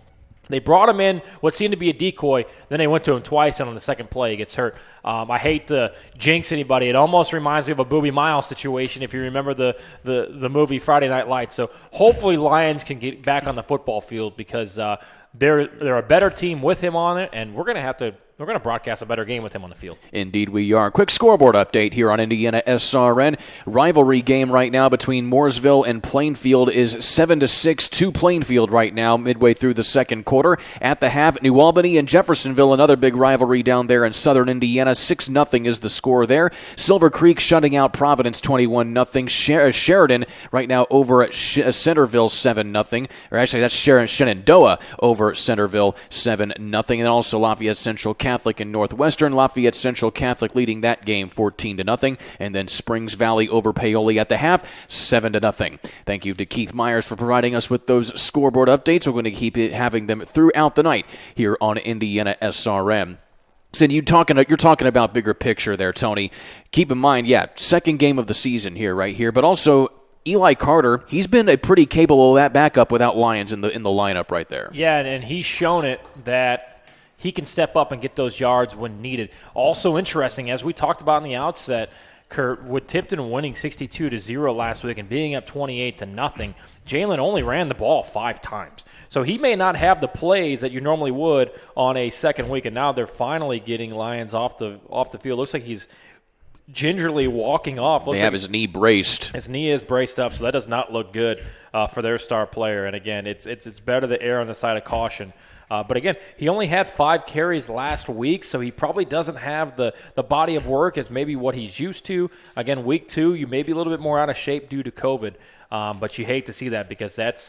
They brought him in what seemed to be a decoy. Then they went to him twice, and on the second play, he gets hurt. I hate to jinx anybody. It almost reminds me of a Boobie Miles situation, if you remember the movie Friday Night Lights. So hopefully Lions can get back on the football field, because they're a better team with him on it, and we're going to broadcast a better game with him on the field. Indeed we are. Quick scoreboard update here on Indiana SRN. Rivalry game right now between Mooresville and Plainfield is 7-6 to Plainfield right now, midway through the second quarter. At the half, New Albany and Jeffersonville, another big rivalry down there in southern Indiana. 6-0 is the score there. Silver Creek shutting out Providence 21-0. Sheridan right now over at Centerville 7-0. Or actually, that's Shenandoah over Centerville 7-0. And also Lafayette Central Catholic and Northwestern. Lafayette Central Catholic leading that game 14-0. And then Springs Valley over Paoli at the half 7-0. Thank you to Keith Myers for providing us with those scoreboard updates. We're going to keep having them throughout the night here on Indiana SRM. So you're talking about bigger picture there, Tony. Keep in mind, second game of the season here, right here, but also Eli Carter, he's been a pretty capable of that backup without Lyons in the lineup right there. Yeah, and he's shown it that he can step up and get those yards when needed. Also interesting, as we talked about in the outset, Kurt, with Tipton winning 62-0 last week and being up 28-0, Jalen only ran the ball 5 times. So he may not have the plays that you normally would on a second week, and now they're finally getting Lyons off the field. Looks like he's gingerly walking off. They have his knee braced. His knee is braced up, so that does not look good for their star player. And again, it's better to err on the side of caution. But again, he only had 5 carries last week, so he probably doesn't have the body of work as maybe what he's used to. Again, week 2, you may be a little bit more out of shape due to COVID. But you hate to see that because that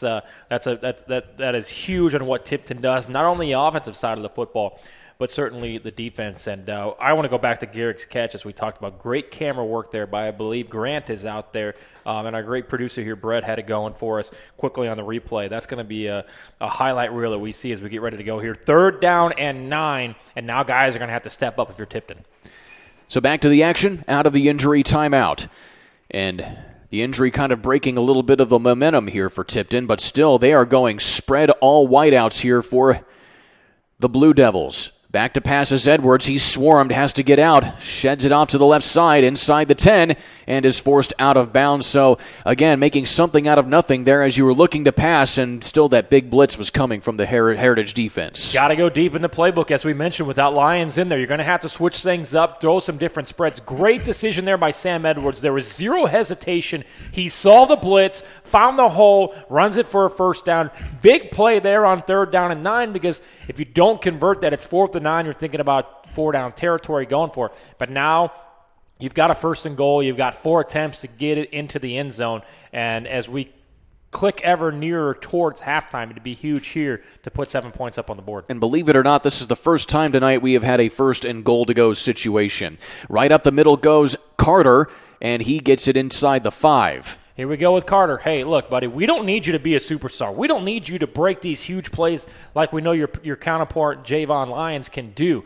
is huge on what Tipton does, not only the offensive side of the football, but certainly the defense. And I want to go back to Garrick's catch, as we talked about. Great camera work there by, I believe, Grant is out there. And our great producer here, Brett, had it going for us quickly on the replay. That's going to be a highlight reel that we see as we get ready to go here. 3rd down and 9, and now guys are going to have to step up if you're Tipton. So back to the action, out of the injury timeout. And the injury kind of breaking a little bit of the momentum here for Tipton, but still they are going spread all whiteouts here for the Blue Devils. Back to pass is Edwards. He's swarmed, has to get out, sheds it off to the left side inside the 10, and is forced out of bounds. So, again, making something out of nothing there as you were looking to pass, and still that big blitz was coming from the Heritage defense. Got to go deep in the playbook, as we mentioned, without Lyons in there. You're going to have to switch things up, throw some different spreads. Great decision there by Sam Edwards. There was zero hesitation. He saw the blitz, found the hole, runs it for a 1st down. Big play there on 3rd down and 9, because if you don't convert that, it's 4th and 9. You're thinking about 4-down territory going for it. But now you've got a 1st and goal. You've got 4 attempts to get it into the end zone. And as we click ever nearer towards halftime, it'd be huge here to put 7 points up on the board. And believe it or not, this is the first time tonight we have had a 1st and goal to go situation. Right up the middle goes Carter, and he gets it inside the 5. Here we go with Carter. Hey, look, buddy, we don't need you to be a superstar. We don't need you to break these huge plays like we know your counterpart Javon Lyons can do.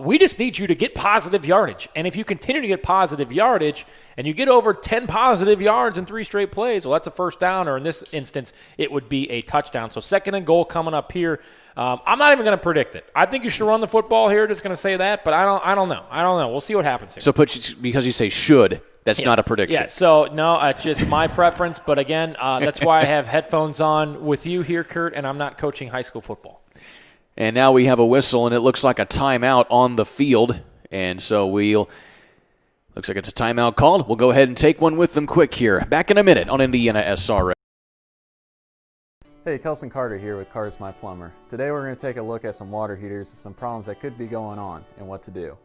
We just need you to get positive yardage. And if you continue to get positive yardage and you get over 10 positive yards in 3 straight plays, well, that's a 1st down, or in this instance, it would be a touchdown. So 2nd and goal coming up here. I'm not even going to predict it. I think you should run the football here. Just going to say that, but I don't know. We'll see what happens here. So because you say should, that's not a prediction. Yeah, so no, it's just my preference. But again, that's why I have headphones on with you here, Kurt, and I'm not coaching high school football. And now we have a whistle, and it looks like a timeout on the field. And so looks like it's a timeout called. We'll go ahead and take one with them quick here. Back in a minute on Indiana SRA. Hey, Kelson Carter here with Carter's My Plumber. Today we're going to take a look at some water heaters and some problems that could be going on and what to do.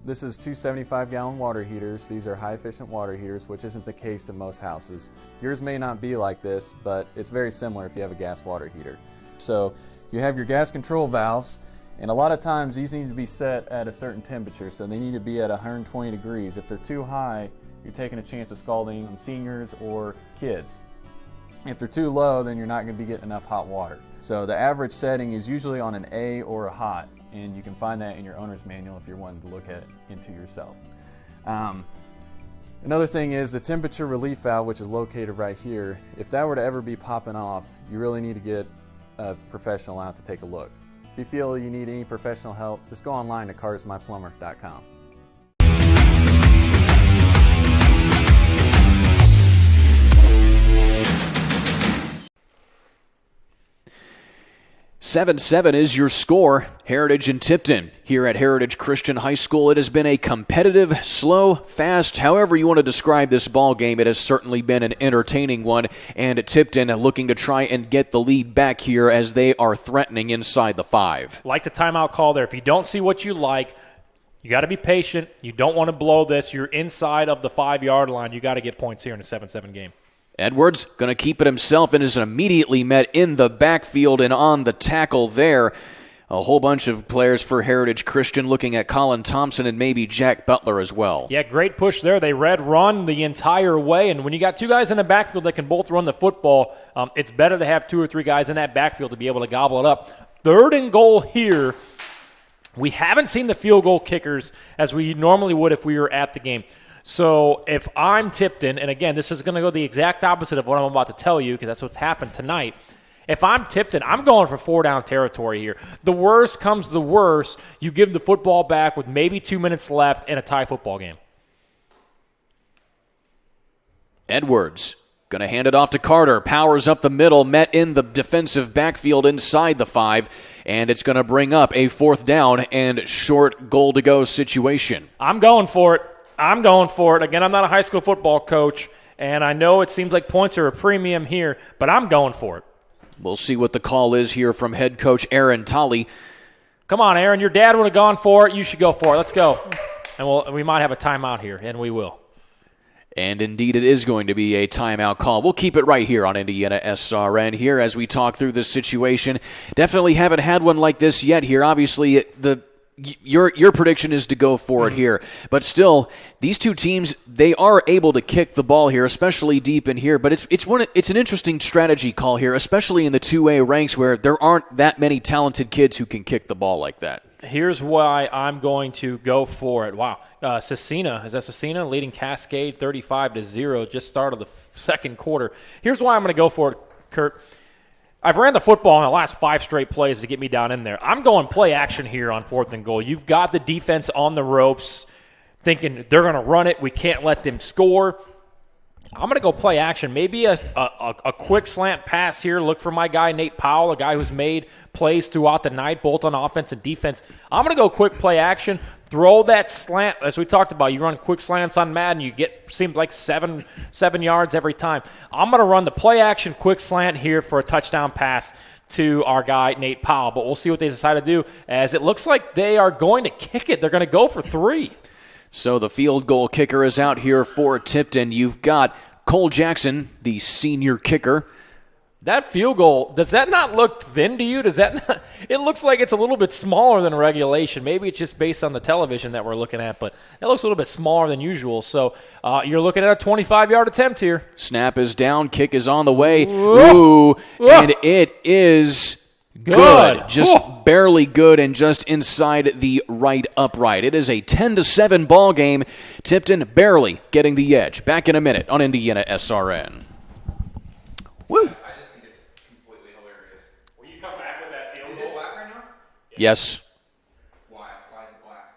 This is 2 75-gallon water heaters. These are high-efficient water heaters, which isn't the case in most houses. Yours may not be like this, but it's very similar if you have a gas water heater. So you have your gas control valves, and a lot of times these need to be set at a certain temperature, so they need to be at 120 degrees. If they're too high, you're taking a chance of scalding seniors or kids. If they're too low, then you're not going to be getting enough hot water. So the average setting is usually on an A or a hot, and you can find that in your owner's manual if you're wanting to look at it into yourself. Another thing is the temperature relief valve, which is located right here. If that were to ever be popping off, you really need to get a professional out to take a look. If you feel you need any professional help, just go online to carsmyplumber.com. "7-7 is your score. Heritage and Tipton here at Heritage Christian High School. It has been a competitive, slow, fast, however you want to describe this ball game. It has certainly been an entertaining one, and Tipton looking to try and get the lead back here as they are threatening inside the 5. Like the timeout call there. If you don't see what you like, you got to be patient. You don't want to blow this. You're inside of the 5-yard line. You got to get points here in a 7-7 game. Edwards going to keep it himself and is immediately met in the backfield and on the tackle there. A whole bunch of players for Heritage Christian looking at Colin Thompson and maybe Jack Butler as well. Yeah, great push there. They read run the entire way, and when you got 2 guys in the backfield that can both run the football, it's better to have 2 or 3 guys in that backfield to be able to gobble it up. 3rd and goal here. We haven't seen the field goal kickers as we normally would if we were at the game. So if I'm Tipton, and again, this is going to go the exact opposite of what I'm about to tell you because that's what's happened tonight. If I'm Tipton, I'm going for 4-down territory here. The worst comes to the worst. You give the football back with maybe 2 minutes left in a tie football game. Edwards going to hand it off to Carter. Powers up the middle, met in the defensive backfield inside the 5, and it's going to bring up a 4th down and short goal to go situation. I'm going for it. I'm going for it. Again, I'm not a high school football coach, and I know it seems like points are a premium here, but I'm going for it. We'll see what the call is here from head coach Aaron Tolley. Come on, Aaron. Your dad would have gone for it. You should go for it. Let's go. And we might have a timeout here, and we will. And indeed, it is going to be a timeout call. We'll keep it right here on Indiana SRN here as we talk through this situation. Definitely haven't had one like this yet here. Obviously, your prediction is to go for it here. But still, these two teams, they are able to kick the ball here, especially deep in here. But it's an interesting strategy call here, especially in the 2A ranks where there aren't that many talented kids who can kick the ball like that. Here's why I'm going to go for it. Wow. Cecina, is that Cecina? Leading Cascade 35-0, just started the second quarter. Here's why I'm going to go for it, Kurt. I've ran the football in the last 5 straight plays to get me down in there. I'm going play action here on 4th and goal. You've got the defense on the ropes thinking they're going to run it. We can't let them score. I'm going to go play action. Maybe a quick slant pass here. Look for my guy, Nate Powell, a guy who's made plays throughout the night, both on offense and defense. I'm going to go quick play action. Throw that slant. As we talked about, you run quick slants on Madden, you get, seems like, seven yards every time. I'm going to run the play action quick slant here for a touchdown pass to our guy, Nate Powell. But we'll see what they decide to do, as it looks like they are going to kick it. They're going to go for 3. So the field goal kicker is out here for Tipton. You've got Cole Jackson, the senior kicker. That field goal, does that not look thin to you? Does that not, it looks like it's a little bit smaller than regulation. Maybe it's just based on the television that we're looking at, but it looks a little bit smaller than usual. So you're looking at a 25-yard attempt here. Snap is down, kick is on the way. Ooh, and it is good. Just barely good and just inside the right upright. It is a 10-7 ball game. Tipton barely getting the edge. Back in a minute on Indiana SRN. Woo. Yes. Why? Why is it black?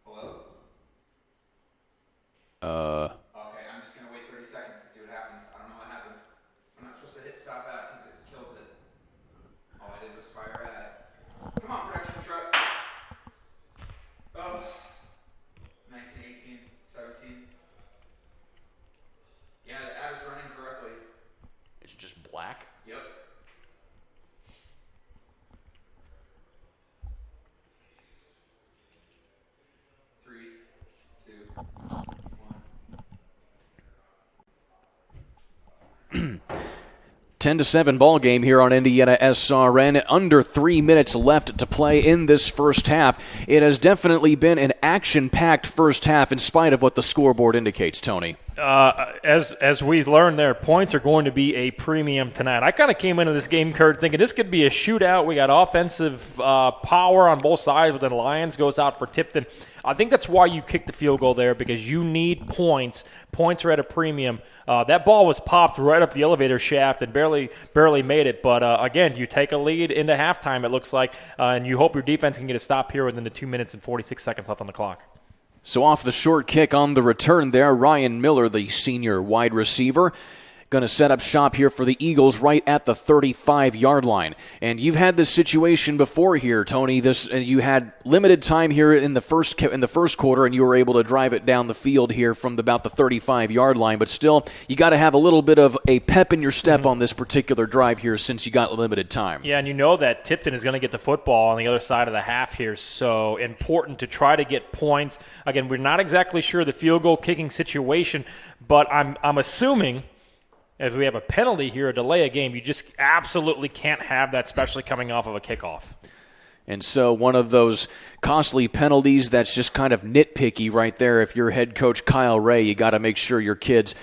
Hello? Okay, I'm just going to wait 30 seconds to see what happens. I don't know what happened. I'm not supposed to hit stop at because it kills it. All I did was fire at it. Come on, production truck. Oh. 19, 18, 17. Yeah, the ad is running correctly. It's just black? Yep. Three, two, 1. 10-7 ball game here on Indiana SRN. Under 3 minutes left to play in this first half. It has definitely been an action-packed first half in spite of what the scoreboard indicates, Tony. As we learned there, points are going to be a premium tonight. I kind of came into this game, Kurt, thinking this could be a shootout. We got offensive power on both sides, but then Lions goes out for Tipton. I think that's why you kick the field goal there, because you need points. Points are at a premium. That ball was popped right up the elevator shaft and barely made it. But, again, you take a lead into halftime, it looks like, and you hope your defense can get a stop here within the 2 minutes and 46 seconds left on the clock. So off the short kick on the return there, Ryan Miller, the senior wide receiver, going to set up shop here for the Eagles right at the 35-yard line. And you've had this situation before here, Tony. You had limited time here in the first quarter, and you were able to drive it down the field here from about the 35-yard line. But still, you got to have a little bit of a pep in your step on this particular drive here since you got limited time. Yeah, and you know that Tipton is going to get the football on the other side of the half here, so important to try to get points. Again, we're not exactly sure the field goal kicking situation, but I'm assuming if we have a penalty here, a delay a game, you just absolutely can't have that, especially coming off of a kickoff. And so one of those costly penalties that's just kind of nitpicky right there. If you're head coach Kyle Ray, you got to make sure your kids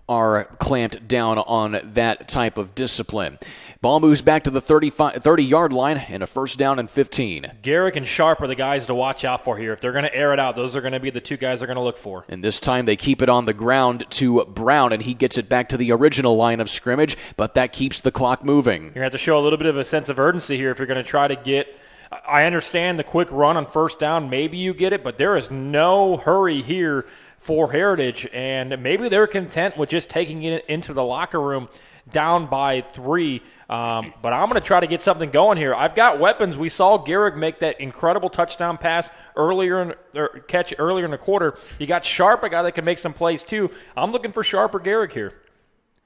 are clamped down on that type of discipline. Ball moves back to the 30-yard line and a first down and 15. Garrick and Sharp are the guys to watch out for here. If they're going to air it out, those are going to be the two guys they're going to look for. And this time they keep it on the ground to Brown, and he gets it back to the original line of scrimmage, but that keeps the clock moving. You're going to have to show a little bit of a sense of urgency here if you're going to try to get I understand the quick run on first down. Maybe you get it, but there is no hurry here for Heritage, and maybe they're content with just taking it into the locker room down by 3. But I'm going to try to get something going here. I've got weapons. We saw Gehrig make that incredible touchdown pass catch earlier in the quarter. You got Sharp, a guy that can make some plays too. I'm looking for Sharp or Gehrig here.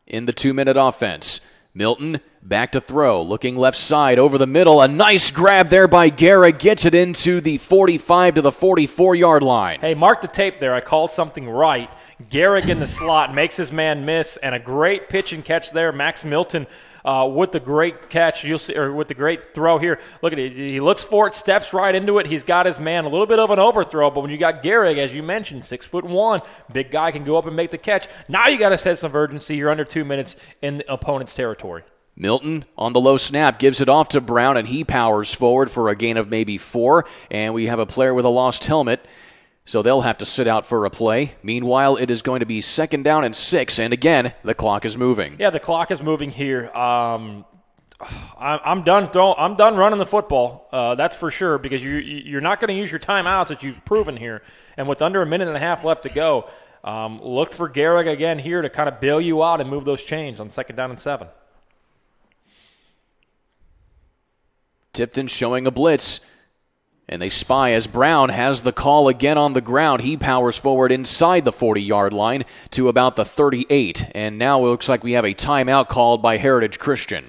In the 2-minute offense, Milton back to throw, looking left side over the middle. A nice grab there by Gehrig, gets it into the 45 to the 44-yard line. Hey, mark the tape there. I called something right. Gehrig in the slot makes his man miss, and a great pitch and catch there. Max Milton with the great catch, you'll see, or with the great throw here. Look at it. He looks for it, steps right into it. He's got his man. A little bit of an overthrow, but when you got Gehrig, as you mentioned, 6'1", big guy can go up and make the catch. Now you got to set some urgency. You're under 2 minutes in the opponent's territory. Milton on the low snap gives it off to Brown, and he powers forward for a gain of maybe 4. And we have a player with a lost helmet, so they'll have to sit out for a play. Meanwhile, it is going to be 2nd down and 6, and again, the clock is moving. Yeah, the clock is moving here. I'm done. I'm done running the football. That's for sure, because you're not going to use your timeouts that you've proven here. And with under a minute and a half left to go, look for Gehrig again here to kind of bail you out and move those chains on 2nd down and 7. Tipton showing a blitz. And they spy as Brown has the call again on the ground. He powers forward inside the 40-yard line to about the 38. And now it looks like we have a timeout called by Heritage Christian.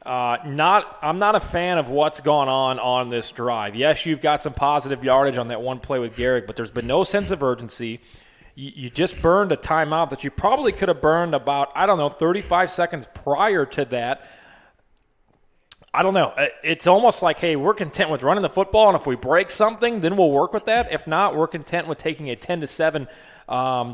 I'm not a fan of what's gone on this drive. Yes, you've got some positive yardage on that one play with Gehrig, but there's been no sense of urgency. You just burned a timeout that you probably could have burned about, 35 seconds prior to that. I don't know. It's almost like, hey, we're content with running the football, and if we break something, then we'll work with that. If not, we're content with taking a 10-7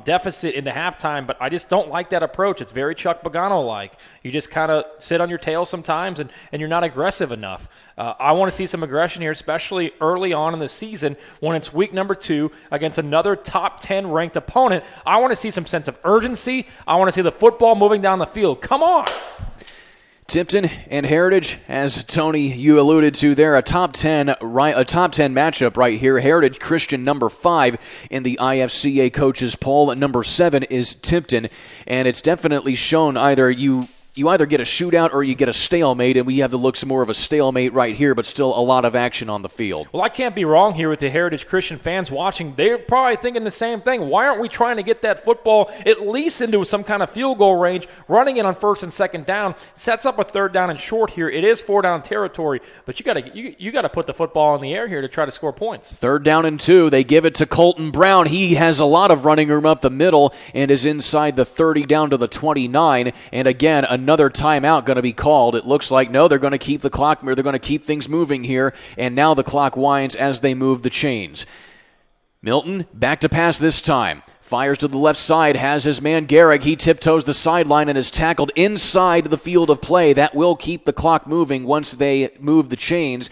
deficit into halftime. But I just don't like that approach. It's very Chuck Pagano-like. You just kind of sit on your tail sometimes, and you're not aggressive enough. I want to see some aggression here, especially early on in the season when it's week number 2 against another top 10 ranked opponent. I want to see some sense of urgency. I want to see the football moving down the field. Come on. Tipton and Heritage, as Tony, you alluded to there, a top 10 matchup right here. Heritage Christian number 5 in the IHSAA coaches poll. Number 7 is Tipton, and it's definitely shown either you either get a shootout or you get a stalemate, and we have the looks more of a stalemate right here, but still a lot of action on the field. Well, I can't be wrong here with the Heritage Christian fans watching. They're probably thinking the same thing. Why aren't we trying to get that football at least into some kind of field goal range? Running it on 1st and 2nd down sets up a 3rd down and short here. It is 4-down territory, but you got to put the football in the air here to try to score points. 3rd down and 2. They give it to Colton Brown. He has a lot of running room up the middle and is inside the 30 down to the 29. And again, another timeout going to be called. It looks like, no, they're going to keep the clock, they're going to keep things moving here, and now the clock winds as they move the chains. Milton back to pass this time. Fires to the left side, has his man Gehrig. He tiptoes the sideline and is tackled inside the field of play. That will keep the clock moving once they move the chains.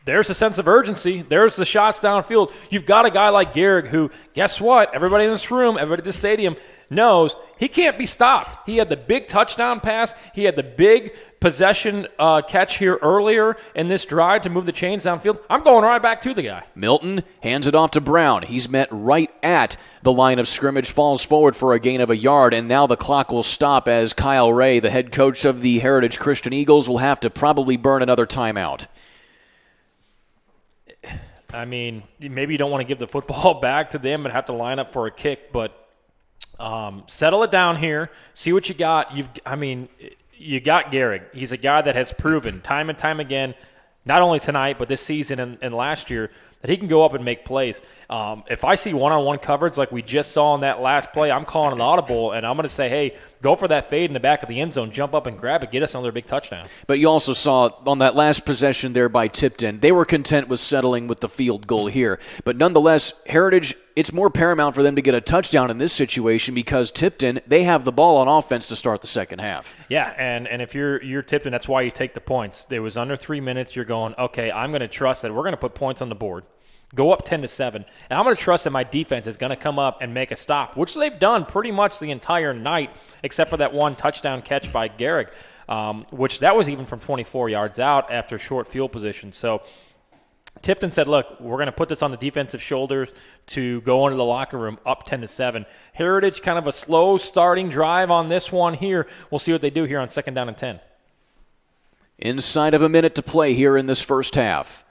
There's a sense of urgency. There's the shots downfield. You've got a guy like Gehrig who, guess what? Everybody in this room, everybody at this stadium knows he can't be stopped. He had the big touchdown pass. He had the big possession catch here earlier in this drive to move the chains downfield. I'm going right back to the guy. Milton hands it off to Brown. He's met right at the line of scrimmage, falls forward for a gain of a yard, and now the clock will stop as Kyle Ray, the head coach of the Heritage Christian Eagles, will have to probably burn another timeout. I mean, maybe you don't want to give the football back to them and have to line up for a kick, but settle it down here. See what you got. You got Gehrig. He's a guy that has proven time and time again, not only tonight but this season and last year, that he can go up and make plays. If I see one-on-one coverage like we just saw in that last play, I'm calling an audible, and I'm going to say, hey, go for that fade in the back of the end zone, jump up and grab it, get us another big touchdown. But you also saw on that last possession there by Tipton, they were content with settling with the field goal here. But nonetheless, Heritage, it's more paramount for them to get a touchdown in this situation because Tipton, they have the ball on offense to start the second half. Yeah, and if you're Tipton, that's why you take the points. It was under 3 minutes. You're going, okay, I'm going to trust that we're going to put points on the board. go up 10-7, and I'm going to trust that my defense is going to come up and make a stop, which they've done pretty much the entire night, except for that one touchdown catch by Garrick, which that was even from 24 yards out after short field position. So Tipton said, look, we're going to put this on the defensive shoulders to go into the locker room up 10-7. Heritage kind of a slow starting drive on this one here. We'll see what they do here on 2nd down and 10. Inside of a minute to play here in this first half.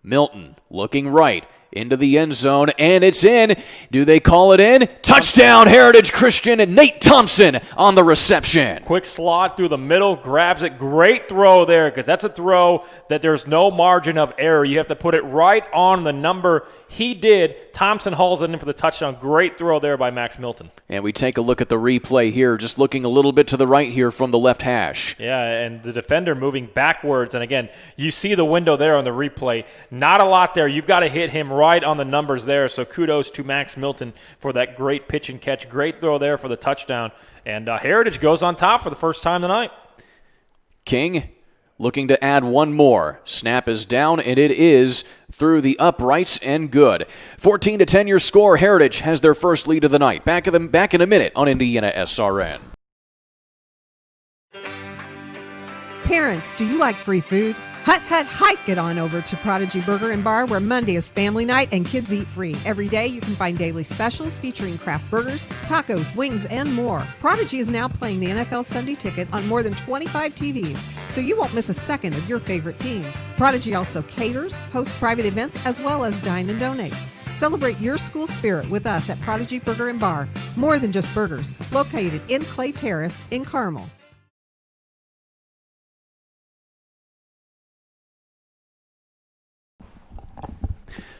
Milton looking right into the end zone, and it's in. Do they call it in? Touchdown, Heritage Christian, and Nate Thompson on the reception. Quick slot through the middle, grabs it. Great throw there, because that's a throw that there's no margin of error. You have to put it right on the number. He did. Thompson hauls it in for the touchdown. Great throw there by Max Milton. And we take a look at the replay here, just looking a little bit to the right here from the left hash. Yeah, and the defender moving backwards. And again, you see the window there on the replay. Not a lot there. You've got to hit him right on the numbers there. So kudos to Max Milton for that great pitch and catch. Great throw there for the touchdown. And Heritage goes on top for the first time tonight. King looking to add one more. Snap is down, and it is through the uprights and good. 14-10 your score. Heritage has their first lead of the night. Back in a minute on Indiana SRN. Parents, do you like free food? Hike it on over to Prodigy Burger and Bar, where Monday is family night and kids eat free. Every day you can find daily specials featuring craft burgers, tacos, wings, and more. Prodigy is now playing the NFL Sunday Ticket on more than 25 TVs, so you won't miss a second of your favorite teams. Prodigy also caters, hosts private events, as well as dine and donates. Celebrate your school spirit with us at Prodigy Burger and Bar. More than just burgers, located in Clay Terrace in Carmel.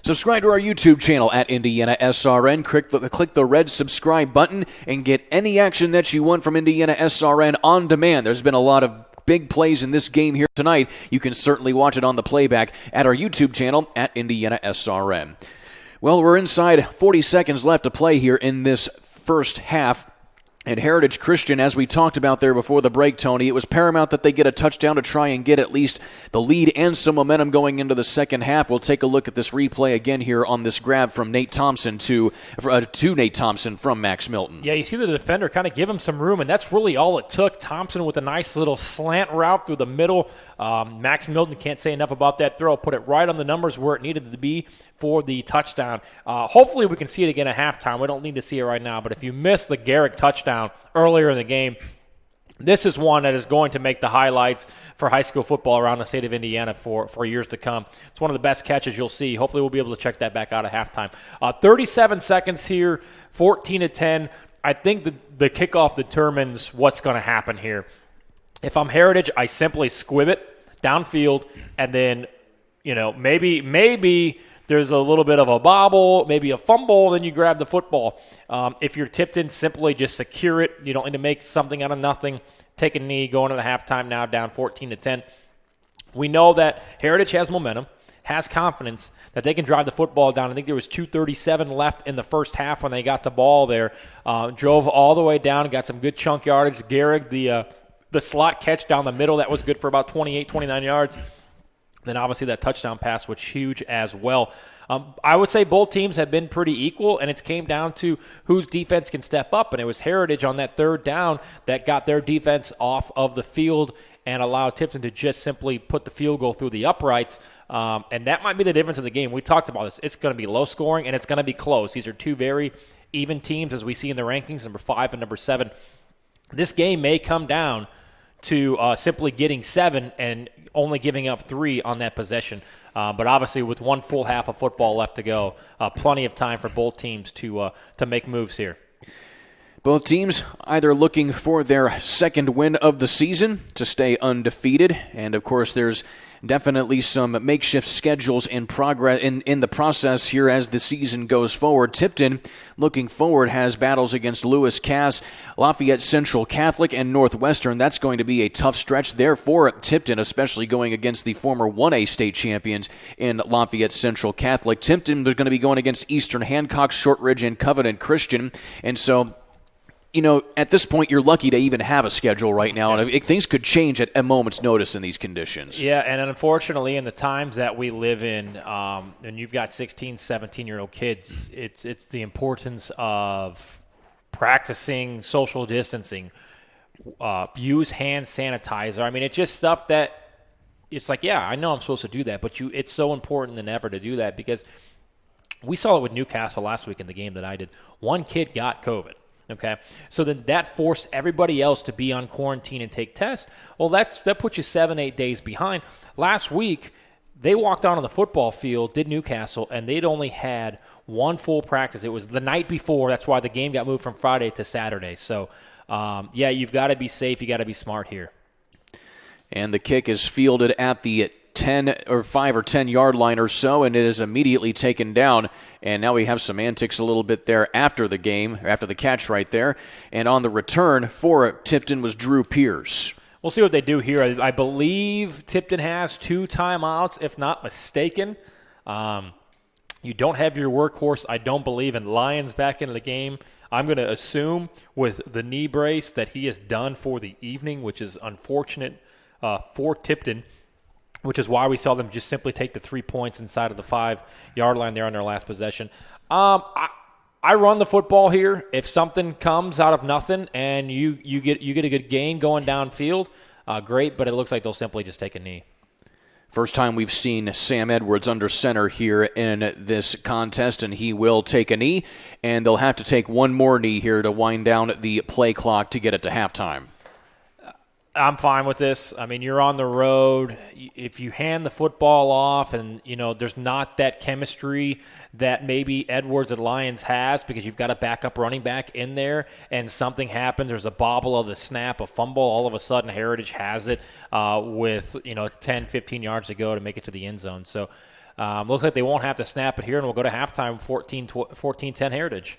Subscribe to our YouTube channel at Indiana SRN. Click the red subscribe button and get any action that you want from Indiana SRN on demand. There's been a lot of big plays in this game here tonight. You can certainly watch it on the playback at our YouTube channel at Indiana SRN. Well, we're inside 40 seconds left to play here in this first half. And Heritage Christian, as we talked about there before the break, Tony, it was paramount that they get a touchdown to try and get at least the lead and some momentum going into the second half. We'll take a look at this replay again here on this grab from Nate Thompson to Nate Thompson from Max Milton. Yeah, you see the defender kind of give him some room, and that's really all it took. Thompson with a nice little slant route through the middle. Max Milton, can't say enough about that throw. Put it right on the numbers where it needed to be for the touchdown. Hopefully we can see it again at halftime. We don't need to see it right now, but if you missed the Garrick touchdown earlier in the game, this is one that is going to make the highlights for high school football around the state of Indiana for years to come. It's one of the best catches you'll see. Hopefully we'll be able to check that back out at halftime. 37 seconds here, 14-10. I think the kickoff determines what's going to happen here. If I'm Heritage, I simply squib it downfield, and then, maybe there's a little bit of a bobble, maybe a fumble, then you grab the football. If you're Tipton, simply just secure it. You don't need to make something out of nothing. Take a knee, going into the halftime now, down 14-10. We know that Heritage has momentum, has confidence that they can drive the football down. I think there was 2:37 left in the first half when they got the ball there. Drove all the way down, got some good chunk yardage. Garrick, the slot catch down the middle, that was good for about 28, 29 yards. Then obviously that touchdown pass was huge as well. I would say both teams have been pretty equal, and it's came down to whose defense can step up. And it was Heritage on that third down that got their defense off of the field and allowed Tipton to just simply put the field goal through the uprights. And that might be the difference in the game. We talked about this. It's going to be low scoring, and it's going to be close. These are two very even teams, as we see in the rankings, number 5 and number 7. This game may come down to simply getting 7 and only giving up 3 on that possession. But obviously with one full half of football left to go, plenty of time for both teams to make moves here. Both teams either looking for their second win of the season to stay undefeated. And, of course, there's definitely some makeshift schedules in progress in the process here as the season goes forward. Tipton, looking forward, has battles against Lewis Cass, Lafayette Central Catholic, and Northwestern. That's going to be a tough stretch there for Tipton, especially going against the former 1A state champions in Lafayette Central Catholic. Tipton is going to be going against Eastern Hancock, Shortridge, and Covenant Christian. And so at this point, you're lucky to even have a schedule right now, and things could change at a moment's notice in these conditions. Yeah, and unfortunately, in the times that we live in, and you've got 16, 17-year-old kids, it's the importance of practicing social distancing, use hand sanitizer. I mean, it's just stuff that it's like, yeah, I know I'm supposed to do that, but it's so important than ever to do that, because we saw it with Newcastle last week in the game that I did. One kid got COVID. Okay, so then that forced everybody else to be on quarantine and take tests. Well, that puts you 7-8 days behind. Last week, they walked out on the football field, did Newcastle, and they'd only had one full practice. It was the night before. That's why the game got moved from Friday to Saturday. So, yeah, you've got to be safe. You got to be smart here. And the kick is fielded at the 10 or 5 or 10 yard line or so, and it is immediately taken down. And now we have some antics a little bit there after the game, after the catch right there. And on the return for Tipton was Drew Pierce. We'll see what they do here. I believe Tipton has 2 timeouts, if not mistaken. You don't have your workhorse, I don't believe, in Lyons back into the game. I'm going to assume with the knee brace that he is done for the evening, which is unfortunate for Tipton, which is why we saw them just simply take the 3 points inside of the 5-yard line there on their last possession. I run the football here. If something comes out of nothing and you get a good gain going downfield, great, but it looks like they'll simply just take a knee. First time we've seen Sam Edwards under center here in this contest, and he will take a knee, and they'll have to take one more knee here to wind down the play clock to get it to halftime. I'm fine with this. I mean, you're on the road. If you hand the football off and, there's not that chemistry that maybe Edwards at Lyons has, because you've got a backup running back in there and something happens, there's a bobble of the snap, a fumble, all of a sudden Heritage has it with, 10, 15 yards to go to make it to the end zone. So looks like they won't have to snap it here, and we'll go to halftime 14-10 Heritage.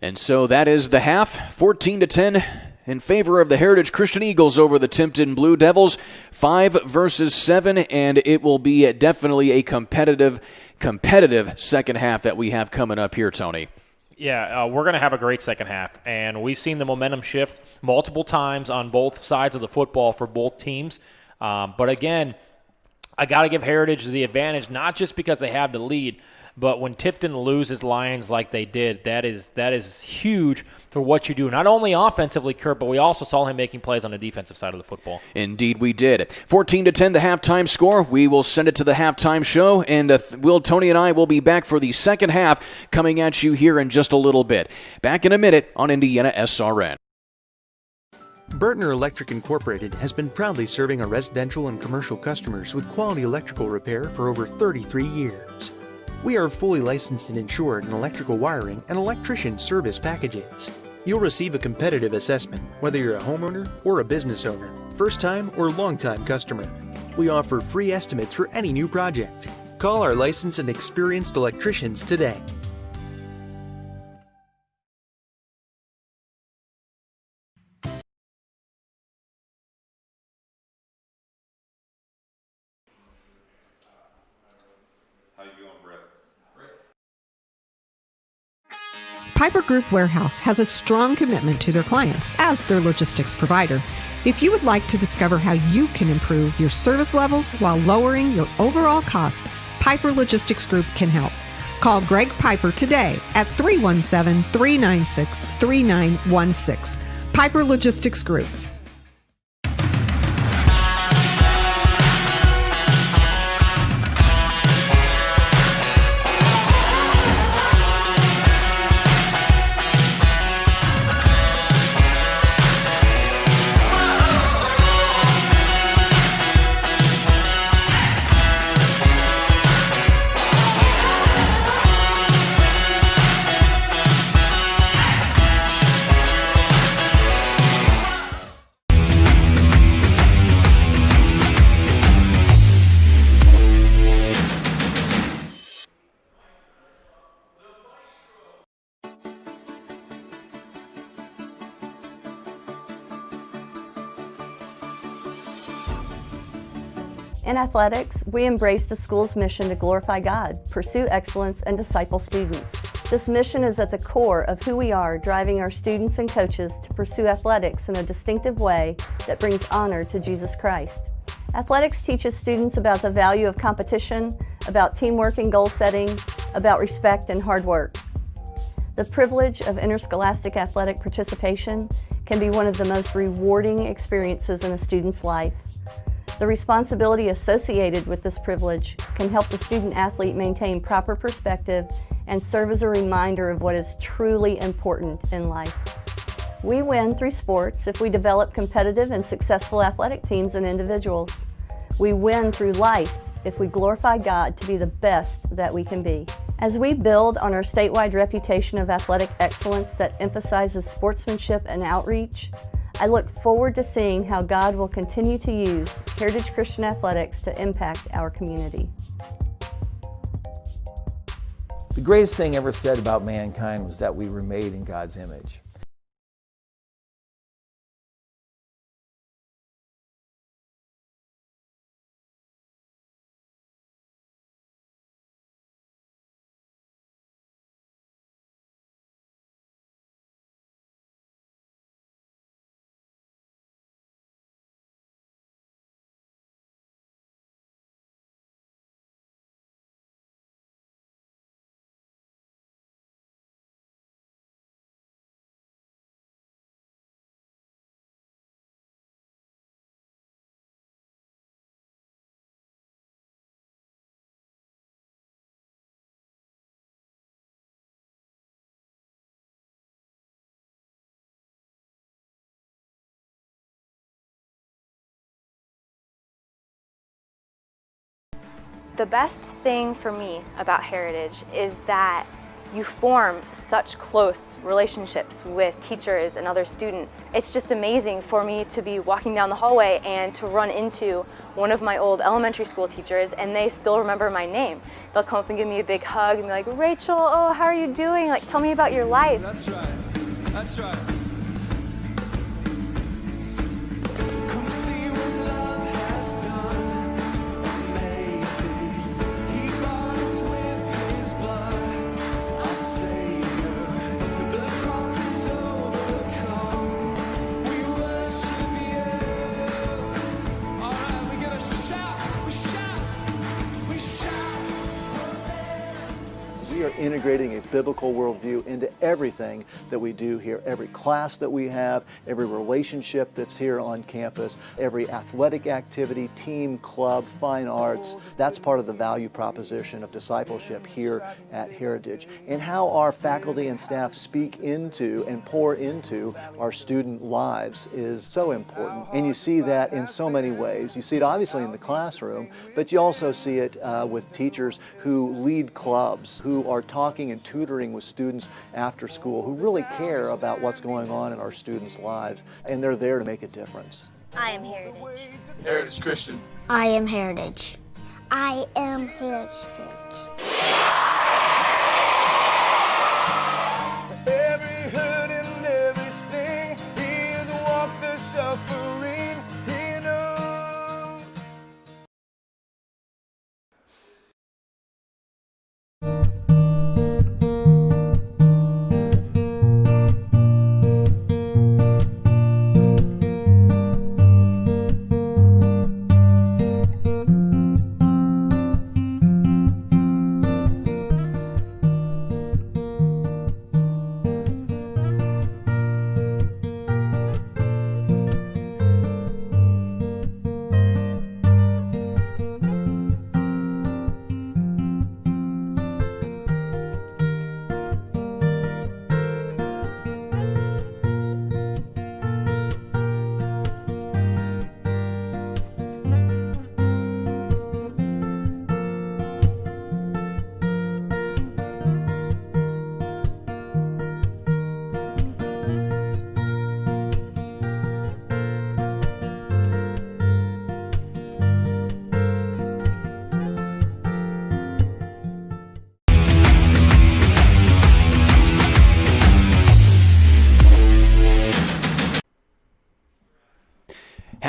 And so that is the half, 14-10. In favor of the Heritage Christian Eagles over the Tipton Blue Devils, 5 versus 7, and it will be definitely a competitive second half that we have coming up here, Tony. Yeah, we're going to have a great second half, and we've seen the momentum shift multiple times on both sides of the football for both teams. But again, I got to give Heritage the advantage, not just because they have the lead, but when Tipton loses Lions like they did, that is huge for what you do. Not only offensively, Kurt, but we also saw him making plays on the defensive side of the football. Indeed we did. 14-10 the halftime score. We will send it to the halftime show, and Tony and I will be back for the second half coming at you here in just a little bit. Back in a minute on Indiana SRN. Burtner Electric Incorporated has been proudly serving our residential and commercial customers with quality electrical repair for over 33 years. We are fully licensed and insured in electrical wiring and electrician service packages. You'll receive a competitive assessment, whether you're a homeowner or a business owner, first-time or long-time customer. We offer free estimates for any new project. Call our licensed and experienced electricians today. Piper Group Warehouse has a strong commitment to their clients as their logistics provider. If you would like to discover how you can improve your service levels while lowering your overall cost, Piper Logistics Group can help. Call Greg Piper today at 317-396-3916. Piper Logistics Group. In athletics, we embrace the school's mission to glorify God, pursue excellence, and disciple students. This mission is at the core of who we are, driving our students and coaches to pursue athletics in a distinctive way that brings honor to Jesus Christ. Athletics teaches students about the value of competition, about teamwork and goal setting, about respect and hard work. The privilege of interscholastic athletic participation can be one of the most rewarding experiences in a student's life. The responsibility associated with this privilege can help the student athlete maintain proper perspective and serve as a reminder of what is truly important in life. We win through sports if we develop competitive and successful athletic teams and individuals. We win through life if we glorify God to be the best that we can be. As we build on our statewide reputation of athletic excellence that emphasizes sportsmanship and outreach, I look forward to seeing how God will continue to use Heritage Christian Athletics to impact our community. The greatest thing ever said about mankind was that we were made in God's image. The best thing for me about Heritage is that you form such close relationships with teachers and other students. It's just amazing for me to be walking down the hallway and to run into one of my old elementary school teachers, and they still remember my name. They'll come up and give me a big hug and be like, "Rachel, oh, how are you doing? Like, tell me about your life." That's right. That's right. We are integrating a biblical worldview into everything that we do here. Every class that we have, every relationship that's here on campus, every athletic activity, team, club, fine arts, that's part of the value proposition of discipleship here at Heritage. And how our faculty and staff speak into and pour into our student lives is so important. And you see that in so many ways. You see it obviously in the classroom, but you also see it with teachers who lead clubs, who are talking and tutoring with students after school, who really care about what's going on in our students' lives, and they're there to make a difference. I am Heritage. Heritage Christian. I am Heritage. I am Heritage. Every hurt and every sting, he has walked the suffering, he knows.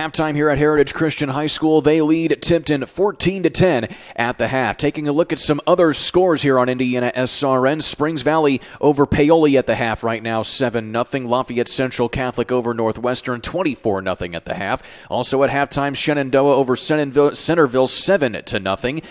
Halftime here at Heritage Christian High School, they lead Tipton 14-10 at the half. Taking a look at some other scores here on Indiana SRN. Springs Valley over Paoli at the half right now, 7-0. Lafayette Central Catholic over Northwestern, 24-0 at the half. Also at halftime, Shenandoah over Centerville, 7-0.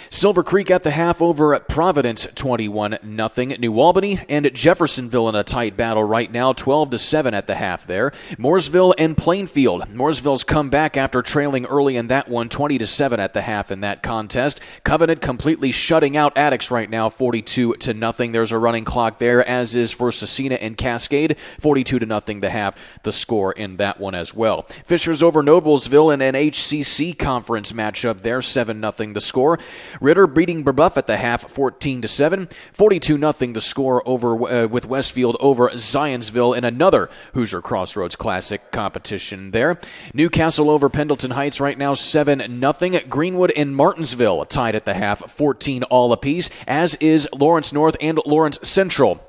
Silver Creek at the half over at Providence, 21-0. New Albany and Jeffersonville in a tight battle right now, 12-7 at the half there. Mooresville and Plainfield. Mooresville's come back after trailing early in that one, 20-7 at the half in that contest. Covenant completely shutting out Attucks right now, 42-0. There's a running clock there, as is for Cecina and Cascade, 42-0 the half, the score in that one as well. Fishers over Noblesville in an HCC conference matchup there, 7-0 the score. Ritter beating Brebeuf at the half, 14-7. 42-0 the score over with Westfield over Zionsville in another Hoosier Crossroads Classic competition there. Newcastle over Pendleton Heights right now, 7-0. Greenwood and Martinsville tied at the half, 14 all apiece, as is Lawrence North and Lawrence Central.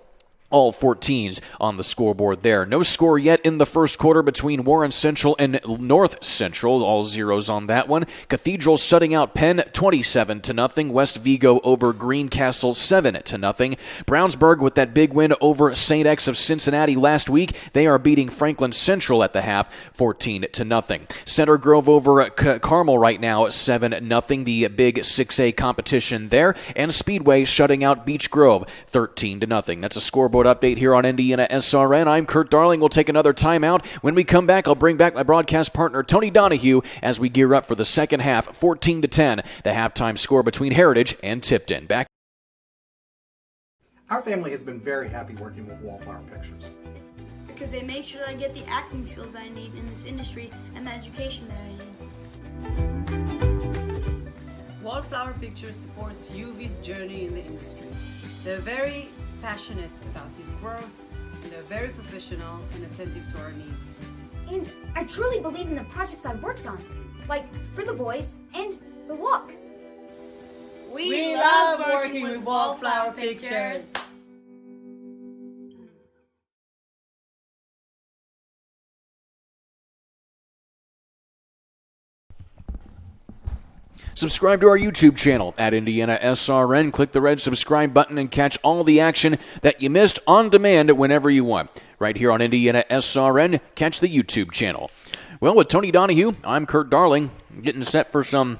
All 14s on the scoreboard there. No score yet in the first quarter between Warren Central and North Central. All zeros on that one. Cathedral shutting out Penn 27-0. West Vigo over Greencastle 7-0. Brownsburg with that big win over St. X of Cincinnati last week. They are beating Franklin Central at the half 14-0. Center Grove over Carmel right now 7-0. The big 6A competition there. And Speedway shutting out Beech Grove 13-0. That's a scoreboard update here on Indiana SRN. I'm Kurt Darling. We'll take another timeout. When we come back, I'll bring back my broadcast partner, Tony Donahue, as we gear up for the second half, 14-10, the halftime score between Heritage and Tipton. Back. Our family has been very happy working with Wallflower Pictures, because they make sure that I get the acting skills that I need in this industry and the education that I need. Wallflower Pictures supports UV's journey in the industry. They're very passionate about his growth, and they're very professional and attentive to our needs. And I truly believe in the projects I've worked on, like For the Boys and The Walk. We love working with Wallflower Pictures. Subscribe to our YouTube channel at Indiana SRN. Click the red subscribe button and catch all the action that you missed on demand whenever you want. Right here on Indiana SRN, catch the YouTube channel. Well, with Tony Donahue, I'm Kurt Darling, getting set for some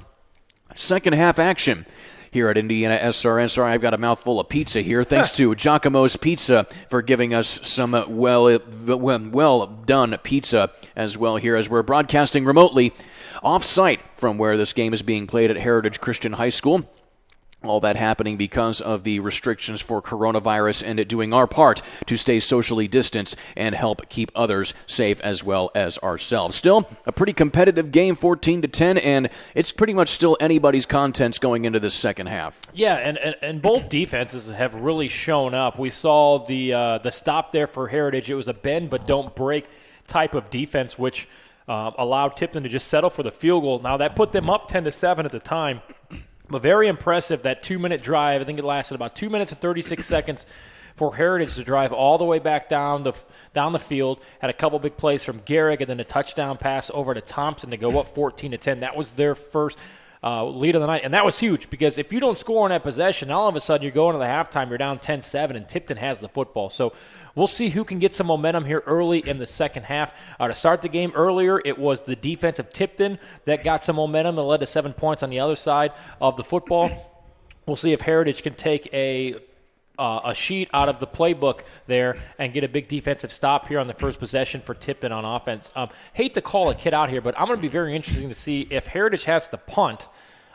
second half action here at Indiana SRN. Sorry, I've got a mouthful of pizza here. Thanks to Giacomo's Pizza for giving us some well done pizza as well here as we're broadcasting remotely off-site from where this game is being played at Heritage Christian High School. All that happening because of the restrictions for coronavirus and doing our part to stay socially distanced and help keep others safe as well as ourselves. Still, a pretty competitive game, 14-10, and it's pretty much still anybody's contents going into this second half. Yeah, and both defenses have really shown up. We saw the stop there for Heritage. It was a bend but don't break type of defense, which allowed Tipton to just settle for the field goal. Now, that put them up 10-7 at the time. But very impressive, that 2-minute drive. I think it lasted about 2 minutes and 36 seconds for Heritage to drive all the way back down the field. Had a couple big plays from Garrick, and then a touchdown pass over to Thompson to go up 14-10. That was their first lead of the night, and that was huge because if you don't score on that possession, all of a sudden you're going to the halftime, you're down 10-7, and Tipton has the football. So we'll see who can get some momentum here early in the second half. To start the game earlier, it was the defense of Tipton that got some momentum and led to 7 points on the other side of the football. We'll see if Heritage can take a sheet out of the playbook there and get a big defensive stop here on the first possession for Tipton on offense. Hate to call a kid out here, but I'm going to be very interested to see if Heritage has the punt,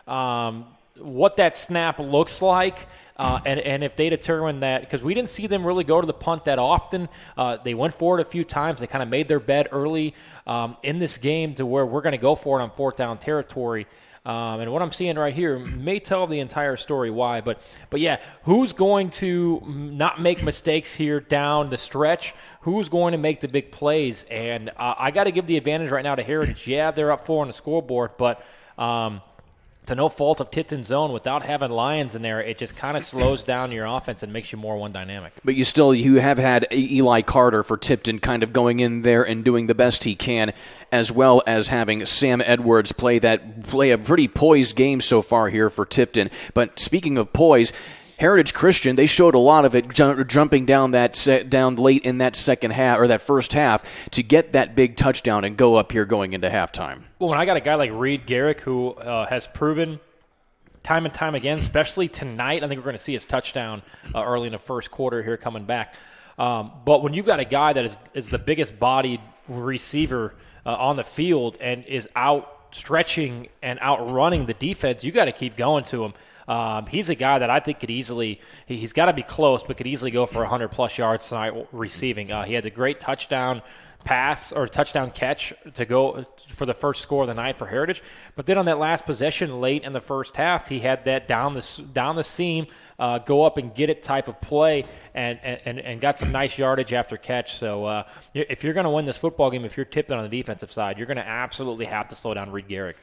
what that snap looks like, and if they determine that, because we didn't see them really go to the punt that often. They went for it a few times. They kind of made their bed early in this game to where we're going to go for it on fourth down territory. And what I'm seeing right here may tell the entire story why. But yeah, who's going to not make mistakes here down the stretch? Who's going to make the big plays? And I got to give the advantage right now to Heritage. Yeah, they're up 4 on the scoreboard, but to no fault of Tipton's own, without having Lions in there, it just kind of slows down your offense and makes you more one dynamic. But you have had Eli Carter for Tipton kind of going in there and doing the best he can, as well as having Sam Edwards play a pretty poised game so far here for Tipton. But speaking of poise, Heritage Christian, they showed a lot of it jumping down late in that second half or that first half to get that big touchdown and go up here going into halftime. Well, when I got a guy like Reed Garrick who has proven time and time again, especially tonight, I think we're going to see his touchdown early in the first quarter here coming back. But when you've got a guy that is the biggest bodied receiver on the field and is out stretching and outrunning the defense, you got to keep going to him. He's a guy that I think could easily – he's got to be close, but could easily go for 100-plus yards tonight receiving. He had a great touchdown pass or touchdown catch to go for the first score of the night for Heritage. But then on that last possession late in the first half, he had that down the seam, go up and get it type of play and got some nice yardage after catch. So if you're going to win this football game, if you're Tipton on the defensive side, you're going to absolutely have to slow down Reed Garrick.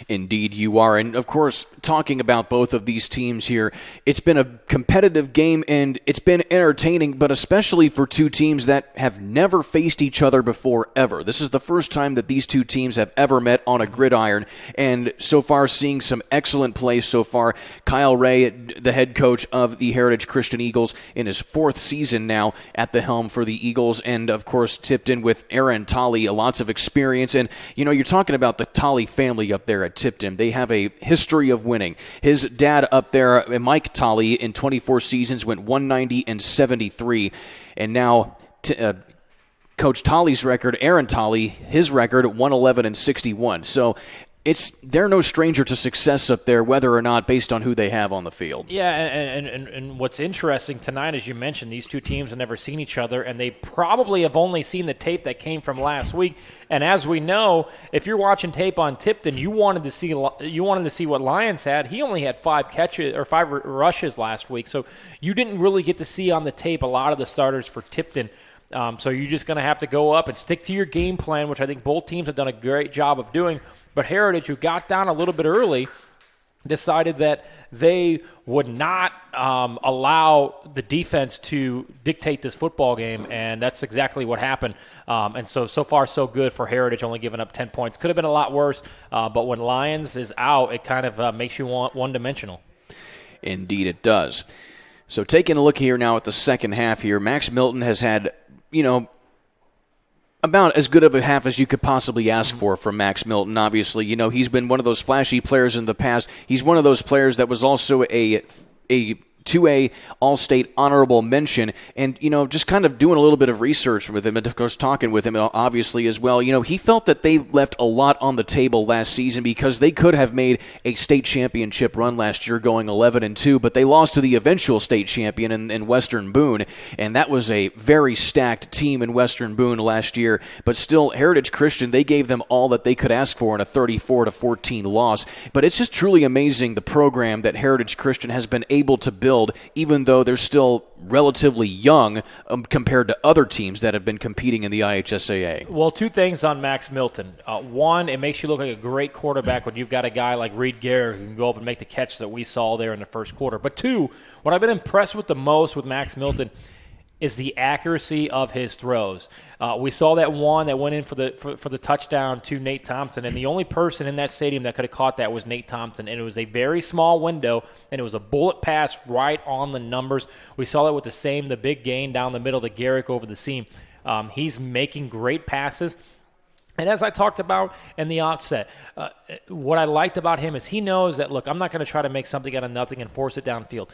Indeed you are. And, of course, talking about both of these teams here, it's been a competitive game and it's been entertaining, but especially for two teams that have never faced each other before ever. This is the first time that these two teams have ever met on a gridiron, and so far seeing some excellent plays so far. Kyle Ray, the head coach of the Heritage Christian Eagles, in his fourth season now at the helm for the Eagles, and, of course, Tipton with Aaron Tolley, lots of experience. And, you're talking about the Tolley family up there at Tipton. They have a history of winning. His dad up there, Mike Tolley, in 24 seasons went 190-73, and now Coach Tolley's record, Aaron Tolley, his record 111-61. So they're no stranger to success up there, whether or not based on who they have on the field. Yeah, and what's interesting tonight, as you mentioned, these two teams have never seen each other, and they probably have only seen the tape that came from last week. And as we know, if you're watching tape on Tipton, you wanted to see what Lions had. He only had 5 rushes last week, so you didn't really get to see on the tape a lot of the starters for Tipton. So you're just going to have to go up and stick to your game plan, which I think both teams have done a great job of doing. But Heritage, who got down a little bit early, decided that they would not allow the defense to dictate this football game, and that's exactly what happened. And so far, so good for Heritage, only giving up 10 points. Could have been a lot worse, but when Lions is out, it kind of makes you one-dimensional. Indeed it does. So taking a look here now at the second half here, Max Milton has had, about as good of a half as you could possibly ask for from Max Milton. Obviously, he's been one of those flashy players in the past. He's one of those players that was also a 2A All-State honorable mention, and, just kind of doing a little bit of research with him and, of course, talking with him, obviously, as well. He felt that they left a lot on the table last season because they could have made a state championship run last year going 11-2, but they lost to the eventual state champion in Western Boone, and that was a very stacked team in Western Boone last year. But still, Heritage Christian, they gave them all that they could ask for in a 34-14 loss. But it's just truly amazing the program that Heritage Christian has been able to build, even though they're still relatively young compared to other teams that have been competing in the IHSAA. Well, 2 things on Max Milton. One, it makes you look like a great quarterback when you've got a guy like Reed Garrick who can go up and make the catch that we saw there in the first quarter. But 2, what I've been impressed with the most with Max Milton is the accuracy of his throws. We saw that one that went in for the touchdown to Nate Thompson, and the only person in that stadium that could have caught that was Nate Thompson, and it was a very small window, and it was a bullet pass right on the numbers. We saw that with the big gain down the middle to Garrick over the seam. He's making great passes. And as I talked about in the outset, what I liked about him is he knows that, look, I'm not going to try to make something out of nothing and force it downfield.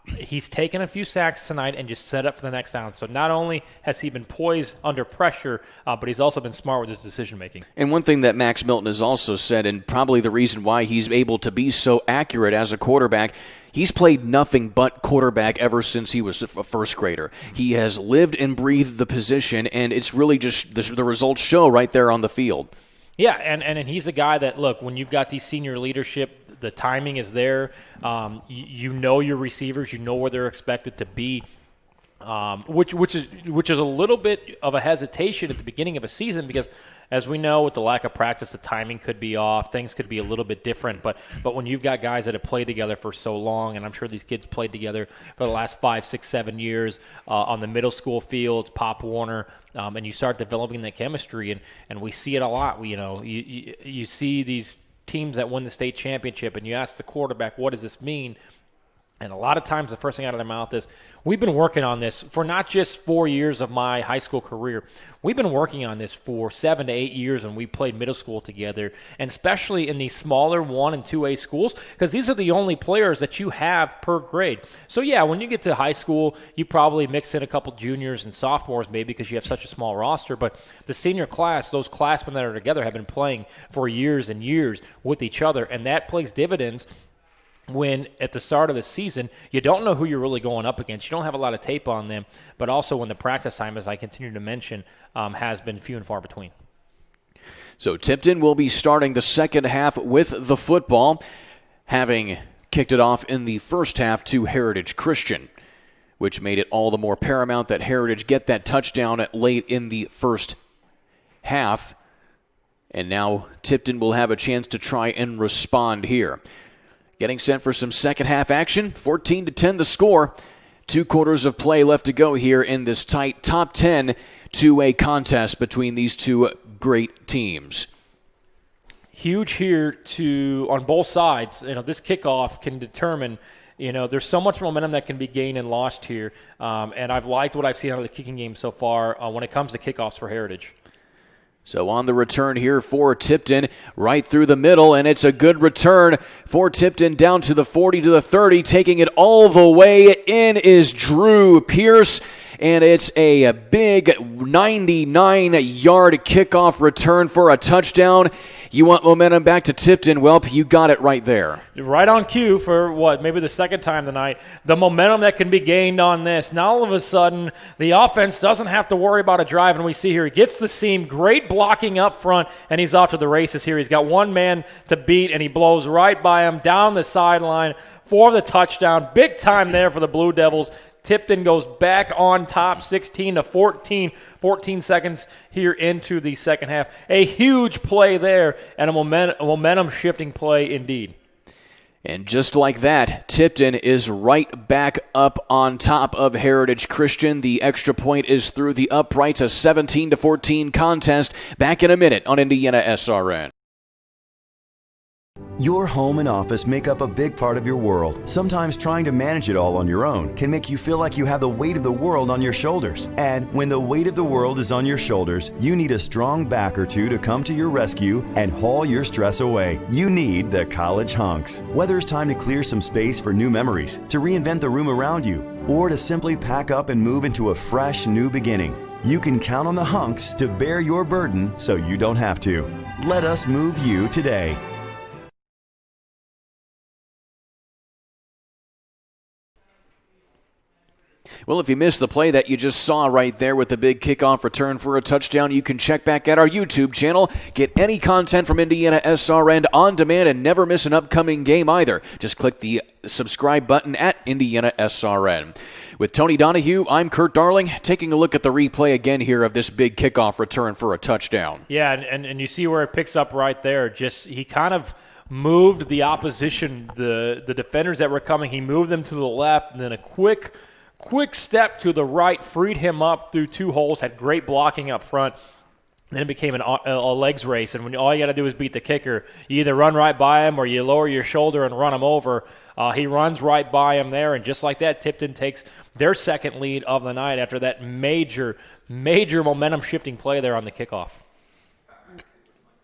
He's taken a few sacks tonight and just set up for the next down. So not only has he been poised under pressure, but he's also been smart with his decision-making. And one thing that Max Milton has also said, and probably the reason why he's able to be so accurate as a quarterback, he's played nothing but quarterback ever since he was a first grader. He has lived and breathed the position, and it's really just the results show right there on the field. Yeah, and he's a guy that, look, when you've got these senior leadership, the timing is there. You know your receivers. You know where they're expected to be. Which is a little bit of a hesitation at the beginning of a season because as we know, with the lack of practice, the timing could be off. Things could be a little bit different. But when you've got guys that have played together for so long, and I'm sure these kids played together for the last 5, 6, 7 years on the middle school fields, Pop Warner, and you start developing that chemistry, and we see it a lot. You see these teams that win the state championship, and you ask the quarterback, what does this mean? And a lot of times the first thing out of their mouth is, we've been working on this for not just 4 years of my high school career. We've been working on this for 7 to 8 years when we played middle school together, and especially in these smaller 1 and 2A schools, because these are the only players that you have per grade. So, yeah, when you get to high school, you probably mix in a couple juniors and sophomores maybe because you have such a small roster. But the senior class, those classmen that are together have been playing for years and years with each other, and that plays dividends when at the start of the season, you don't know who you're really going up against. You don't have a lot of tape on them, but also when the practice time, as I continue to mention, has been few and far between. So Tipton will be starting the second half with the football, having kicked it off in the first half to Heritage Christian, which made it all the more paramount that Heritage get that touchdown late in the first half. And now Tipton will have a chance to try and respond here. Getting set for some second half action. 14-10 the score. 2 quarters of play left to go here in this tight top 10 2A contest between these two great teams. Huge here on both sides. This kickoff can determine, there's so much momentum that can be gained and lost here. And I've liked what I've seen out of the kicking game so far when it comes to kickoffs for Heritage. So on the return here for Tipton, right through the middle, and it's a good return for Tipton down to the 40 to the 30. Taking it all the way in is Drew Pierce, and it's a big 99-yard kickoff return for a touchdown. You want momentum back to Tipton? Welp, you got it right there. Right on cue for maybe the second time tonight. The momentum that can be gained on this. Now all of a sudden, the offense doesn't have to worry about a drive, and we see here he gets the seam, great blocking up front, and he's off to the races here. He's got one man to beat, and he blows right by him down the sideline for the touchdown. Big time there for the Blue Devils. Tipton goes back on top, 16-14, 14 seconds here into the second half. A huge play there and a momentum-shifting play indeed. And just like that, Tipton is right back up on top of Heritage Christian. The extra point is through the uprights, a 17-14 contest. Back in a minute on Indiana SRN. Your home and office make up a big part of your world. Sometimes trying to manage it all on your own can make you feel like you have the weight of the world on your shoulders. And when the weight of the world is on your shoulders, you need a strong back or two to come to your rescue and haul your stress away. You need the College Hunks. Whether it's time to clear some space for new memories, to reinvent the room around you, or to simply pack up and move into a fresh new beginning, you can count on the Hunks to bear your burden so you don't have to. Let us move you today. Well, if you missed the play that you just saw right there with the big kickoff return for a touchdown, you can check back at our YouTube channel. Get any content from Indiana SRN on demand and never miss an upcoming game either. Just click the subscribe button at Indiana SRN. With Tony Donahue, I'm Kurt Darling, taking a look at the replay again here of this big kickoff return for a touchdown. Yeah, and you see where it picks up right there. Just he kind of moved the opposition, the defenders that were coming, he moved them to the left, and then a quick step to the right, freed him up through 2 holes, had great blocking up front. Then it became a legs race, and when all you got to do is beat the kicker. You either run right by him or you lower your shoulder and run him over. He runs right by him there, and just like that, Tipton takes their second lead of the night after that major momentum-shifting play there on the kickoff.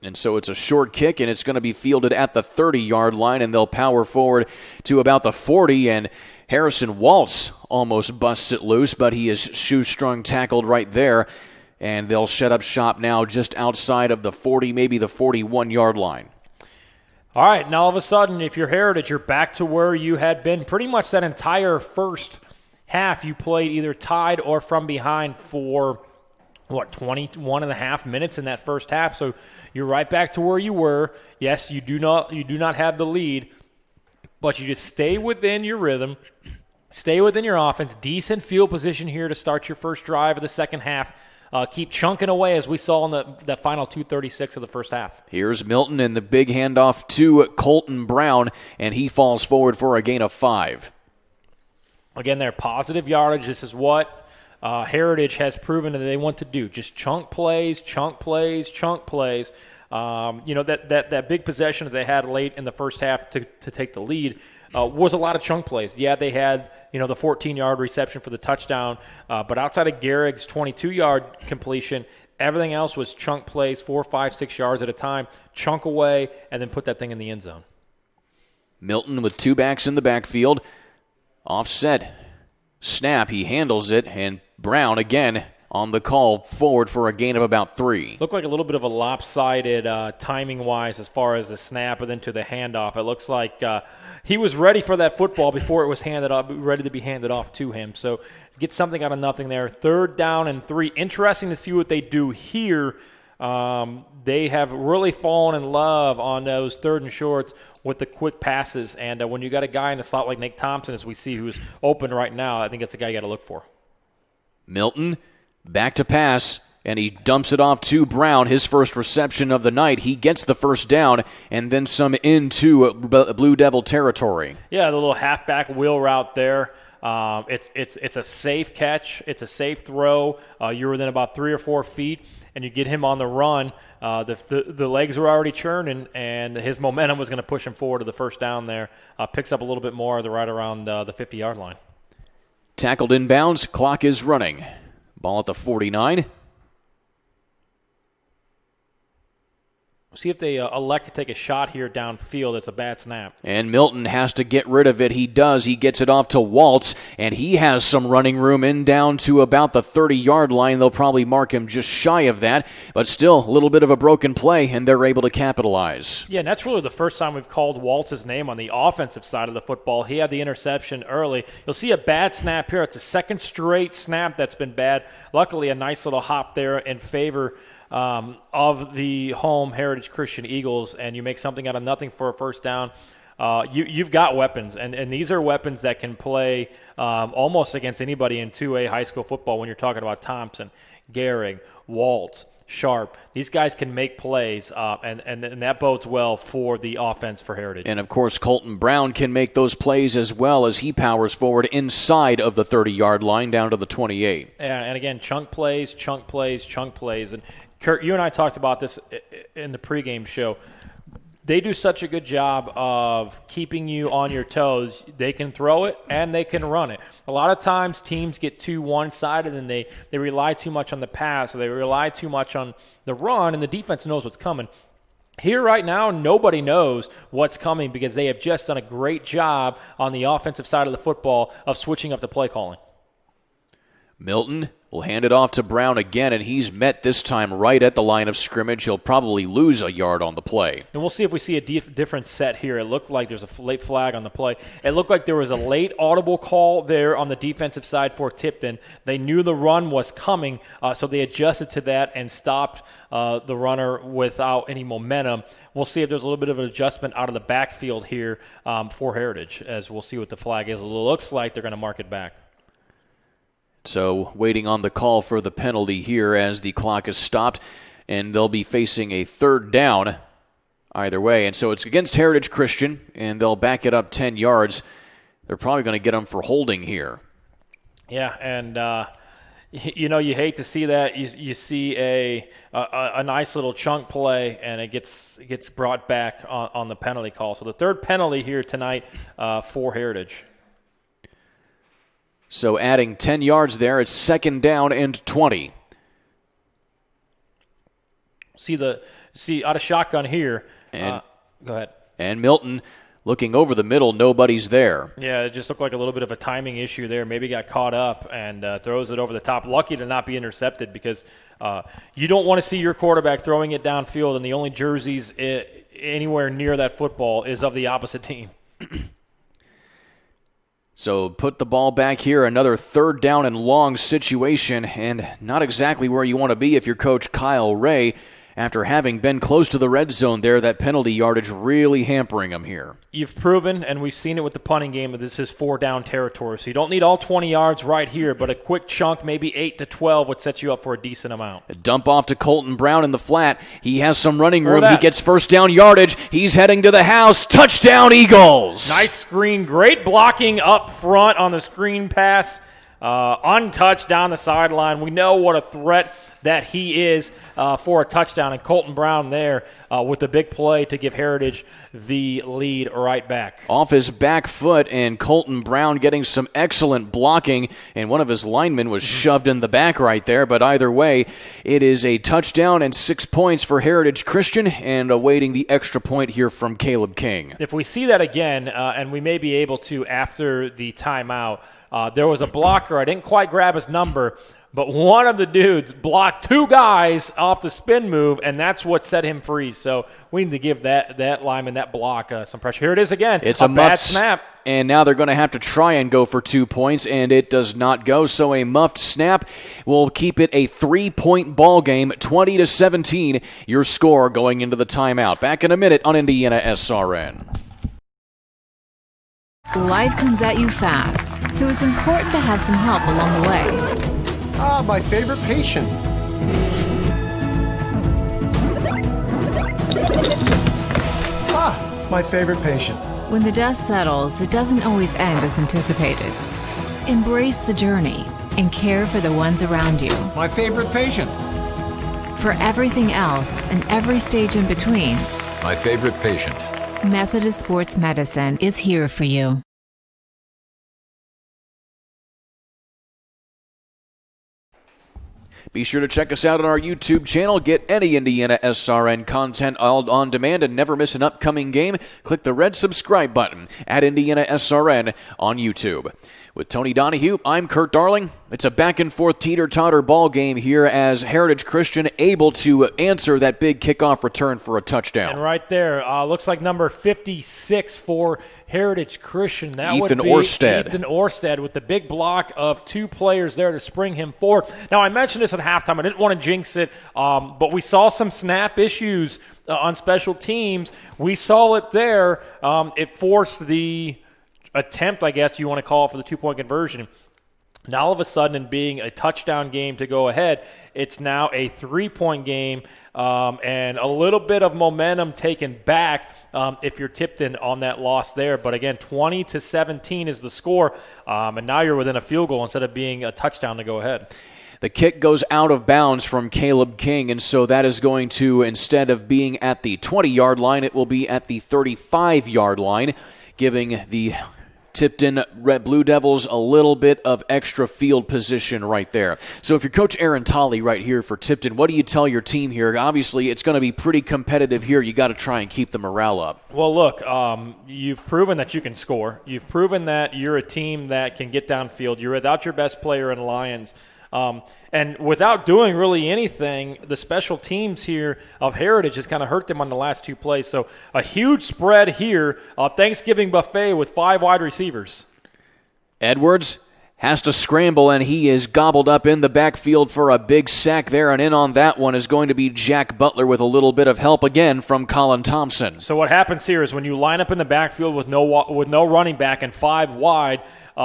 And so it's a short kick, and it's going to be fielded at the 30-yard line, and they'll power forward to about the 40, and Harrison Waltz almost busts it loose, but he is shoestrung tackled right there, and they'll shut up shop now just outside of the 40, maybe the 41-yard line. All right, now all of a sudden, if you're Heritage, you're back to where you had been pretty much that entire first half. You played either tied or from behind for 21 and a half minutes in that first half. So you're right back to where you were. Yes, you do not have the lead, but you just stay within your rhythm, stay within your offense. Decent field position here to start your first drive of the second half. keep chunking away as we saw in the final 2:36 of the first half. Here's Milton and the big handoff to Colton Brown, and he falls forward for a gain of 5. Again, their positive yardage. This is what Heritage has proven that they want to do. Just chunk plays, chunk plays, chunk plays. That big possession that they had late in the first half to take the lead was a lot of chunk plays. Yeah, they had the 14-yard reception for the touchdown, but outside of Gehrig's 22-yard completion, everything else was chunk plays, 4, 5, 6 yards at a time, chunk away, and then put that thing in the end zone. Milton with 2 backs in the backfield. Offset. Snap, he handles it, and Brown again on the call forward for a gain of about 3. Looked like a little bit of a lopsided timing-wise as far as the snap and then to the handoff. It looks like he was ready for that football before it was handed off, ready to be handed off to him. So get something out of nothing there. 3rd down and 3. Interesting to see what they do here. They have really fallen in love on those 3rd and shorts with the quick passes. And when you got a guy in the slot like Nate Thompson, as we see, who's open right now, I think that's the guy you got to look for. Milton back to pass, and he dumps it off to Brown, his first reception of the night. He gets the first down and then some into Blue Devil territory. Yeah, the little halfback wheel route there. It's a safe catch. It's a safe throw. You're within about 3 or 4 feet, and you get him on the run. The legs were already churning, and his momentum was going to push him forward to the first down there. Picks up a little bit more right around the 50-yard line. Tackled inbounds. Clock is running. Ball at the 49. See if they elect to take a shot here downfield. It's a bad snap. And Milton has to get rid of it. He does. He gets it off to Waltz, and he has some running room in down to about the 30-yard line. They'll probably mark him just shy of that, but still a little bit of a broken play, and they're able to capitalize. Yeah, and that's really the first time we've called Waltz's name on the offensive side of the football. He had the interception early. You'll see a bad snap here. It's a second straight snap that's been bad. Luckily, a nice little hop there in favor of the home Heritage Christian Eagles, and you make something out of nothing for a first down. You've got weapons, and these are weapons that can play almost against anybody in 2A high school football when you're talking about Thompson, Gehrig, Waltz, Sharp. These guys can make plays, and that bodes well for the offense for Heritage. And, of course, Colton Brown can make those plays as well as he powers forward inside of the 30-yard line down to the 28. Yeah, and again, chunk plays, chunk plays, chunk plays. And Kurt, you and I talked about this in the pregame show. They do such a good job of keeping you on your toes. They can throw it and they can run it. A lot of times teams get too one-sided and they rely too much on the pass or they rely too much on the run, and the defense knows what's coming. Here right now, nobody knows what's coming because they have just done a great job on the offensive side of the football of switching up the play calling. Milton will hand it off to Brown again, and he's met this time right at the line of scrimmage. He'll probably lose a yard on the play. And we'll see if we see a different set here. It looked like there's a late flag on the play. It looked like there was a late audible call there on the defensive side for Tipton. They knew the run was coming, so they adjusted to that and stopped the runner without any momentum. We'll see if there's a little bit of an adjustment out of the backfield here for Heritage, as we'll see what the flag is. It looks like they're going to mark it back. So waiting on the call for the penalty here as the clock is stopped, and they'll be facing a 3rd down either way. And so it's against Heritage Christian, and they'll back it up 10 yards. They're probably going to get them for holding here. Yeah, and you hate to see that. You see a nice little chunk play, and it gets brought back on the penalty call. So the 3rd penalty here tonight for Heritage. So adding 10 yards there, it's 2nd down and 20. See out of shotgun here. And, go ahead. And Milton looking over the middle, nobody's there. Yeah, it just looked like a little bit of a timing issue there. Maybe got caught up and throws it over the top. Lucky to not be intercepted because you don't want to see your quarterback throwing it downfield, and the only jerseys anywhere near that football is of the opposite team. So put the ball back here, another 3rd down and long situation, and not exactly where you want to be if you're Coach Kyle Ray, after having been close to the red zone there. That penalty yardage really hampering him here. You've proven, and we've seen it with the punting game, that this is 4-down territory. So you don't need all 20 yards right here, but a quick chunk, maybe 8 to 12, would set you up for a decent amount. A dump off to Colton Brown in the flat. He has some running room. He gets first down yardage. He's heading to the house. Touchdown, Eagles! Nice screen. Great blocking up front on the screen pass. Untouched down the sideline. We know what a threat that he is for a touchdown. And Colton Brown there with the big play to give Heritage the lead right back. Off his back foot, and Colton Brown getting some excellent blocking, and one of his linemen was shoved in the back right there. But either way, it is a touchdown and 6 points for Heritage Christian, and awaiting the extra point here from Caleb King. If we see that again, and we may be able to after the timeout, there was a blocker. I didn't quite grab his number, but one of the dudes blocked 2 guys off the spin move, and that's what set him free. So we need to give that lineman, that block, some pressure. Here it is again. It's a bad muffed snap. And now they're going to have to try and go for 2 points, and it does not go. So a muffed snap will keep it a 3-point ball game, 20-17, your score going into the timeout. Back in a minute on Indiana SRN. Life comes at you fast, so it's important to have some help along the way. Ah, my favorite patient. Ah, my favorite patient. When the dust settles, it doesn't always end as anticipated. Embrace the journey and care for the ones around you. My favorite patient. For everything else and every stage in between, my favorite patient. Methodist Sports Medicine is here for you. Be sure to check us out on our YouTube channel. Get any Indiana SRN content all on demand and never miss an upcoming game. Click the red subscribe button at Indiana SRN on YouTube. With Tony Donahue, I'm Kurt Darling. It's a back-and-forth teeter-totter ball game here as Heritage Christian able to answer that big kickoff return for a touchdown. And right there, looks like number 56 for Heritage Christian. That Ethan would be Orsted. Ethan Orsted with the big block of 2 players there to spring him forward. Now, I mentioned this at halftime. I didn't want to jinx it, but we saw some snap issues on special teams. We saw it there. It forced the attempt, I guess you want to call it, for the 2-point conversion. Now all of a sudden, in being a touchdown game to go ahead, it's now a 3-point game, and a little bit of momentum taken back if you're Tipton on that loss there. But again, 20-17 is the score, and now you're within a field goal instead of being a touchdown to go ahead. The kick goes out of bounds from Caleb King, and so that is going to, instead of being at the 20-yard line, it will be at the 35-yard line, giving the Tipton Blue Devils a little bit of extra field position right there. So if you're Coach Aaron Tolley right here for Tipton, what do you tell your team here? Obviously, it's going to be pretty competitive here. You got to try and keep the morale up. Well, look, you've proven that you can score. You've proven that you're a team that can get downfield. You're without your best player in Lyons. And without doing really anything, the special teams here of Heritage has kind of hurt them on the last 2 plays. So a huge spread here, Thanksgiving buffet with 5 wide receivers. Edwards has to scramble, and he is gobbled up in the backfield for a big sack there. And in on that one is going to be Jack Butler with a little bit of help again from Colin Thompson. So what happens here is when you line up in the backfield with no running back and 5 wide,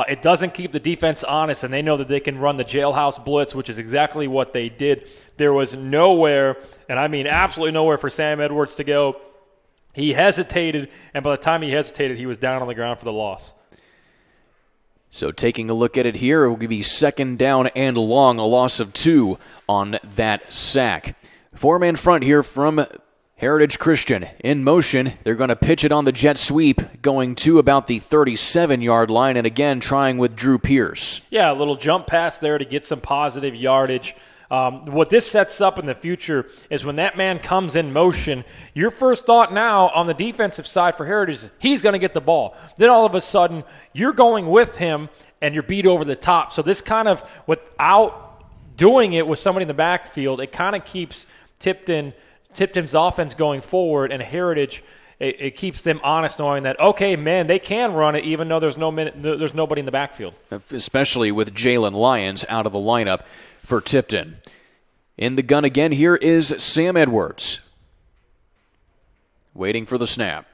it doesn't keep the defense honest, and they know that they can run the jailhouse blitz, which is exactly what they did. There was nowhere, and I mean absolutely nowhere, for Sam Edwards to go. He hesitated, and by the time he hesitated, he was down on the ground for the loss. So taking a look at it here, it will be 2nd down and long, a loss of 2 on that sack. 4-man front here from Heritage Christian in motion. They're going to pitch it on the jet sweep, going to about the 37-yard line, and again trying with Drew Pierce. Yeah, a little jump pass there to get some positive yardage. What this sets up in the future is when that man comes in motion, your first thought now on the defensive side for Heritage is he's going to get the ball. Then all of a sudden, you're going with him and you're beat over the top. So this kind of, without doing it with somebody in the backfield, it kind of keeps Tipton's offense going forward, and Heritage, it keeps them honest knowing that, okay, man, they can run it even though there's nobody in the backfield. Especially with Jalen Lyons out of the lineup for Tipton. In the gun again here is Sam Edwards. Waiting for the snap.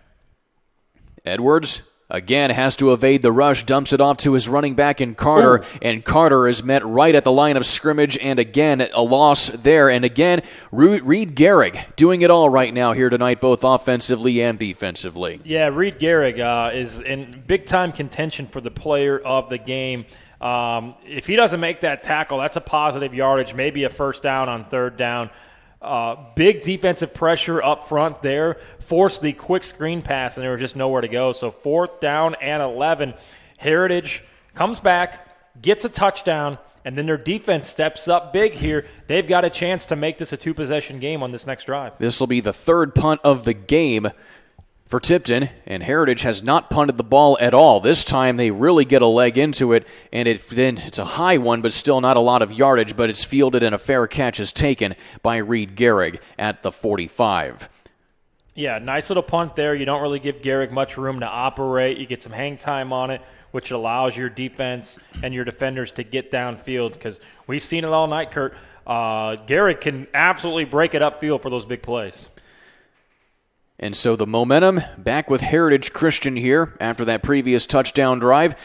Edwards again has to evade the rush, dumps it off to his running back in Carter, and Carter is met right at the line of scrimmage, and again, a loss there. And again, Reed Gehrig doing it all right now here tonight, both offensively and defensively. Yeah, Reed Gehrig is in big-time contention for the player of the game. If he doesn't make that tackle, that's a positive yardage, maybe a first down on third down. Big defensive pressure up front there, forced the quick screen pass, and there was just nowhere to go. So 4th down and 11. Heritage comes back, gets a touchdown, and then their defense steps up big here. They've got a chance to make this a 2-possession game on this next drive. This will be the 3rd punt of the game for Tipton, and Heritage has not punted the ball at all. This time they really get a leg into it, and it's a high one, but still not a lot of yardage, but it's fielded and a fair catch is taken by Reed Gehrig at the 45. Yeah, nice little punt there. You don't really give Gehrig much room to operate. You get some hang time on it, which allows your defense and your defenders to get downfield, because we've seen it all night, Kurt. Gehrig can absolutely break it upfield for those big plays. And so the momentum back with Heritage Christian here after that previous touchdown drive.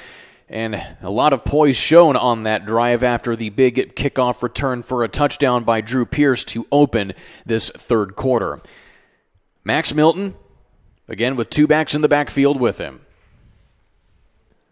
And a lot of poise shown on that drive after the big kickoff return for a touchdown by Drew Pierce to open this 3rd quarter. Max Milton, again with 2 backs in the backfield with him.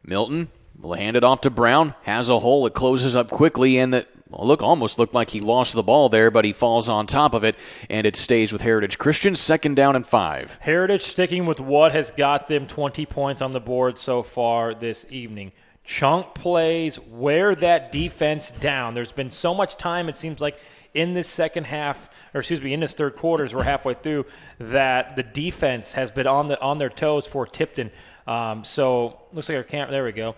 Milton will hand it off to Brown, has a hole, it closes up quickly, and almost looked like he lost the ball there, but he falls on top of it, and it stays with Heritage Christian. 2nd down and 5. Heritage sticking with what has got them 20 points on the board so far this evening. Chunk plays, wear that defense down. There's been so much time, it seems like, in this in this 3rd quarter, as we're halfway through, that the defense has been on their toes for Tipton. So looks like our camera. There we go.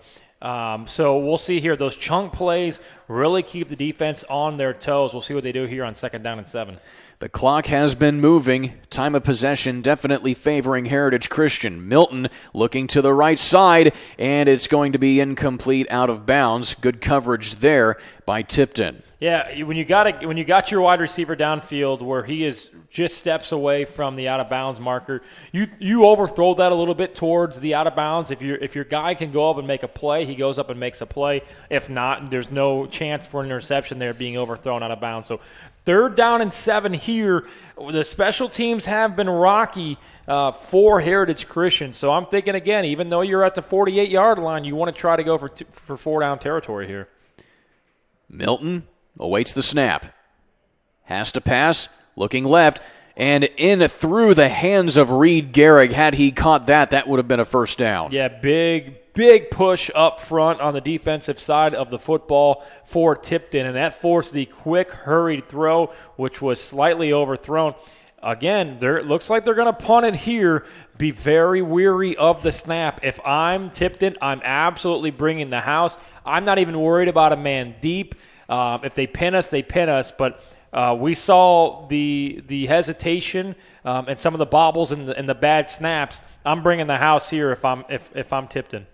So we'll see here. Those chunk plays really keep the defense on their toes. We'll see what they do here on 2nd down and 7. The clock has been moving. Time of possession definitely favoring Heritage Christian. Milton looking to the right side, and it's going to be incomplete, out of bounds. Good coverage there by Tipton. Yeah, when you got your wide receiver downfield where he is just steps away from the out of bounds marker, you overthrow that a little bit towards the out of bounds. If your guy can go up and make a play, he goes up and makes a play. If not, there's no chance for an interception there being overthrown out of bounds. So 3rd down and 7 here. The special teams have been rocky for Heritage Christian. So I'm thinking, again, even though you're at the 48-yard line, you want to try to go for 4-down territory here. Milton awaits the snap. Has to pass, looking left, and in through the hands of Reed Gehrig. Had he caught that would have been a 1st down. Yeah, big push up front on the defensive side of the football for Tipton, and that forced the quick, hurried throw, which was slightly overthrown. Again, it looks like they're going to punt it here. Be very weary of the snap. If I'm Tipton, I'm absolutely bringing the house. I'm not even worried about a man deep. If they pin us, they pin us. But we saw the hesitation and some of the bobbles and the bad snaps. I'm bringing the house here if I'm Tipton.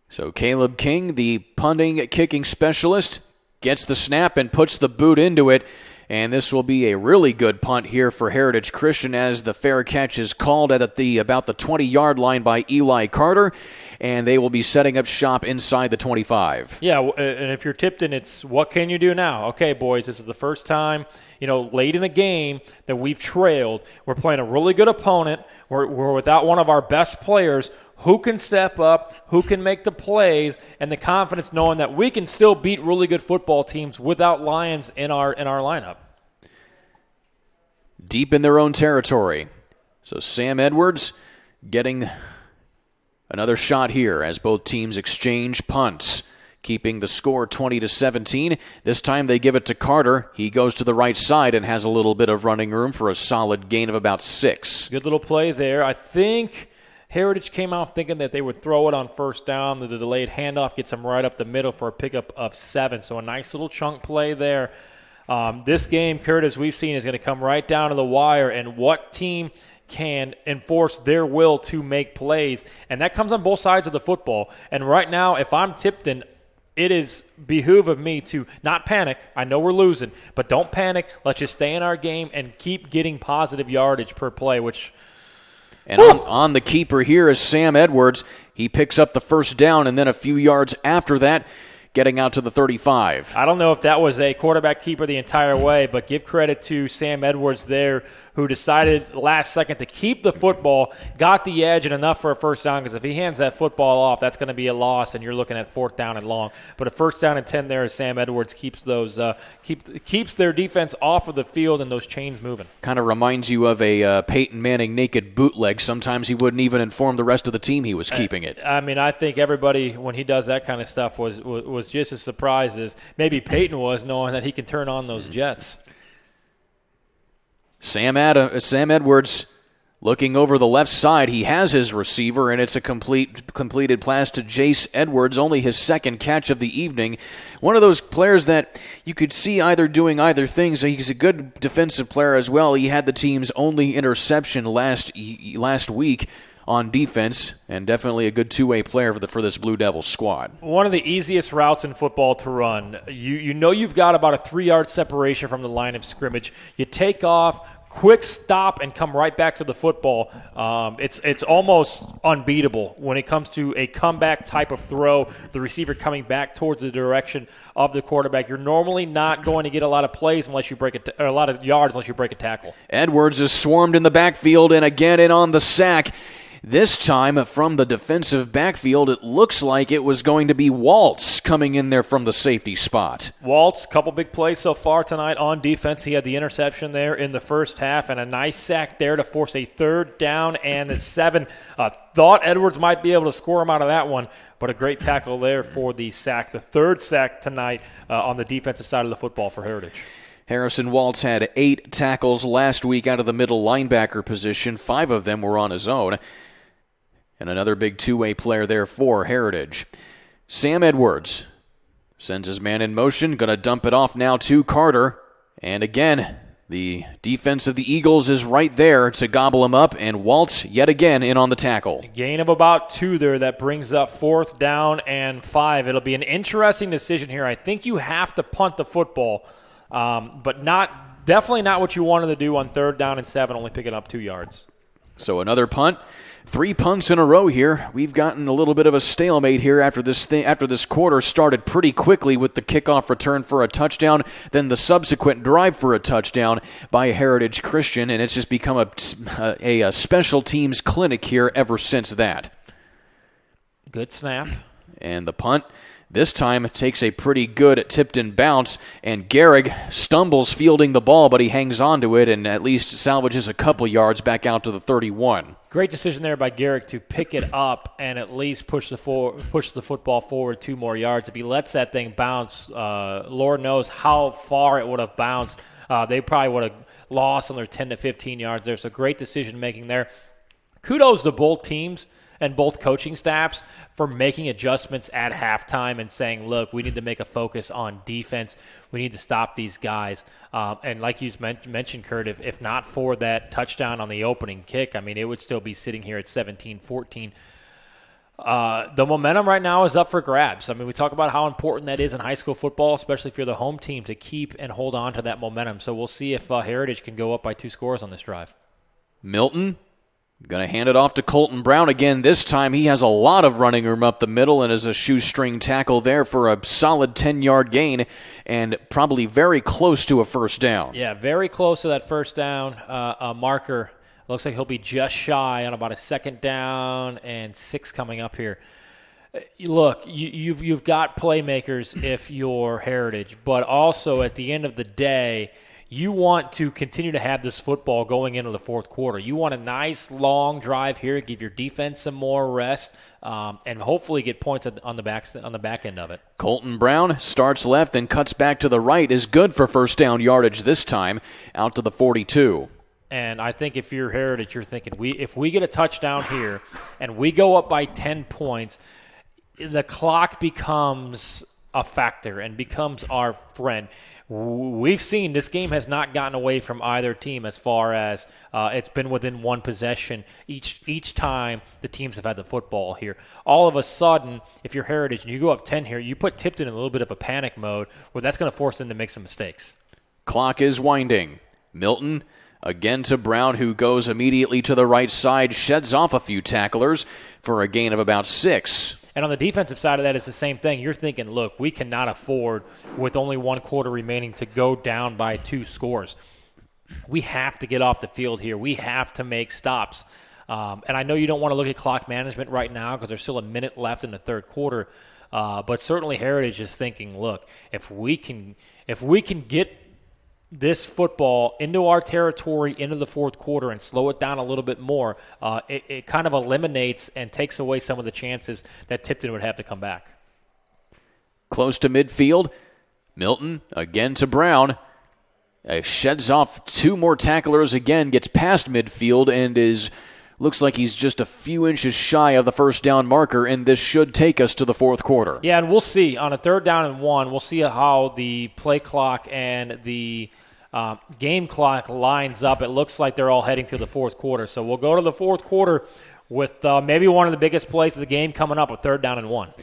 So Caleb King, the punting kicking specialist, gets the snap and puts the boot into it. And this will be a really good punt here for Heritage Christian, as the fair catch is called at about the 20-yard line by Eli Carter, and they will be setting up shop inside the 25. Yeah, and if you're Tipton, it's what can you do now? Okay, boys, this is the first time, late in the game that we've trailed. We're playing a really good opponent. We're without one of our best players. Who can step up, who can make the plays, and the confidence knowing that we can still beat really good football teams without Lions in our lineup. Deep in their own territory. So Sam Edwards getting another shot here as both teams exchange punts, keeping the score 20-17. This time they give it to Carter. He goes to the right side and has a little bit of running room for a solid gain of about 6. Good little play there. I think Heritage came out thinking that they would throw it on 1st down. The delayed handoff gets them right up the middle for a pickup of 7. So a nice little chunk play there. This game, Kurt, as we've seen, is going to come right down to the wire, and what team can enforce their will to make plays. And that comes on both sides of the football. And right now, if I'm Tipton, it is behoove of me to not panic. I know we're losing, but don't panic. Let's just stay in our game and keep getting positive yardage per play, which – And on the keeper here is Sam Edwards. He picks up the first down, and then a few yards after that, getting out to the 35. I don't know if that was a quarterback keeper the entire way, but give credit to Sam Edwards there, who decided last second to keep the football, got the edge and enough for a first down, because if he hands that football off, that's going to be a loss, and you're looking at 4th down and long. But a first down and 10 there as Sam Edwards keeps those keeps their defense off of the field and those chains moving. Kind of reminds you of a Peyton Manning naked bootleg. Sometimes he wouldn't even inform the rest of the team he was keeping it. I mean, I think everybody, when he does that kind of stuff, was just as surprised as maybe Peyton was, knowing that he can turn on those jets. Sam Edwards looking over the left side. He has his receiver, and it's a completed pass to Jace Edwards, only his second catch of the evening. One of those players that you could see either doing either things. He's a good defensive player as well. He had the team's only interception last week on defense, and definitely a good two-way player for this Blue Devils squad. One of the easiest routes in football to run. You know you've got about a 3-yard separation from the line of scrimmage. You take off, quick stop, and come right back to the football. It's almost unbeatable when it comes to a comeback type of throw, the receiver coming back towards the direction of the quarterback. You're normally not going to get a lot of plays unless you break it, or a lot of yards unless you break a tackle. Edwards is swarmed in the backfield and again in on the sack. This time from the defensive backfield, it looks like it was going to be Waltz coming in there from the safety spot. Waltz, couple big plays so far tonight on defense. He had the interception there in the first half and a nice sack there to force a 3rd down and 7. Thought Edwards might be able to score him out of that one, but a great tackle there for the sack. The 3rd sack tonight on the defensive side of the football for Heritage. Harrison Waltz had 8 tackles last week out of the middle linebacker position. 5 of them were on his own. And another big two-way player there for Heritage. Sam Edwards sends his man in motion, going to dump it off now to Carter. And again, the defense of the Eagles is right there to gobble him up, and Waltz yet again in on the tackle. Gain of about 2 there. That brings up 4th down and 5. It'll be an interesting decision here. I think you have to punt the football, but definitely not what you wanted to do on 3rd down and 7, only picking up 2 yards. So another punt. 3 punts in a row here. We've gotten a little bit of a stalemate here after this quarter started pretty quickly with the kickoff return for a touchdown, then the subsequent drive for a touchdown by Heritage Christian, and it's just become a special teams clinic here ever since that. Good snap. And the punt this time takes a pretty good Tipton bounce, and Gehrig stumbles fielding the ball, but he hangs on to it and at least salvages a couple yards back out to the 31. Great decision there by Gehrig to pick it up and at least push the football forward 2 more yards. If he lets that thing bounce, Lord knows how far it would have bounced. They probably would have lost on their 10 to 15 yards there. So great decision making there. Kudos to both teams and both coaching staffs for making adjustments at halftime and saying, look, we need to make a focus on defense. We need to stop these guys. And like you mentioned, Kurt, if not for that touchdown on the opening kick, I mean, it would still be sitting here at 17-14. The momentum right now is up for grabs. I mean, we talk about how important that is in high school football, especially if you're the home team, to keep and hold on to that momentum. So we'll see if Heritage can go up by 2 scores on this drive. Milton going to hand it off to Colton Brown again. This time he has a lot of running room up the middle and is a shoestring tackle there for a solid 10-yard gain and probably very close to a first down. Yeah, very close to that first down marker. Looks like he'll be just shy on about a 2nd down and 6 coming up here. Look, you've got playmakers if you're Heritage, but also at the end of the day, you want to continue to have this football going into the 4th quarter. You want a nice long drive here, give your defense some more rest, and hopefully get points on the back end of it. Colton Brown starts left and cuts back to the right, is good for first down yardage this time, out to the 42. And I think if you're Heritage, you're thinking, if we get a touchdown here and we go up by 10 points, the clock becomes a factor and becomes our friend. We've seen this game has not gotten away from either team as far as it's been within one possession each time the teams have had the football here. All of a sudden, if you're Heritage and you go up 10 here, you put Tipton in a little bit of a panic mode where that's going to force them to make some mistakes. Clock is winding. Milton again to Brown, who goes immediately to the right side, sheds off a few tacklers for a gain of about 6. And on the defensive side of that, it's the same thing. You're thinking, look, we cannot afford, with only 1 quarter remaining, to go down by 2 scores. We have to get off the field here. We have to make stops. And I know you don't want to look at clock management right now because there's still a minute left in the third quarter. But certainly Heritage is thinking, look, if we can get this football into our territory into the fourth quarter and slow it down a little bit more, it kind of eliminates and takes away some of the chances that Tipton would have to come back. Close to midfield. Milton again to Brown. Sheds off 2 more tacklers again, gets past midfield, and looks like he's just a few inches shy of the first down marker, and this should take us to the fourth quarter. Yeah, and we'll see on a 3rd down and 1, we'll see how the play clock and the game clock lines up. It looks like they're all heading to the fourth quarter. So we'll go to the fourth quarter with maybe one of the biggest plays of the game coming up with 3rd down and 1.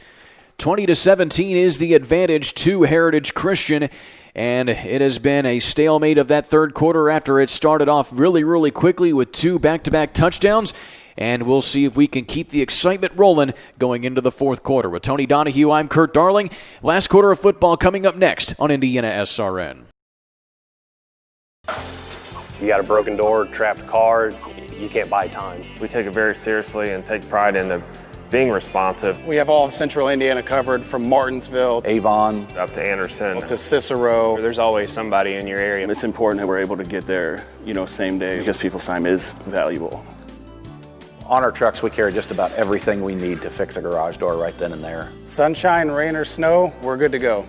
20-17 is the advantage to Heritage Christian, and it has been a stalemate of that third quarter after it started off really, really quickly with 2 back-to-back touchdowns. And we'll see if we can keep the excitement rolling going into the fourth quarter. With Tony Donahue, I'm Kurt Darling. Last quarter of football coming up next on Indiana SRN. You got a broken door, trapped car, you can't buy time. We take it very seriously and take pride in being responsive. We have all of Central Indiana covered from Martinsville, Avon, up to Anderson, to Cicero. There's always somebody in your area. It's important that we're able to get there, same day, because people's time is valuable. On our trucks, we carry just about everything we need to fix a garage door right then and there. Sunshine, rain, or snow, we're good to go.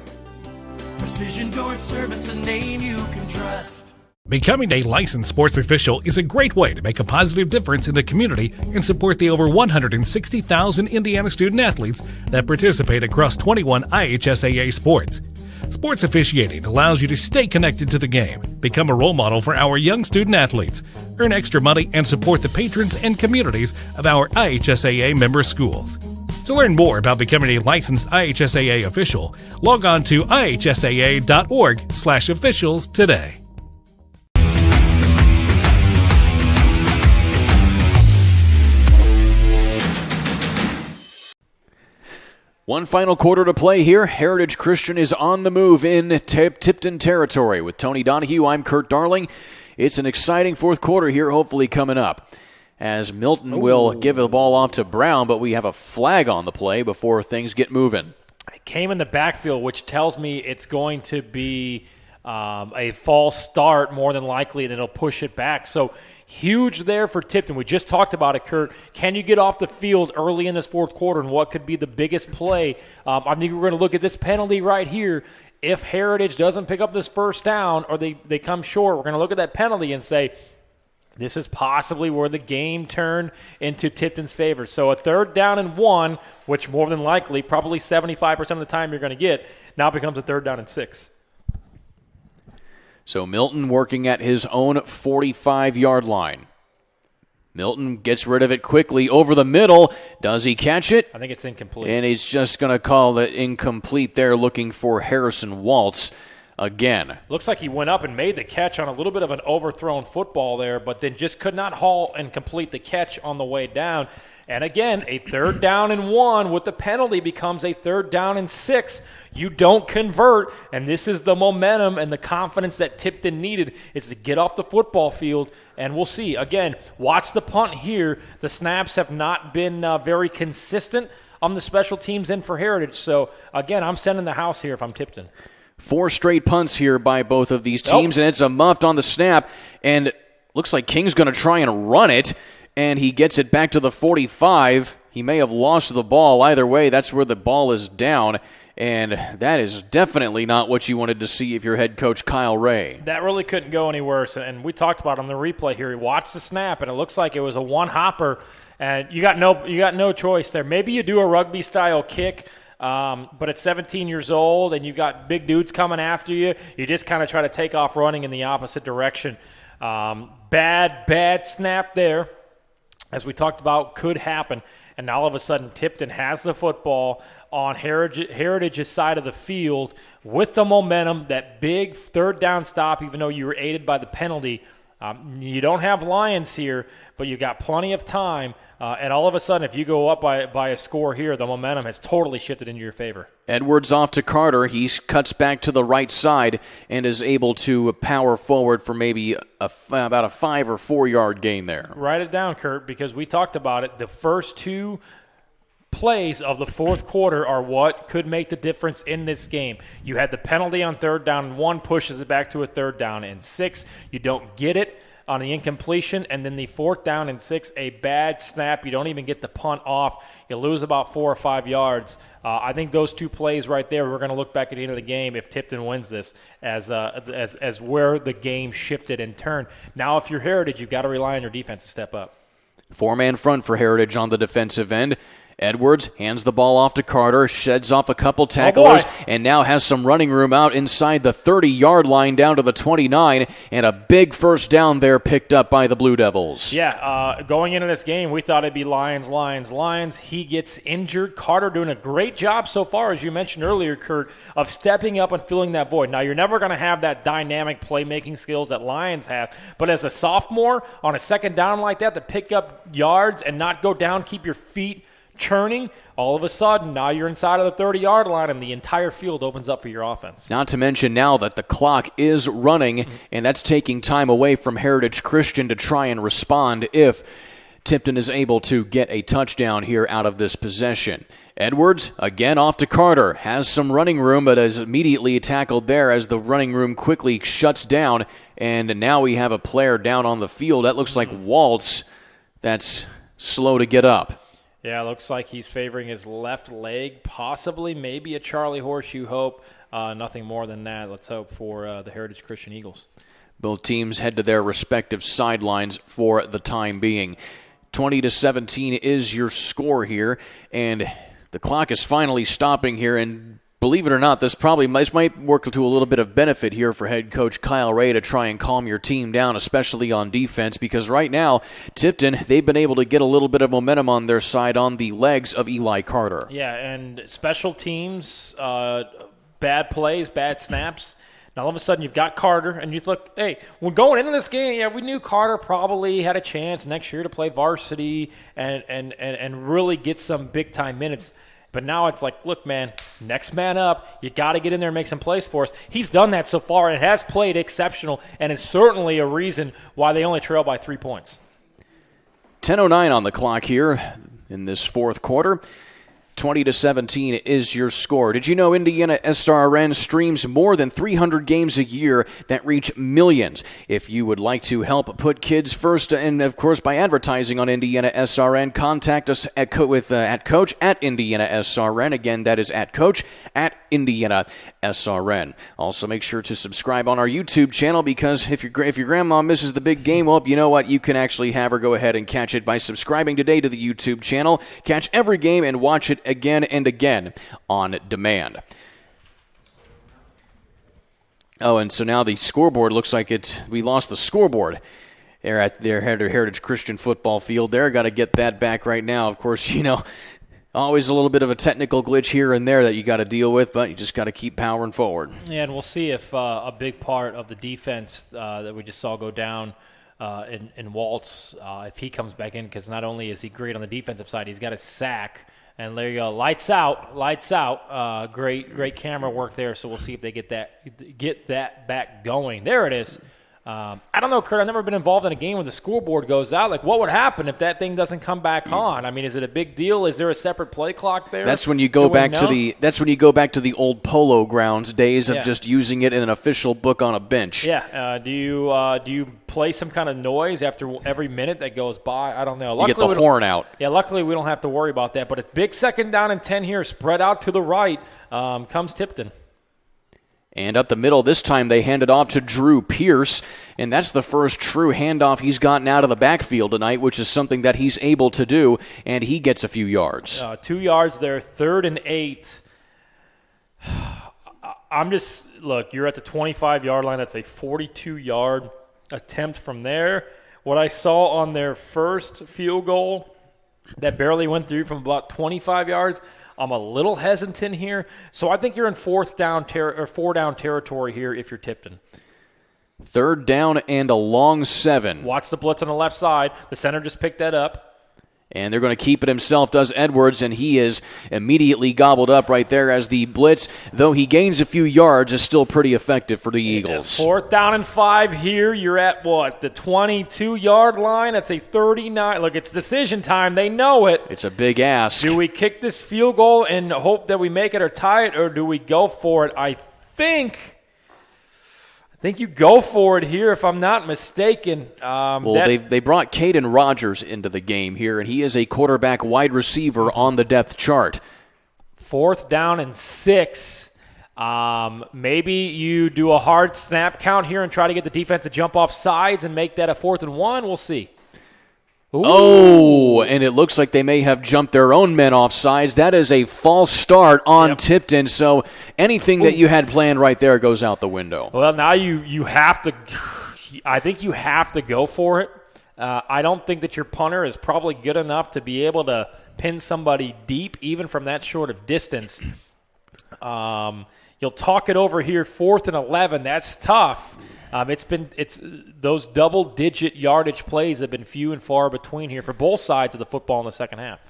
Precision Door Service, a name you can trust. Becoming a licensed sports official is a great way to make a positive difference in the community and support the over 160,000 Indiana student athletes that participate across 21 IHSAA sports. Sports officiating allows you to stay connected to the game, become a role model for our young student athletes, earn extra money, and support the patrons and communities of our IHSAA member schools. To learn more about becoming a licensed IHSAA official, log on to ihsaa.org/officials today. One final quarter to play here. Heritage Christian is on the move in Tipton territory. With Tony Donahue, I'm Kurt Darling. It's an exciting fourth quarter here, hopefully coming up, as Milton will give the ball off to Brown, but we have a flag on the play before things get moving. It came in the backfield, which tells me it's going to be a false start more than likely, and it'll push it back. So huge there for Tipton. We just talked about it, Kurt. Can you get off the field early in this fourth quarter, and what could be the biggest play? I think we're going to look at this penalty right here. If Heritage doesn't pick up this first down or they come short, we're going to look at that penalty and say, this is possibly where the game turned into Tipton's favor. So a 3rd down and 1, which more than likely, probably 75% of the time you're going to get, now becomes a 3rd down and 6. So Milton working at his own 45-yard line. Milton gets rid of it quickly over the middle. Does he catch it? I think it's incomplete. And he's just going to call it incomplete there, looking for Harrison Waltz again. Looks like he went up and made the catch on a little bit of an overthrown football there, but then just could not haul and complete the catch on the way down. And again, a 3rd down and 1 with the penalty becomes a 3rd down and 6. You don't convert, and this is the momentum and the confidence that Tipton needed, is to get off the football field, and we'll see. Again, watch the punt here. The snaps have not been very consistent on the special teams end for Heritage. So, again, I'm sending the house here if I'm Tipton. 4 straight punts here by both of these teams, and it's a muffed on the snap, and looks like King's going to try and run it, and he gets it back to the 45. He may have lost the ball. Either way, that's where the ball is down, and that is definitely not what you wanted to see if you're head coach Kyle Ray. That really couldn't go any worse, and we talked about it on the replay here. He watched the snap, and it looks like it was a one-hopper, and you got no choice there. Maybe you do a rugby-style kick But at 17 years old and you've got big dudes coming after you, you just kind of try to take off running in the opposite direction. Bad snap there, as we talked about, could happen. And now all of a sudden Tipton has the football on Heritage's side of the field with the momentum, that big third down stop, even though you were aided by the penalty. You don't have Lions here, but you got plenty of time. And all of a sudden, if you go up by a score here, the momentum has totally shifted into your favor. Edwards off to Carter. He cuts back to the right side and is able to power forward for maybe about a 5 or 4 yard gain there. Write it down, Kurt, because we talked about it. The first two plays of the fourth quarter are what could make the difference in this game. You had the penalty on third down, and 1 pushes it back to a third down and 6. You don't get it on the incompletion, and then the 4th down and 6, a bad snap. You don't even get the punt off. You lose about 4 or 5 yards. I think those 2 plays right there, we're going to look back at the end of the game if Tipton wins this as where the game shifted and turned. Now, if you're Heritage, you've got to rely on your defense to step up. 4-man front for Heritage on the defensive end. Edwards hands the ball off to Carter, sheds off a couple tacklers, and now has some running room out inside the 30-yard line down to the 29, and a big first down there picked up by the Blue Devils. Yeah, going into this game, we thought it'd be Lions. He gets injured. Carter doing a great job so far, as you mentioned earlier, Kurt, of stepping up and filling that void. Now, you're never going to have that dynamic playmaking skills that Lions has, but as a sophomore on a second down like that, to pick up yards and not go down, keep your feet churning, all of a sudden, now you're inside of the 30-yard line and the entire field opens up for your offense. Not to mention now that the clock is running, and that's taking time away from Heritage Christian to try and respond if Tipton is able to get a touchdown here out of this possession. Edwards, again off to Carter, has some running room, but is immediately tackled there as the running room quickly shuts down, and now we have a player down on the field. That looks like Waltz. That's slow to get up. Yeah, it looks like he's favoring his left leg, possibly, maybe a Charlie horse, you hope. Nothing more than that. Let's hope for the Heritage Christian Eagles. Both teams head to their respective sidelines for the time being. 20-17 is your score here, and the clock is finally stopping here, and believe it or not, this might work to a little bit of benefit here for head coach Kyle Ray to try and calm your team down, especially on defense, because right now, Tipton, they've been able to get a little bit of momentum on their side on the legs of Eli Carter. Yeah, and special teams, bad plays, bad snaps. Now, all of a sudden, you've got Carter, and you look, hey, when going into this game, yeah, we knew Carter probably had a chance next year to play varsity and really get some big-time minutes. But now it's like, look, man, next man up. You got to get in there and make some plays for us. He's done that so far and has played exceptional and is certainly a reason why they only trail by 3 points. 10:09 on the clock here in this fourth quarter. 20-17 is your score. Did you know Indiana SRN streams more than 300 games a year that reach millions? If you would like to help put kids first, and of course by advertising on Indiana SRN, contact us at coach at Indiana SRN. Again, that is at coach at Indiana SRN. Also, make sure to subscribe on our YouTube channel, because if your grandma misses the big game, well, you know what? You can actually have her go ahead and catch it by subscribing today to the YouTube channel. Catch every game and watch it again and again on demand. Oh, and so now the scoreboard looks like we lost the scoreboard there at their Heritage Christian football field there. Got to get that back right now. Of course, always a little bit of a technical glitch here and there that you got to deal with, but you just got to keep powering forward. Yeah, and we'll see if a big part of the defense that we just saw go down in Waltz, if he comes back in, because not only is he great on the defensive side, he's got a sack. And there you go, lights out. Great camera work there. So we'll see if they get that back going. There it is. I don't know, Kurt. I've never been involved in a game where the scoreboard goes out. Like, what would happen if that thing doesn't come back on? I mean, is it a big deal? Is there a seperate play clock there? That's when you go back to the old Polo Grounds days of just using it in an official book on a bench. Yeah. Do you play some kind of noise after every minute that goes by? I don't know. Luckily, you get the horn out. Yeah. Luckily, we don't have to worry about that. But a big second down and 10 here, spread out to the right, comes Tipton. And up the middle, this time they hand it off to Drew Pierce, and that's the first true handoff he's gotten out of the backfield tonight, which is something that he's able to do, and he gets a few yards. 2 yards there, 3rd and 8. Look, you're at the 25-yard line. That's a 42-yard attempt from there. What I saw on their first field goal that barely went through from about 25 yards, I'm a little hesitant here. So I think you're in four down territory here if you're Tipton. 3rd down and a long 7. Watch the blitz on the left side. The center just picked that up. And they're going to keep it himself, does Edwards, and he is immediately gobbled up right there as the blitz, though he gains a few yards, is still pretty effective for the Eagles. 4th down and 5 here. You're at, what, the 22-yard line? That's a 39. Look, it's decision time. They know it. It's a big ask. Do we kick this field goal and hope that we make it or tie it, or do we go for it? I think you go for it here, if I'm not mistaken. They brought Caden Rogers into the game here, and he is a quarterback wide receiver on the depth chart. 4th down and 6. Maybe you do a hard snap count here and try to get the defense to jump off sides and make that a 4th and 1. We'll see. Ooh. Oh, and it looks like they may have jumped their own men off sides. That is a false start on Tipton, so anything that you had planned right there goes out the window. Well, now you have to – I think you have to go for it. I don't think that your punter is probably good enough to be able to pin somebody deep, even from that short of distance. You'll talk it over here, 4th and 11. That's tough. It's those double-digit yardage plays have been few and far between here for both sides of the football in the second half.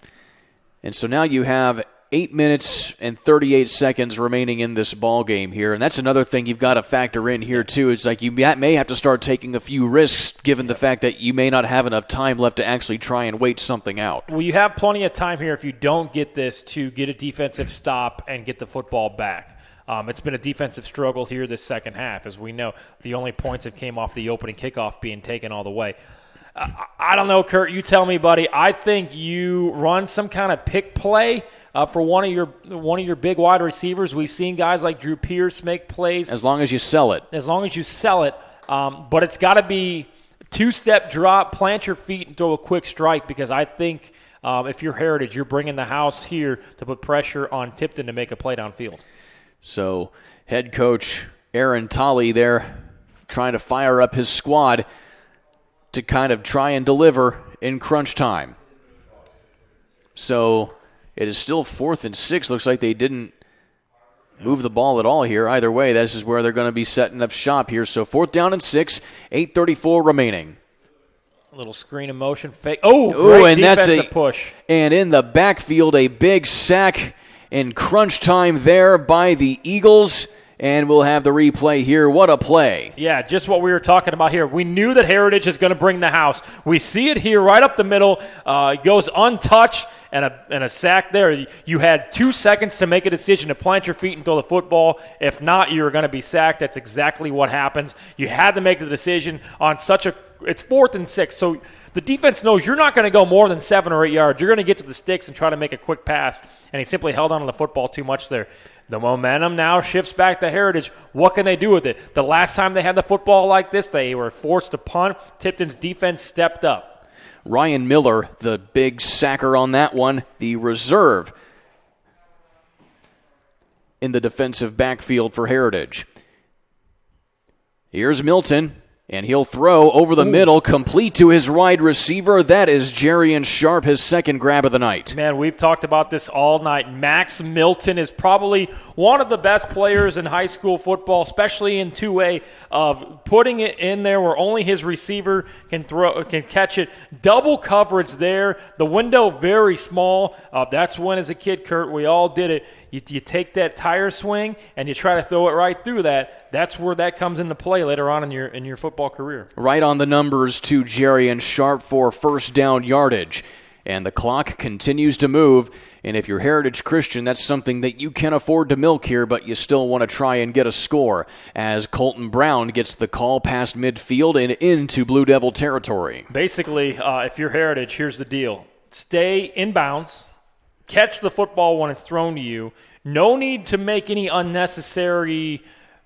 And so now you have 8 minutes and 38 seconds remaining in this ball game here, and that's another thing you've got to factor in here too. It's like you may have to start taking a few risks given the fact that you may not have enough time left to actually try and wait something out. Well, you have plenty of time here if you don't get this to get a defensive stop and get the football back. It's been a defensive struggle here this second half. As we know, the only points that came off the opening kickoff being taken all the way. I don't know, Kurt. You tell me, buddy. I think you run some kind of pick play for one of your big wide receivers. We've seen guys like Drew Pierce make plays. As long as you sell it. But it's got to be 2-step drop, plant your feet, and throw a quick strike, because I think if you're Heritage, you're bringing the house here to put pressure on Tipton to make a play downfield. So head coach Aaron Tolley there trying to fire up his squad to kind of try and deliver in crunch time. So it is still 4th and 6. Looks like they didn't move the ball at all here. Either way, this is where they're going to be setting up shop here. So 4th down and 6, 8:34 remaining. A little screen of motion. Fake. Great and defensive that's push. And in the backfield, a big sack in crunch time there by the Eagles, and we'll have the replay here. What a play. Yeah, just what we were talking about here. We knew that Heritage is going to bring the house. We see it here right up the middle. It goes untouched, and a sack there. You had 2 seconds to make a decision to plant your feet and throw the football. If not, you were going to be sacked. That's exactly what happens. You had to make the decision on it's 4th and 6, so the defense knows you're not going to go more than 7 or 8 yards. You're going to get to the sticks and try to make a quick pass, and he simply held on to the football too much there. The momentum now shifts back to Heritage. What can they do with it? The last time they had the football like this, they were forced to punt. Tipton's defense stepped up. Ryan Miller, the big sacker on that one, the reserve in the defensive backfield for Heritage. Here's Milton. And he'll throw over the middle, complete to his wide receiver. That is Jarian Sharp, his second grab of the night. Man, we've talked about this all night. Max Milton is probably one of the best players in high school football, especially in 2A, of putting it in there where only his receiver can catch it. Double coverage there. The window very small. That's when, as a kid, Kurt, we all did it. You take that tire swing and you try to throw it right through that. That's where that comes into play later on in your football career. Right on the numbers to Jarian Sharp for first down yardage. And the clock continues to move. And if you're Heritage Christian, that's something that you can afford to milk here, but you still want to try and get a score as Colton Brown gets the call past midfield and into Blue Devil territory. Basically, if you're Heritage, here's the deal. Stay in bounds. Catch the football when it's thrown to you. No need to make any unnecessary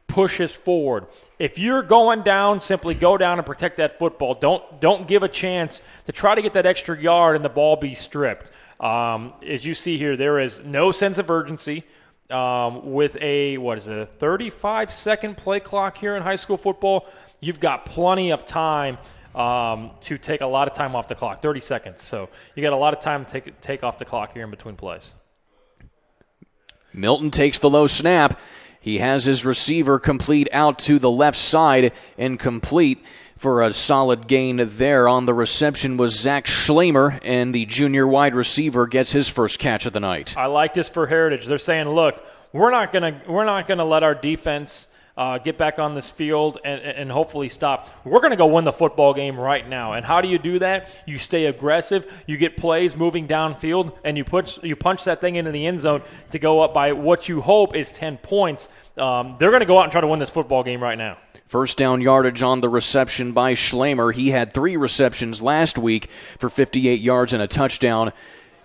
pushes forward. If you're going down, simply go down and protect that football. Don't give a chance to try to get that extra yard and the ball be stripped. As you see here, there is no sense of urgency. with a 35-second play clock here in high school football, you've got plenty of time to take a lot of time off the clock, 30 seconds. So you got a lot of time to take off the clock here in between plays. Milton takes the low snap. He has his receiver complete out to the left side and complete for a solid gain there. On the reception was Zach Schlamer, and the junior wide receiver gets his first catch of the night. I like this for Heritage. They're saying, look, we're not gonna let our defense get back on this field and hopefully stop. We're going to go win the football game right now. And how do you do that? You stay aggressive. You get plays moving downfield, and you punch that thing into the end zone to go up by what you hope is 10 points. They're going to go out and try to win this football game right now. First down yardage on the reception by Schlamer. He had 3 receptions last week for 58 yards and a touchdown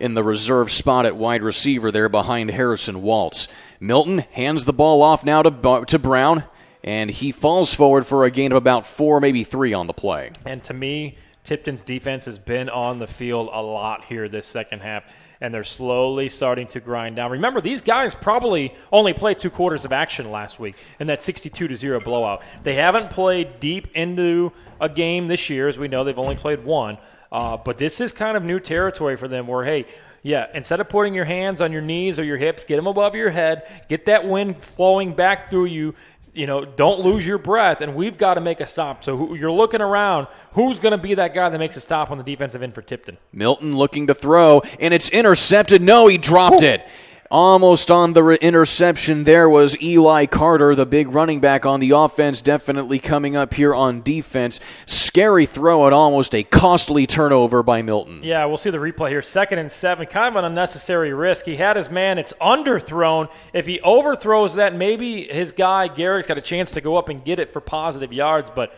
in the reserve spot at wide receiver there behind Harrison Waltz. Milton hands the ball off now to Brown, and he falls forward for a gain of about 4, maybe 3 on the play. And to me, Tipton's defense has been on the field a lot here this second half, and they're slowly starting to grind down. Remember, these guys probably only played 2 quarters of action last week in that 62-0 blowout. They haven't played deep into a game this year. As we know, they've only played 1. But this is kind of new territory for them where, hey, yeah, instead of putting your hands on your knees or your hips, get them above your head, get that wind flowing back through you, don't lose your breath, and we've got to make a stop. So you're looking around, who's going to be that guy that makes a stop on the defensive end for Tipton? Milton looking to throw, and it's intercepted. No, he dropped it. Almost on the interception there was Eli Carter, the big running back on the offense, definitely coming up here on defense. Scary throw and almost a costly turnover by Milton. Yeah, we'll see the replay here. 2nd and 7, kind of an unnecessary risk. He had his man. It's underthrown. If he overthrows that, maybe his guy, Garrett's got a chance to go up and get it for positive yards, but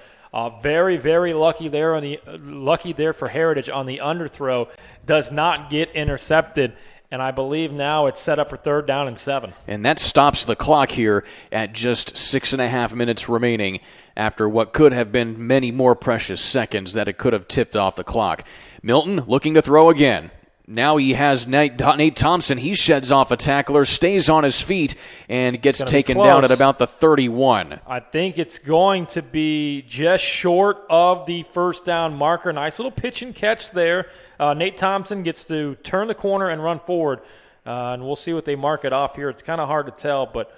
very, very lucky there for Heritage on the underthrow. Does not get intercepted. And I believe now it's set up for 3rd down and 7. And that stops the clock here at just 6.5 minutes remaining after what could have been many more precious seconds that it could have tipped off the clock. Milton looking to throw again. Now he has Nate Thompson. He sheds off a tackler, stays on his feet, and gets taken down at about the 31. I think it's going to be just short of the 1st down marker. Nice little pitch and catch there. Nate Thompson gets to turn the corner and run forward, and we'll see what they mark it off here. It's kind of hard to tell, but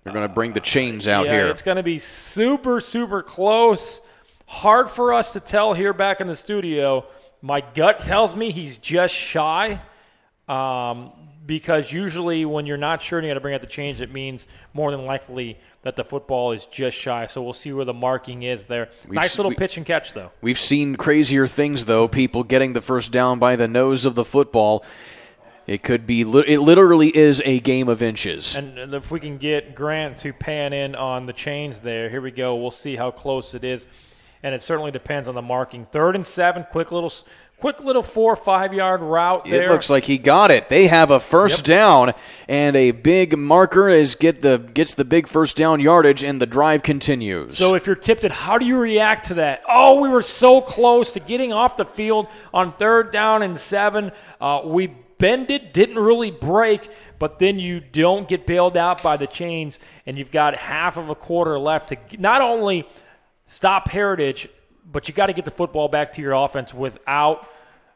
they're going to bring the chains out here. It's going to be super, super close. Hard for us to tell here back in the studio. My gut tells me he's just shy because usually when you're not sure and you got to bring out the change, it means more than likely that the football is just shy. So we'll see where the marking is there. Nice little pitch and catch, though. We've seen crazier things, though, people getting the first down by the nose of the football. It could be, it literally is a game of inches. And if we can get Grant to pan in on the chains there, here we go. We'll see how close it is. And it certainly depends on the marking. 3rd and 7, quick little 4 or 5 yard route there. It looks like he got it. They have a first down, and a big marker gets the big first down yardage, and the drive continues. So if you're Tipton, how do you react to that? Oh, we were so close to getting off the field on 3rd down and 7. We bended, didn't really break, but then you don't get bailed out by the chains, and you've got half of a quarter left to not only stop Heritage, but you got to get the football back to your offense without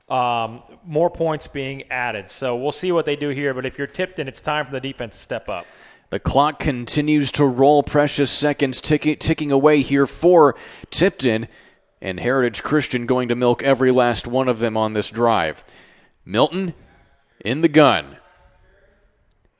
more points being added. So we'll see what they do here, but if you're Tipton, it's time for the defense to step up. The clock continues to roll, precious seconds ticking away here for Tipton, and Heritage Christian going to milk every last one of them on this drive. Milton in the gun.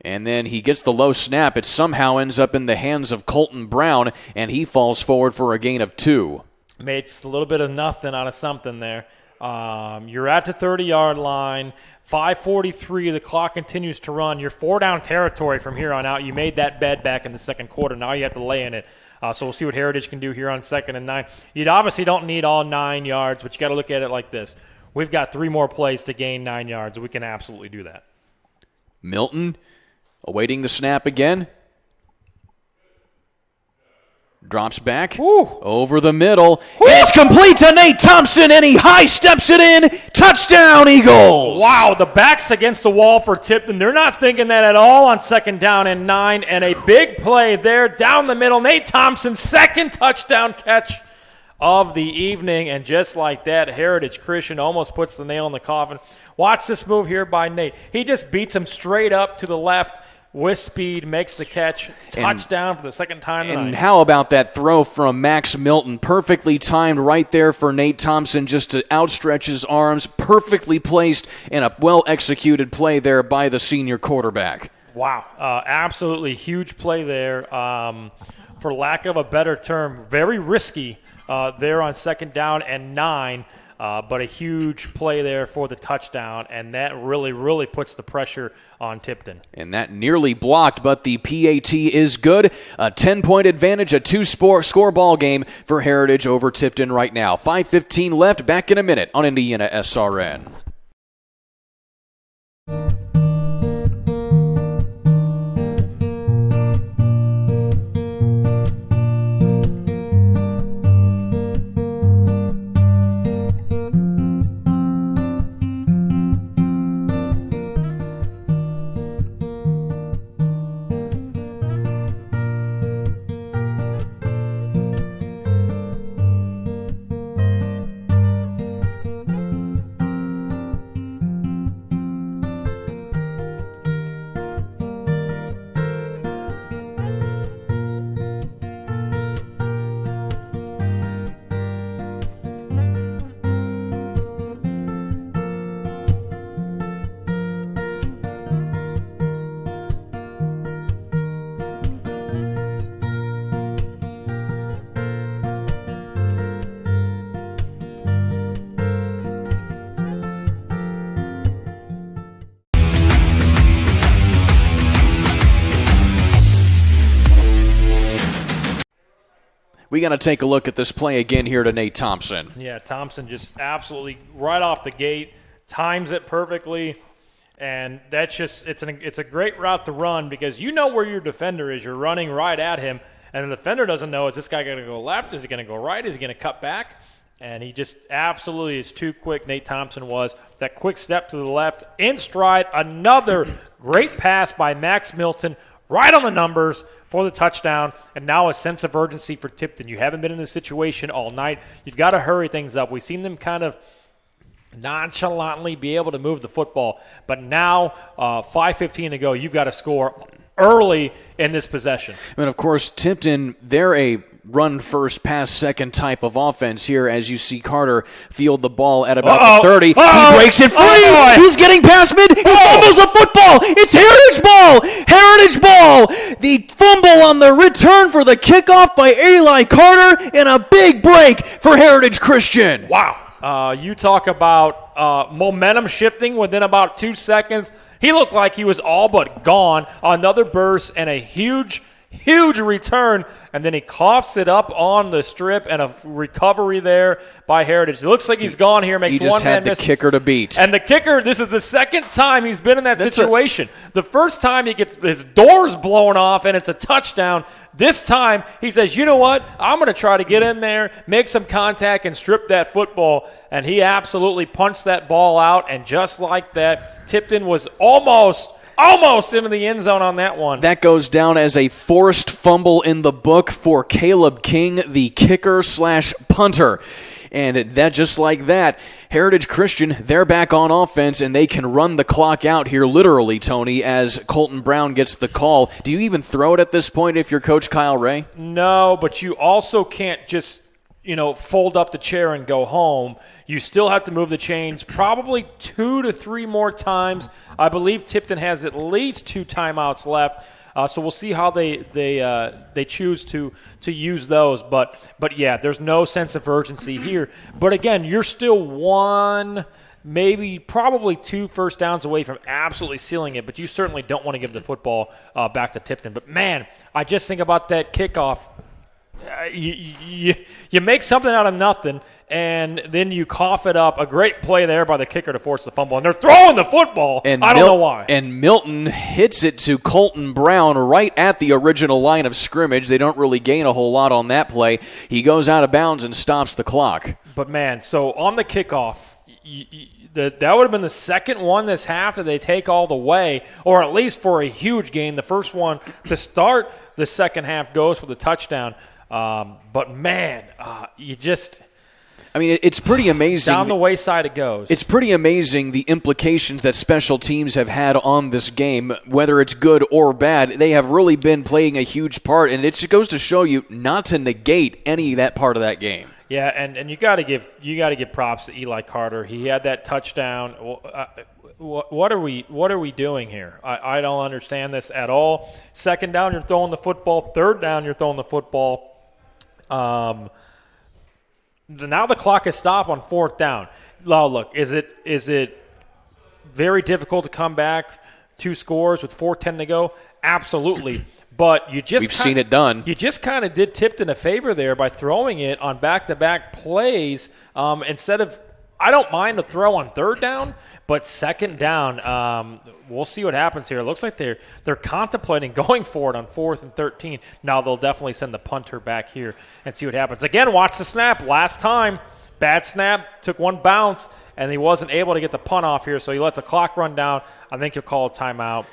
And then he gets the low snap. It somehow ends up in the hands of Colton Brown, and he falls forward for a gain of 2. Makes a little bit of nothing out of something there. You're at the 30-yard line. 5:43. The clock continues to run. You're 4 down territory from here on out. You made that bed back in the second quarter. Now you have to lay in it. So we'll see what Heritage can do here on 2nd and 9. You obviously don't need all 9 yards, but you got to look at it like this. We've got 3 more plays to gain 9 yards. We can absolutely do that. Milton awaiting the snap again. Drops back, over the middle. It's complete to Nate Thompson, and he high steps it in. Touchdown, Eagles! Wow, the back's against the wall for Tipton. They're not thinking that at all on 2nd down and 9, and a big play there down the middle. Nate Thompson, second touchdown catch of the evening, and just like that, Heritage Christian almost puts the nail in the coffin. Watch this move here by Nate. He just beats him straight up to the left with speed, makes the catch, touchdown for the second time tonight. And how about that throw from Max Milton? Perfectly timed right there for Nate Thompson just to outstretch his arms, perfectly placed, and a well-executed play there by the senior quarterback. Wow, absolutely huge play there. For lack of a better term, very risky there on 2nd down and 9. But a huge play there for the touchdown, and that really, really puts the pressure on Tipton. And that nearly blocked, but the PAT is good. A 10-point advantage, a 2-score ball game for Heritage over Tipton right now. 5:15 left, back in a minute on Indiana SRN. We got to take a look at this play again here to Nate Thompson. Yeah, Thompson just absolutely right off the gate, times it perfectly, and that's just it's a great route to run because you know where your defender is. You're running right at him, and the defender doesn't know, is this guy going to go left? Is he going to go right? Is he going to cut back? And he just absolutely is too quick, Nate Thompson was. That quick step to the left, in stride, another great pass by Max Milton, right on the numbers for the touchdown, and now a sense of urgency for Tipton. You haven't been in this situation all night. You've got to hurry things up. We've seen them kind of nonchalantly be able to move the football, but now 5:15 to go, you've got to score early in this possession. And, of course, Tipton, they're a run-first, pass-second type of offense here as you see Carter field the ball at about the 30. He breaks it free. He's getting past mid. He fumbles the football. It's Heritage ball. Heritage ball. The fumble on the return for the kickoff by Eli Carter, and a big break for Heritage Christian. Wow. You talk about momentum shifting within about 2 seconds. He looked like he was all but gone. Another burst and a huge return, and then he coughs it up on the strip, and a recovery there by Heritage. It looks like he's gone here, makes one man miss. He just had the kicker to beat. And the kicker, this is the second time he's been in that situation. The first time he gets his doors blown off, and it's a touchdown. This time, he says, you know what? I'm going to try to get in there, make some contact, and strip that football. And he absolutely punched that ball out, and just like that, Tipton was almost into the end zone on that one. That goes down as a forced fumble in the book for Caleb King, the kicker/punter. And that just like that, Heritage Christian, they're back on offense, and they can run the clock out here literally, Tony, as Colton Brown gets the call. Do you even throw it at this point if you're Coach Kyle Ray? No, but you also can't just fold up the chair and go home. You still have to move the chains probably 2 to 3 more times. I believe Tipton has at least 2 timeouts left. So we'll see how they choose to use those. But yeah, there's no sense of urgency here. But again, you're still one, maybe probably 2 first downs away from absolutely sealing it. But you certainly don't want to give the football back to Tipton. But man, I just think about that kickoff. you make something out of nothing, and then you cough it up. A great play there by the kicker to force the fumble, and they're throwing the football. And I don't know why. And Milton hits it to Colton Brown right at the original line of scrimmage. They don't really gain a whole lot on that play. He goes out of bounds and stops the clock. But, man, so on the kickoff, that would have been the second one this half that they take all the way, or at least for a huge gain. The first one to start the second half goes for the touchdown. But, man, it's pretty amazing. Down the wayside it goes. It's pretty amazing the implications that special teams have had on this game, whether it's good or bad. They have really been playing a huge part, and it just goes to show you not to negate any of that part of that game. Yeah, and you got to give props to Eli Carter. He had that touchdown. What are we doing here? I don't understand this at all. Second down, you're throwing the football. Third down, you're throwing the football. Now the clock is stopped on fourth down. Now look, is it very difficult to come back 2 scores with 4:10 to go? Absolutely. But we've seen it done. You just kind of did Tipton a favor there by throwing it on back-to-back plays instead of. I don't mind the throw on third down, but second down, we'll see what happens here. It looks like they're contemplating going for it on 4th and 13. Now they'll definitely send the punter back here and see what happens. Again, watch the snap. Last time, bad snap, took one bounce, and he wasn't able to get the punt off here, so he let the clock run down. I think he'll call a timeout.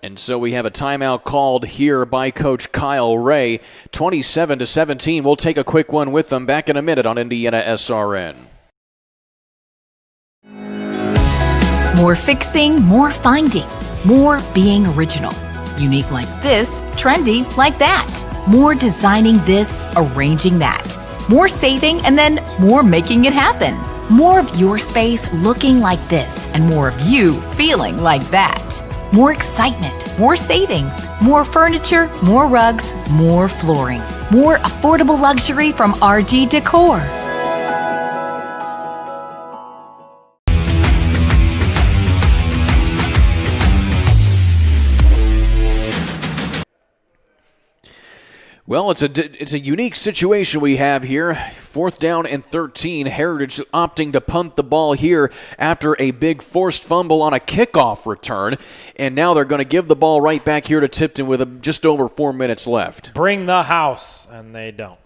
And so we have a timeout called here by Coach Kyle Ray. 27-17. We'll take a quick one with them. Back in a minute on Indiana SRN. More fixing, more finding, more being original. Unique like this, trendy like that. More designing this, arranging that. More saving, and then more making it happen. More of your space looking like this, and more of you feeling like that. More excitement, more savings, more furniture, more rugs, more flooring. More affordable luxury from RG Decor. Well, it's a unique situation we have here. 4th down and 13. Heritage opting to punt the ball here after a big forced fumble on a kickoff return. And now they're going to give the ball right back here to Tipton with just over 4 minutes left. Bring the house, and they don't.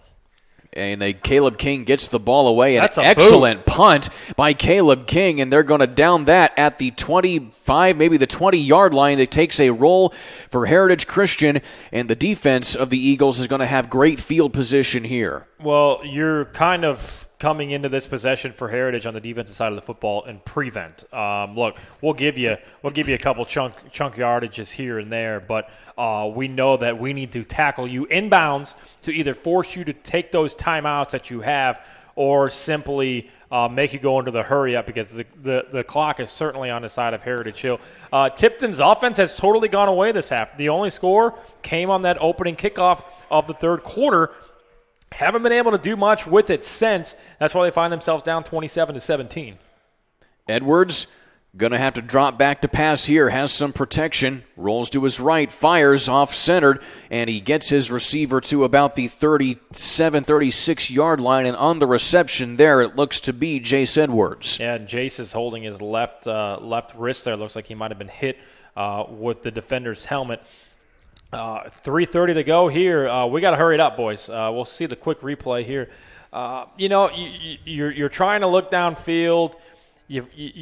And Caleb King gets the ball away. An boot. excellent punt by Caleb King, and they're going to down that at the 25, maybe the 20-yard line. It takes a roll for Heritage Christian, and the defense of the Eagles is going to have great field position here. Well, you're kind of coming into this possession for Heritage on the defensive side of the football and prevent. Look, we'll give you a couple chunk yardages here and there, but we know that we need to tackle you inbounds to either force you to take those timeouts that you have or simply make you go into the hurry up because the clock is certainly on the side of Heritage Hill. Tipton's offense has totally gone away this half. The only score came on that opening kickoff of the third quarter. Haven't been able to do much with it since. That's why they find themselves down 27-17. Edwards going to have to drop back to pass here. Has some protection. Rolls to his right. Fires off-centered. And he gets his receiver to about the 37, 36-yard line. And on the reception there, it looks to be Jace Edwards. Yeah, Jace is holding his left wrist there. Looks like he might have been hit with the defender's helmet. 3:30 to go here. We got to hurry it up, boys. We'll see the quick replay here. You're trying to look downfield. You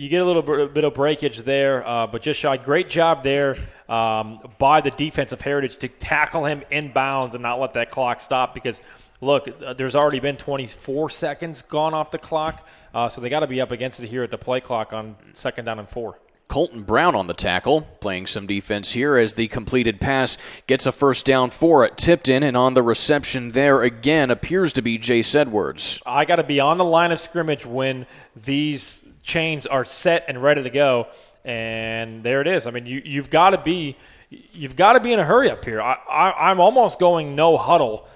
get a little bit of breakage there, but just shy. Great job there by the defense of Heritage to tackle him inbounds and not let that clock stop because, look, there's already been 24 seconds gone off the clock, so they got to be up against it here at the play clock on 2nd down and 4. Colton Brown on the tackle, playing some defense here as the completed pass gets a first down for at Tipton, and on the reception there again appears to be Jace Edwards. I got to be on the line of scrimmage when these chains are set and ready to go, and there it is. I mean, you've got to be in a hurry up here. I'm almost going no huddle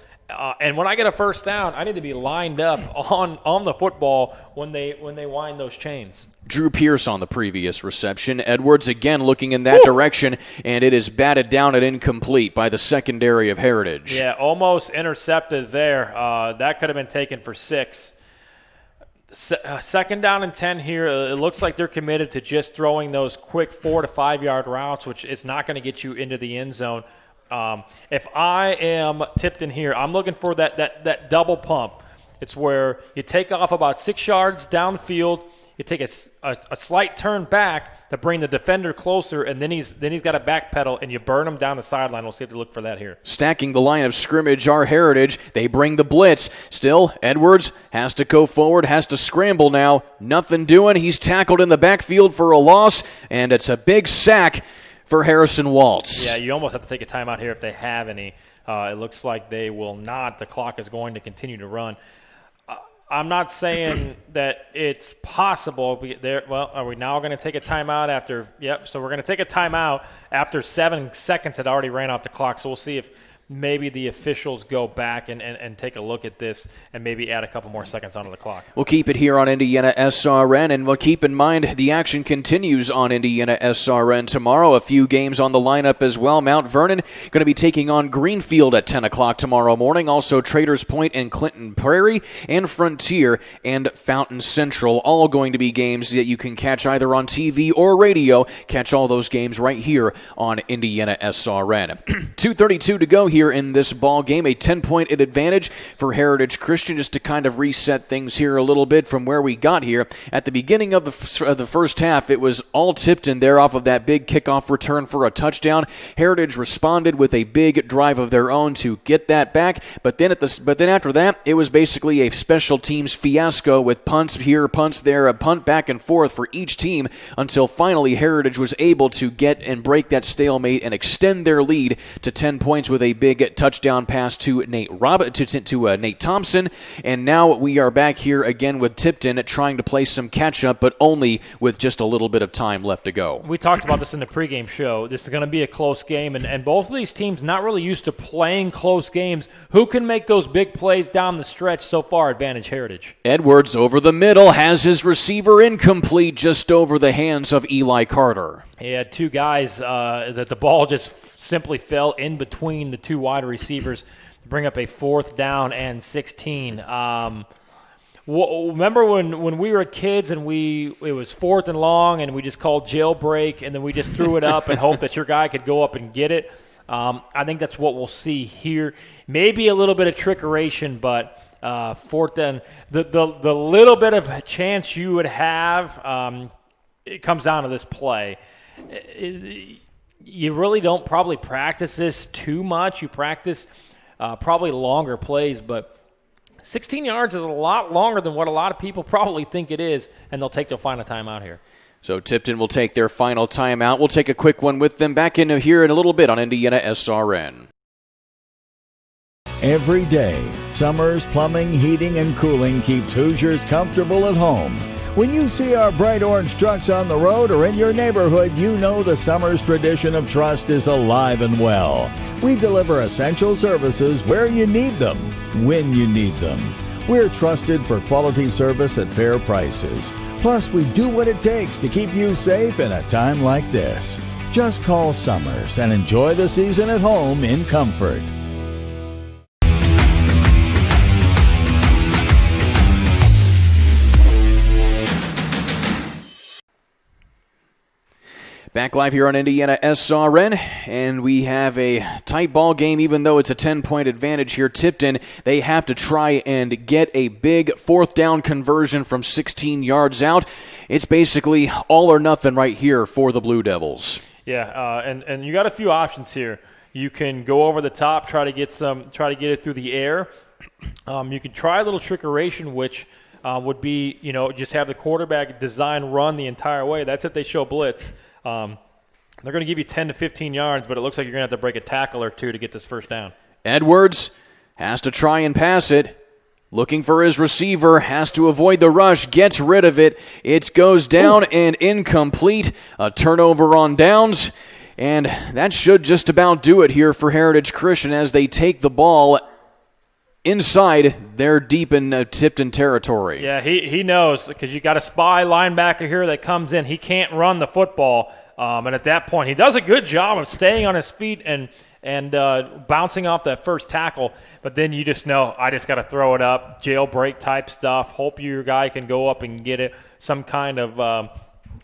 And when I get a first down, I need to be lined up on the football when they wind those chains. Drew Pierce on the previous reception. Edwards again looking in that direction, and it is batted down and incomplete by the secondary of Heritage. Yeah, almost intercepted there. That could have been taken for 6. Second down and 10 here. It looks like they're committed to just throwing those quick 4 to 5 yard routes, which is not going to get you into the end zone. If I am Tipton here, I'm looking for that double pump. It's where you take off about 6 yards downfield, you take a slight turn back to bring the defender closer, and then he's got to backpedal, and you burn him down the sideline. We'll see if they look for that here. Stacking the line of scrimmage are Heritage. They bring the blitz. Still, Edwards has to go forward, has to scramble now. Nothing doing. He's tackled in the backfield for a loss, and it's a big sack for Harrison Waltz. Yeah, you almost have to take a timeout here if they have any. It looks like they will not. The clock is going to continue to run. I'm not saying that it's possible. Well, are we now going to take a timeout after? Yep, so we're going to take a timeout after 7 seconds had already ran off the clock. So we'll see if maybe the officials go back and take a look at this and maybe add a couple more seconds onto the clock. We'll keep it here on Indiana SRN, and we'll keep in mind the action continues on Indiana SRN tomorrow. A few games on the lineup as well. Mount Vernon going to be taking on Greenfield at 10 o'clock tomorrow morning. Also Traders Point and Clinton Prairie, and Frontier and Fountain Central. All going to be games that you can catch either on TV or radio. Catch all those games right here on Indiana SRN. 2:32 to go here in this ball game. A 10-point advantage for Heritage Christian, just to kind of reset things here a little bit from where we got here. At the beginning of the first half, it was all Tipton there off of that big kickoff return for a touchdown. Heritage responded with a big drive of their own to get that back, but then after that, it was basically a special teams fiasco with punts here, punts there, a punt back and forth for each team until finally Heritage was able to get and break that stalemate and extend their lead to 10 points with a big touchdown pass to Nate Thompson. And now we are back here again with Tipton trying to play some catch-up, but only with just a little bit of time left to go. We talked about this in the pregame show. This is going to be a close game, and both of these teams not really used to playing close games. Who can make those big plays down the stretch? So far, advantage Heritage. Edwards over the middle has his receiver incomplete just over the hands of Eli Carter. He had 2 guys that the ball just simply fell in between the 2 wide receivers to bring up a 4th down and 16. Remember when we were kids and it was 4th and long and we just called jailbreak and then we just threw it up and hoped that your guy could go up and get it? I think that's what we'll see here. Maybe a little bit of trickeration, but 4th and the little bit of a chance you would have, it comes down to this play. You really don't probably practice this too much. You practice probably longer plays, but 16 yards is a lot longer than what a lot of people probably think it is, and they'll take their final timeout here. So Tipton will take their final timeout. We'll take a quick one with them back into here in a little bit on Indiana SRN. Every day, Summers Plumbing, Heating, and Cooling keeps Hoosiers comfortable at home. When you see our bright orange trucks on the road or in your neighborhood, you know the Summers tradition of trust is alive and well. We deliver essential services where you need them, when you need them. We're trusted for quality service at fair prices. Plus, we do what it takes to keep you safe in a time like this. Just call Summers and enjoy the season at home in comfort. Back live here on Indiana SRN, and we have a tight ball game. Even though it's a 10-point advantage here, Tipton, they have to try and get a big 4th down conversion from 16 yards out. It's basically all or nothing right here for the Blue Devils. Yeah, and you got a few options here. You can go over the top, try to get it through the air. You can try a little trickeration, which would be, just have the quarterback design run the entire way. That's if they show blitz. They're going to give you 10 to 15 yards, but it looks like you're going to have to break a tackle or 2 to get this first down. Edwards has to try and pass it. Looking for his receiver, has to avoid the rush, gets rid of it. It goes down and incomplete. A turnover on downs, and that should just about do it here for Heritage Christian as they take the ball inside, they're deep in Tipton territory. Yeah, he knows, because you got a spy linebacker here that comes in. He can't run the football, and at that point, he does a good job of staying on his feet and bouncing off that first tackle. But then you just know, I just got to throw it up, jailbreak type stuff. Hope your guy can go up and get it. Some kind of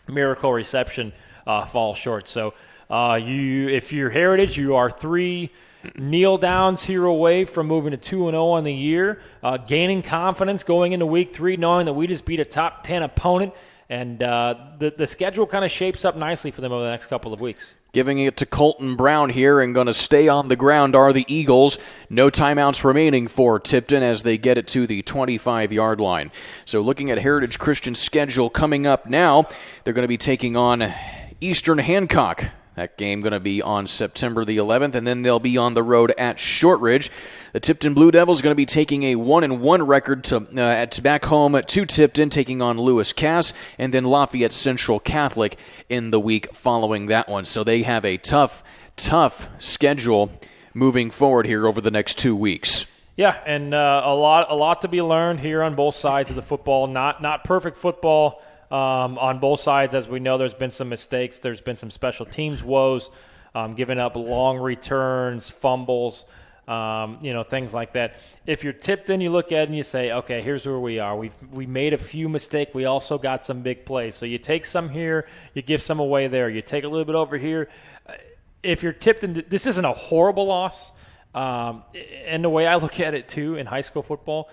miracle reception falls short. So if you're Heritage, you are 3 kneel downs here away from moving to 2-0 on the year, gaining confidence going into week 3, knowing that we just beat a top 10 opponent, and the schedule kind of shapes up nicely for them over the next couple of weeks. Giving it to Colton Brown here, and going to stay on the ground are the Eagles. No timeouts remaining for Tipton as they get it to the 25-yard line. So looking at Heritage Christian's schedule coming up now, they're going to be taking on Eastern Hancock. That game going to be on September the 11th, and then they'll be on the road at Shortridge. The Tipton Blue Devils going to be taking a 1-1 record to back home to Tipton, taking on Lewis Cass, and then Lafayette Central Catholic in the week following that one. So they have a tough schedule moving forward here over the next 2 weeks. Yeah, and a lot to be learned here on both sides of the football. Not perfect football. On both sides, as we know, there's been some mistakes. There's been some special teams woes, giving up long returns, fumbles, things like that. If you're Tipton, you look at it and you say, okay, here's where we are. We made a few mistakes. We also got some big plays. So you take some here, you give some away there. You take a little bit over here. If you're Tipton, this isn't a horrible loss. And the way I look at it, too, in high school football,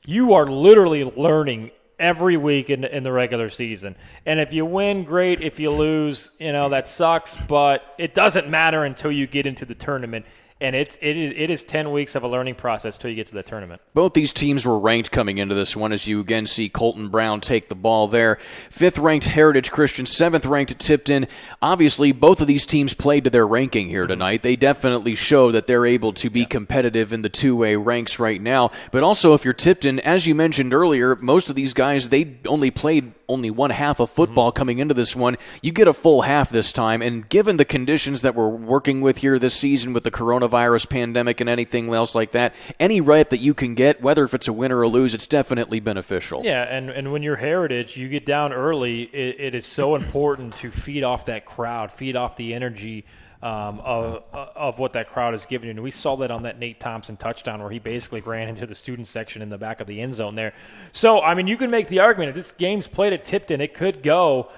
you are literally learning every week in the regular season. And if you win, great. If you lose, that sucks. But it doesn't matter until you get into the tournament. And it is 10 weeks of a learning process till you get to the tournament. Both these teams were ranked coming into this one, as you again see Colton Brown take the ball there. 5th-ranked Heritage Christian, 7th-ranked Tipton. Obviously, both of these teams played to their ranking here tonight. They definitely show that they're able to be competitive in the 2A ranks right now. But also, if you're Tipton, as you mentioned earlier, most of these guys, they only played one half of football coming into this one. You get a full half this time, and given the conditions that we're working with here this season with the coronavirus pandemic and anything else like that, any rep that you can get, whether if it's a win or a lose, it's definitely beneficial. Yeah, and when you're Heritage, you get down early, it is so important to feed off that crowd, feed off the energy of what that crowd is giving you. And we saw that on that Nate Thompson touchdown where he basically ran into the student section in the back of the end zone there. So, I mean, you can make the argument if this game's played at Tipton, it could go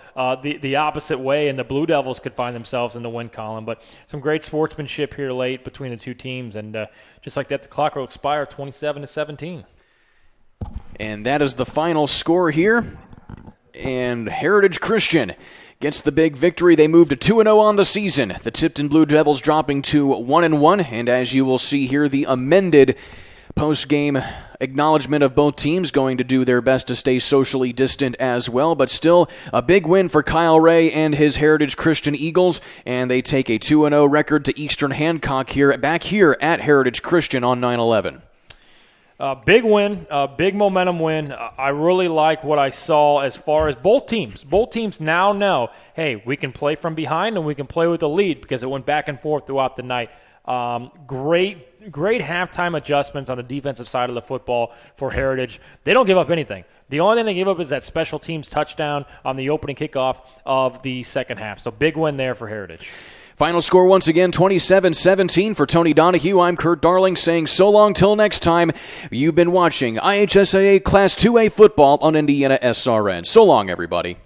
the opposite way, and the Blue Devils could find themselves in the win column. But some great sportsmanship here late between the two teams, and just like that, the clock will expire 27-17. And that is the final score here. And Heritage Christian gets the big victory. They move to 2-0 on the season. The Tipton Blue Devils dropping to 1-1. And as you will see here, the amended post-game acknowledgement of both teams going to do their best to stay socially distant as well. But still a big win for Kyle Ray and his Heritage Christian Eagles. And they take a 2-0 record to Eastern Hancock back here at Heritage Christian on 9/11. Big win, big momentum win. I really like what I saw as far as both teams. Both teams now know, hey, we can play from behind and we can play with the lead because it went back and forth throughout the night. Great halftime adjustments on the defensive side of the football for Heritage. They don't give up anything. The only thing they give up is that special teams touchdown on the opening kickoff of the second half. So big win there for Heritage. Final score once again, 27-17 for Tony Donahue. I'm Kurt Darling saying so long till next time. You've been watching IHSAA Class 2A football on Indiana SRN. So long, everybody.